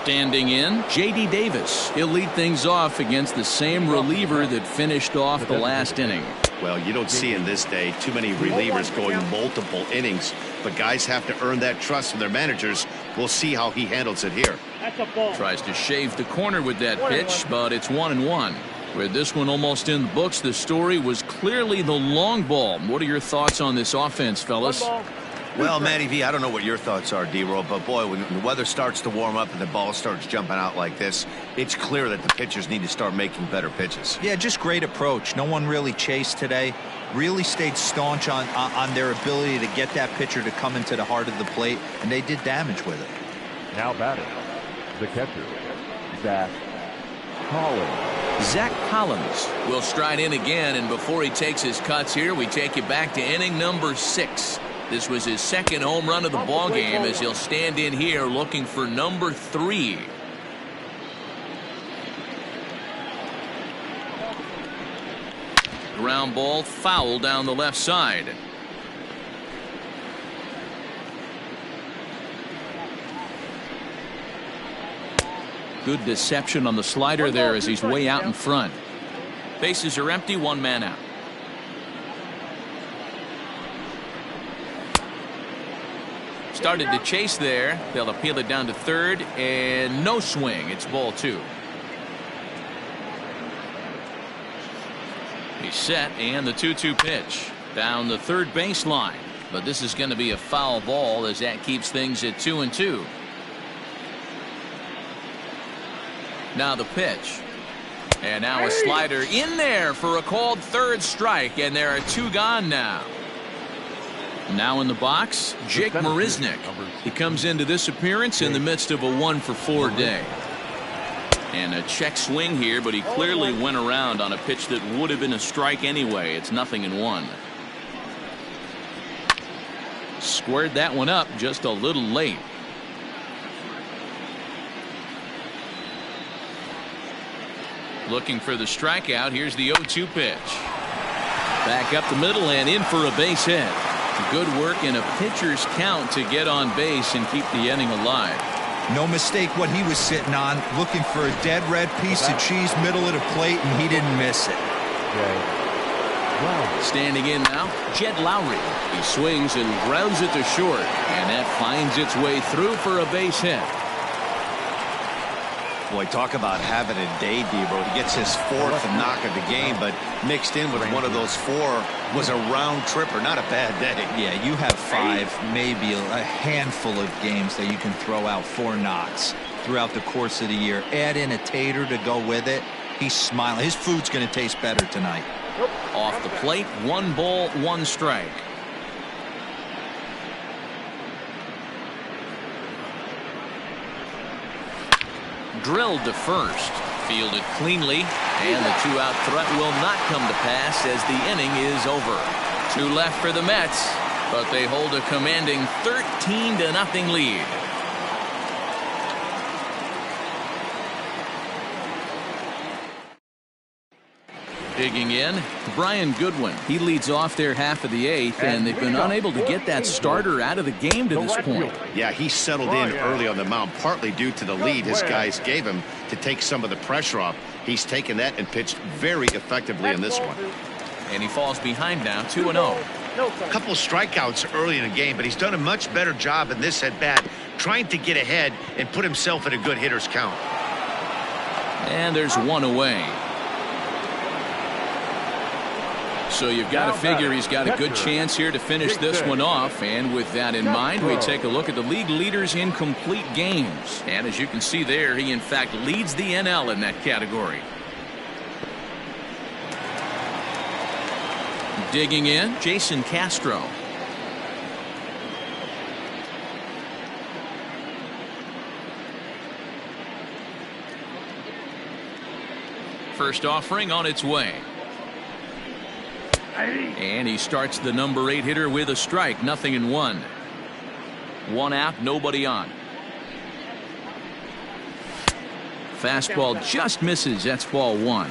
Standing in, J.D. Davis. He'll lead things off against the same reliever that finished off the last inning. Well, you don't see in this day too many relievers going multiple innings, but guys have to earn that trust from their managers. We'll see how he handles it here. That's a ball. Tries to shave the corner with that pitch, but it's 1-1. With this one almost in the books, the story was clearly the long ball. What are your thoughts on this offense, fellas? Well, Matty V, I don't know what your thoughts are, D-Roll, but boy, when the weather starts to warm up and the ball starts jumping out like this, it's clear that the pitchers need to start making better pitches. Yeah, just great approach. No one really chased today. Really stayed staunch on their ability to get that pitcher to come into the heart of the plate, and they did damage with it. Now batting, the catcher, Zach Collins. Zach Collins will stride in again, and before he takes his cuts here, we take you back to inning number 6. This was his second home run of the ballgame as he'll stand in here looking for number 3. Ground ball foul down the left side. Good deception on the slider there as he's way out in front. Bases are empty, 1 man out. Started to chase there. They'll appeal it down to third, and no swing. It's ball 2. He's set, and the 2-2 pitch down the third baseline. But this is going to be a foul ball as that keeps things at 2-2. Now the pitch. And now a slider in there for a called third strike, and there are 2 gone now. Now in the box, Jake Marisnick. He comes into this appearance in the midst of a 1-for-4 day. And a check swing here, but he clearly went around on a pitch that would have been a strike anyway. It's 0-1. Squared that one up just a little late. Looking for the strikeout. Here's the 0-2 pitch. Back up the middle and in for a base hit. Good work in a pitcher's count to get on base and keep the inning alive. No mistake what he was sitting on, looking for a dead red piece of cheese middle of the plate, and he didn't miss it. Standing in now, Jed Lowry. He swings and grounds it to short, and that finds its way through for a base hit. Boy, talk about having a day, Debo. He gets his 4th knock of the game, but mixed in with one of those 4 was a round tripper. Not a bad day. Yeah, you have 5, maybe a handful of games that you can throw out 4 knocks throughout the course of the year. Add in a tater to go with it. He's smiling. His food's going to taste better tonight. Off the plate, 1 ball, 1 strike. Drilled to first, fielded cleanly, and the 2-out threat will not come to pass as the inning is over. 2 left for the Mets, but they hold a commanding 13-0 lead. Digging in, Brian Goodwin. He leads off their half of the 8th, and they've been unable to get that starter out of the game to this point. Yeah, he settled in early on the mound, partly due to the lead his guys gave him to take some of the pressure off. He's taken that and pitched very effectively in this one. And he falls behind now, 2-0. A couple strikeouts early in the game, but he's done a much better job in this at-bat, trying to get ahead and put himself in a good hitter's count. And there's 1 away. So you've got to figure he's got a good chance here to finish this one off. And with that in mind, we take a look at the league leaders in complete games. And as you can see there, he in fact leads the NL in that category. Digging in, Jason Castro. First offering on its way. And he starts the number 8 hitter with a strike, 0-1. 1 out, nobody on. Fastball just misses. That's ball 1.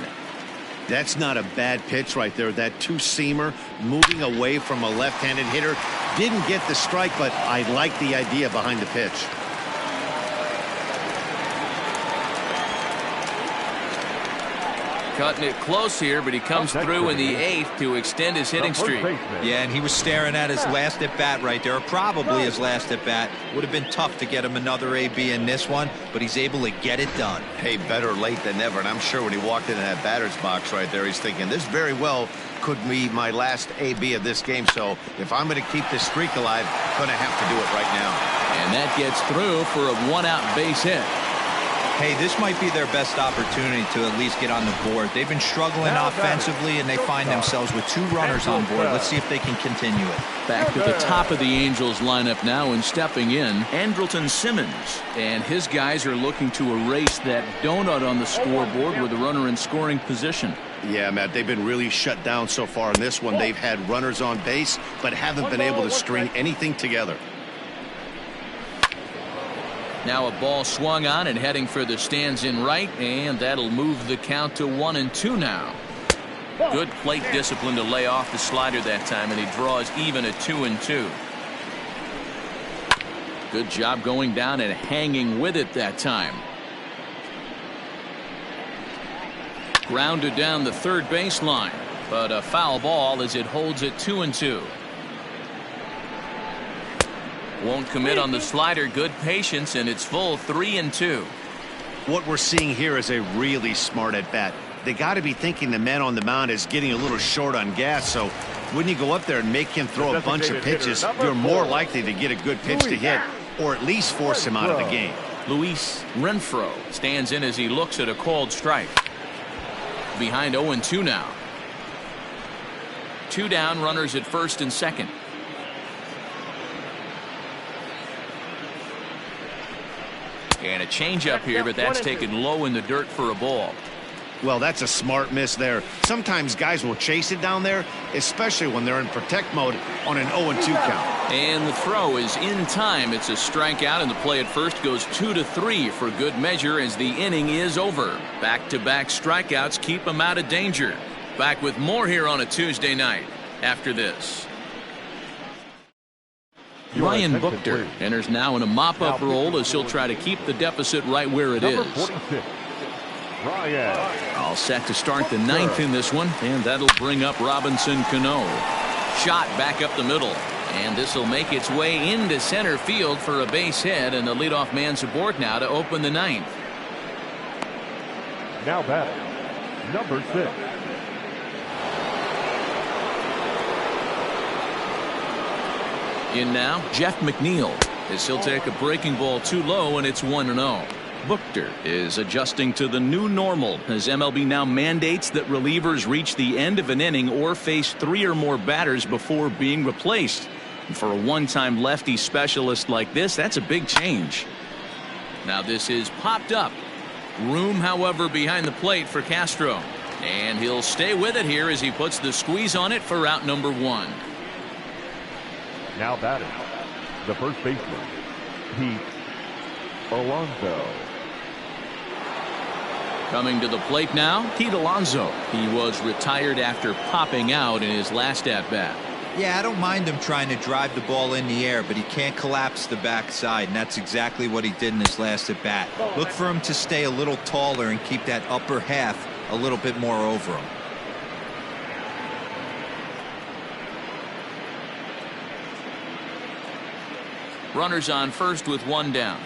That's not a bad pitch right there. That 2-seamer moving away from a left-handed hitter. Didn't get the strike, but I like the idea behind the pitch. Cutting it close here, but he comes through in the 8th to extend his hitting streak. Yeah, and he was staring at his last at-bat right there, or probably his last at-bat. Would have been tough to get him another AB in this one, but he's able to get it done. Hey, better late than never, and I'm sure when he walked into that batter's box right there, he's thinking, this very well could be my last AB of this game, so if I'm going to keep this streak alive, I'm going to have to do it right now. And that gets through for a one-out base hit. Hey, this might be their best opportunity to at least get on the board. They've been struggling offensively, and they find themselves with 2 runners on board. Let's see if they can continue it. Back to the top of the Angels lineup now, and stepping in, Andrelton Simmons. And his guys are looking to erase that donut on the scoreboard with a runner in scoring position. Yeah, Matt, they've been really shut down so far in this one. They've had runners on base, but haven't been able to string anything together. Now a ball swung on and heading for the stands in right, and that'll move the count to 1-2 now. Good plate discipline to lay off the slider that time, and he draws even at 2-2. Good job going down and hanging with it that time. Grounded down the third baseline, but a foul ball as it holds at 2-2. Won't commit on the slider. Good patience, and it's full 3-2. What we're seeing here is a really smart at bat. They got to be thinking the man on the mound is getting a little short on gas, so when you go up there and make him throw a bunch of pitches, you're more likely to get a good pitch to hit, or at least force him out of the game. Luis Renfroe stands in as he looks at a called strike. Behind 0-2 now. 2 down, runners at first and second. And a changeup here, but that's taken low in the dirt for a ball. Well, that's a smart miss there. Sometimes guys will chase it down there, especially when they're in protect mode on an 0-2 count. And the throw is in time. It's a strikeout, and the play at first goes 2-3 for good measure as the inning is over. Back-to-back strikeouts keep them out of danger. Back with more here on a Tuesday night after this. Ryan Buchter enters now in a mop-up role as he'll try to keep the deficit right where it is. All set to start the 9th in this one, and that'll bring up Robinson Cano. Shot back up the middle, and this will make its way into center field for a base hit, and the leadoff man's aboard now to open the 9th. Now batting, number 6. In now, Jeff McNeil, as he'll take a breaking ball too low, and it's 1-0. Buchter is adjusting to the new normal as MLB now mandates that relievers reach the end of an inning or face 3 or more batters before being replaced. And for a one-time lefty specialist like this, that's a big change. Now this is popped up. Room, however, behind the plate for Castro. And he'll stay with it here as he puts the squeeze on it for out number 1. Now batting, the first baseman, Pete Alonso. Coming to the plate now, Pete Alonso. He was retired after popping out in his last at-bat. Yeah, I don't mind him trying to drive the ball in the air, but he can't collapse the backside, and that's exactly what he did in his last at-bat. Look for him to stay a little taller and keep that upper half a little bit more over him. Runners on first with 1 down.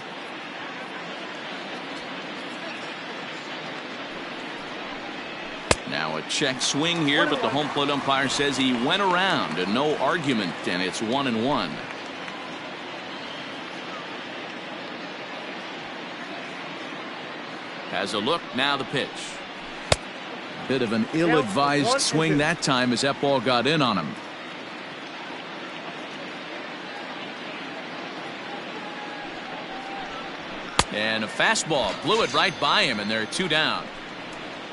Now a check swing here, but the home plate umpire says he went around and no argument, and it's 1-1. Has a look, now the pitch. Bit of an ill-advised swing that time as that ball got in on him. And a fastball blew it right by him, and they're 2 down.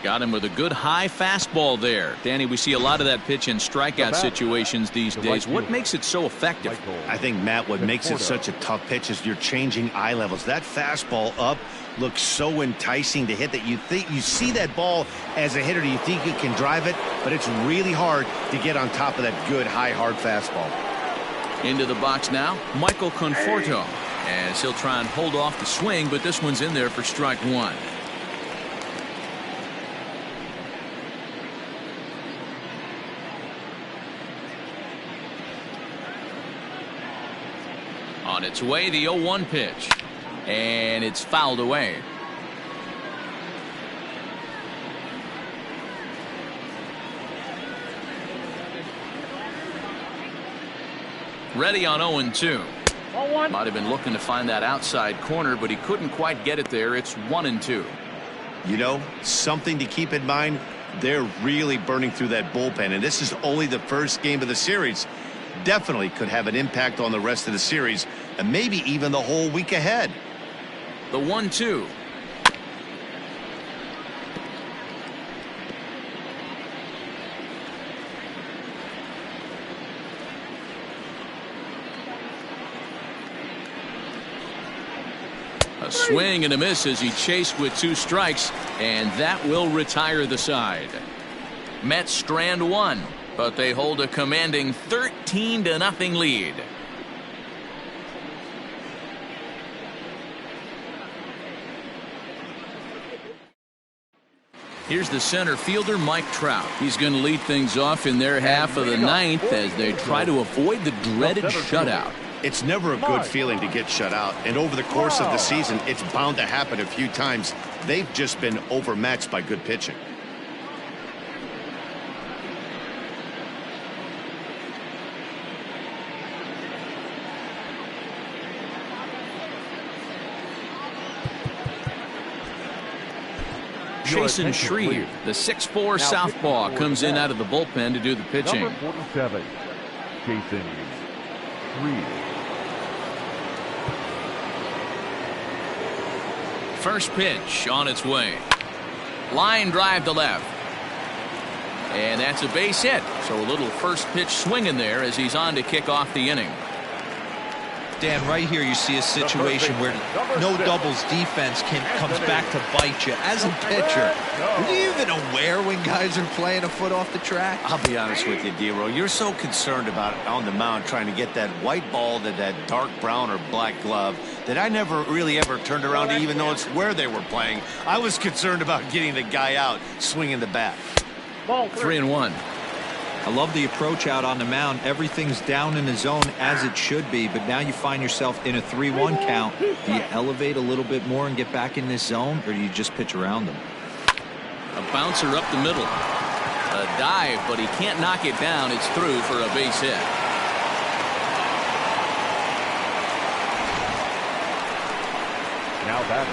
Got him with a good high fastball there. Danny, we see a lot of that pitch in strikeout situations these days. What makes it so effective? I think, Matt, what makes it such a tough pitch is you're changing eye levels. That fastball up looks so enticing to hit that you see that ball as a hitter, you think you can drive it, but it's really hard to get on top of that good high hard fastball. Into the box now, Michael Conforto, as he'll try and hold off the swing, but this one's in there for strike 1. its way the 0-1 pitch. And it's fouled away. Ready on 0-2. Might have been looking to find that outside corner, but he couldn't quite get it there. It's 1-2. You know, something to keep in mind, they're really burning through that bullpen, and this is only the first game of the series. Definitely could have an impact on the rest of the series, and maybe even the whole week ahead. The 1-2. A swing and a miss as he chased with 2 strikes, and that will retire the side. Mets strand 1, but they hold a commanding 13-0 lead. Here's the center fielder, Mike Trout. He's going to lead things off in their half of the 9th as they try to avoid the dreaded shutout. It's never a good feeling to get shut out, and over the course of the season, it's bound to happen a few times. They've just been overmatched by good pitching. Jason Shreve, the 6'4" southpaw, comes in out of the bullpen to do the pitching. Number 47, Jason Shreve. First pitch on its way. Line drive to left. And that's a base hit. So a little first pitch swinging there as he's on to kick off the inning. Dan, right here you see a situation where no doubles defense comes back to bite you. As a pitcher, are you even aware when guys are playing a foot off the track? I'll be honest with you, D-Row. You're so concerned about on the mound trying to get that white ball to that dark brown or black glove that I never really ever turned around to even know it's where they were playing. I was concerned about getting the guy out swinging the bat. 3-1. I love the approach out on the mound. Everything's down in the zone as it should be, but now you find yourself in a 3-1 count. Do you elevate a little bit more and get back in this zone, or do you just pitch around them? A bouncer up the middle. A dive, but he can't knock it down. It's through for a base hit. Now batting,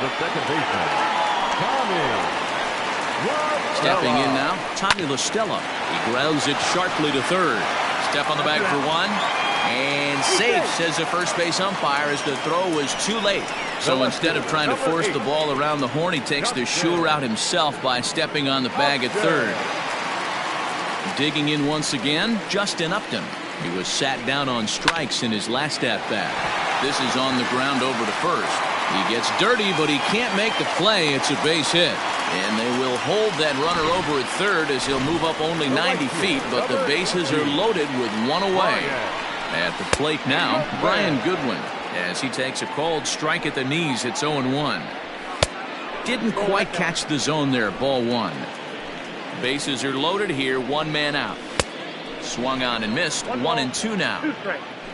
the second baseman, Tommy. Stepping in now, Tommy La Stella. He grounds it sharply to third. Step on the bag for 1. And safe, says the first base umpire, as the throw was too late. So instead of trying to force the ball around the horn, he takes the sure route himself by stepping on the bag at third. Digging in once again, Justin Upton. He was sat down on strikes in his last at-bat. This is on the ground over to first. He gets dirty, but he can't make the play. It's a base hit. And they will hold that runner over at third as he'll move up only 90 feet, but the bases are loaded with 1 away. At the plate now, Brian Goodwin, as he takes a called strike at the knees. It's 0-1. Didn't quite catch the zone there. Ball 1. Bases are loaded here. 1 man out. Swung on and missed. 1-2 now.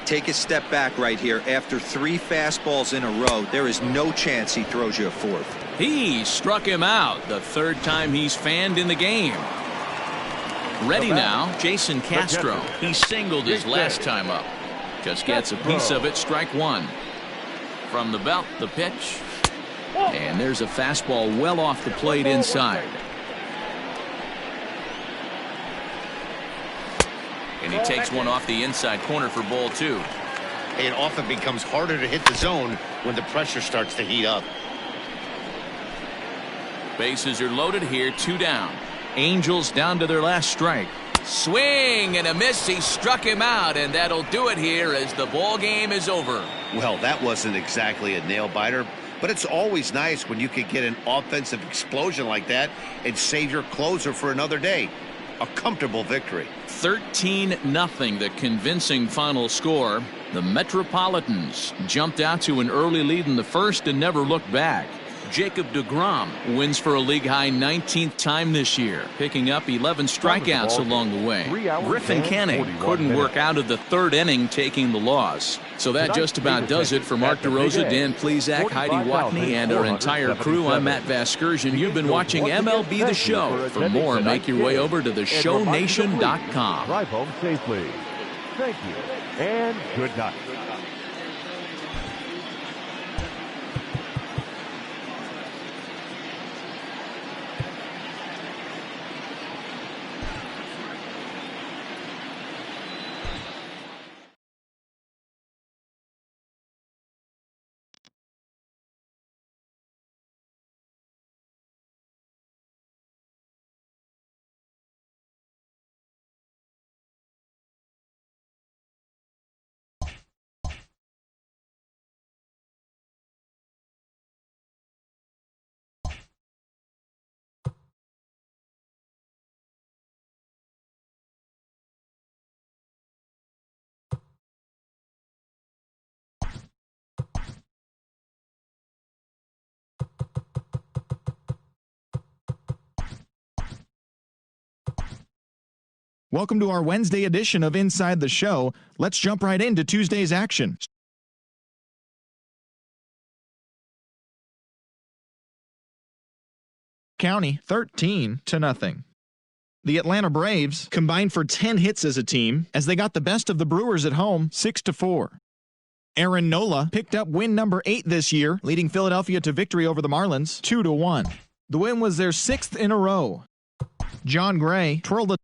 Take a step back right here. After 3 fastballs in a row, there is no chance he throws you a 4th. He struck him out, the 3rd time he's fanned in the game. Ready now, Jason Castro. He singled his last time up. Just gets a piece of it. Strike 1. From the belt, the pitch. And there's a fastball well off the plate inside. And he takes one off the inside corner for ball 2. It often becomes harder to hit the zone when the pressure starts to heat up. Bases are loaded here. 2 down. Angels down to their last strike. Swing and a miss. He struck him out, and that'll do it here as the ball game is over. Well, that wasn't exactly a nail biter, but it's always nice when you can get an offensive explosion like that and save your closer for another day. A comfortable victory. 13-0, the convincing final score. The Metropolitans jumped out to an early lead in the first and never looked back. Jacob deGrom wins for a league-high 19th time this year, picking up 11 strikeouts along the way. Griffin Canning couldn't work out of the third inning, taking the loss. So that just about does it for Mark DeRosa, Dan Plezak, Heidi Watney, and our entire crew. I'm Matt Vasgersian. You've been watching MLB The Show. For more, make your way over to theshownation.com. Drive home safely. Thank you, and good night. Welcome to our Wednesday edition of Inside the Show. Let's jump right into Tuesday's action. County 13-0. The Atlanta Braves combined for 10 hits as a team as they got the best of the Brewers at home 6-4. Aaron Nola picked up win number 8 this year, leading Philadelphia to victory over the Marlins 2-1. The win was their 6th in a row. John Gray twirled the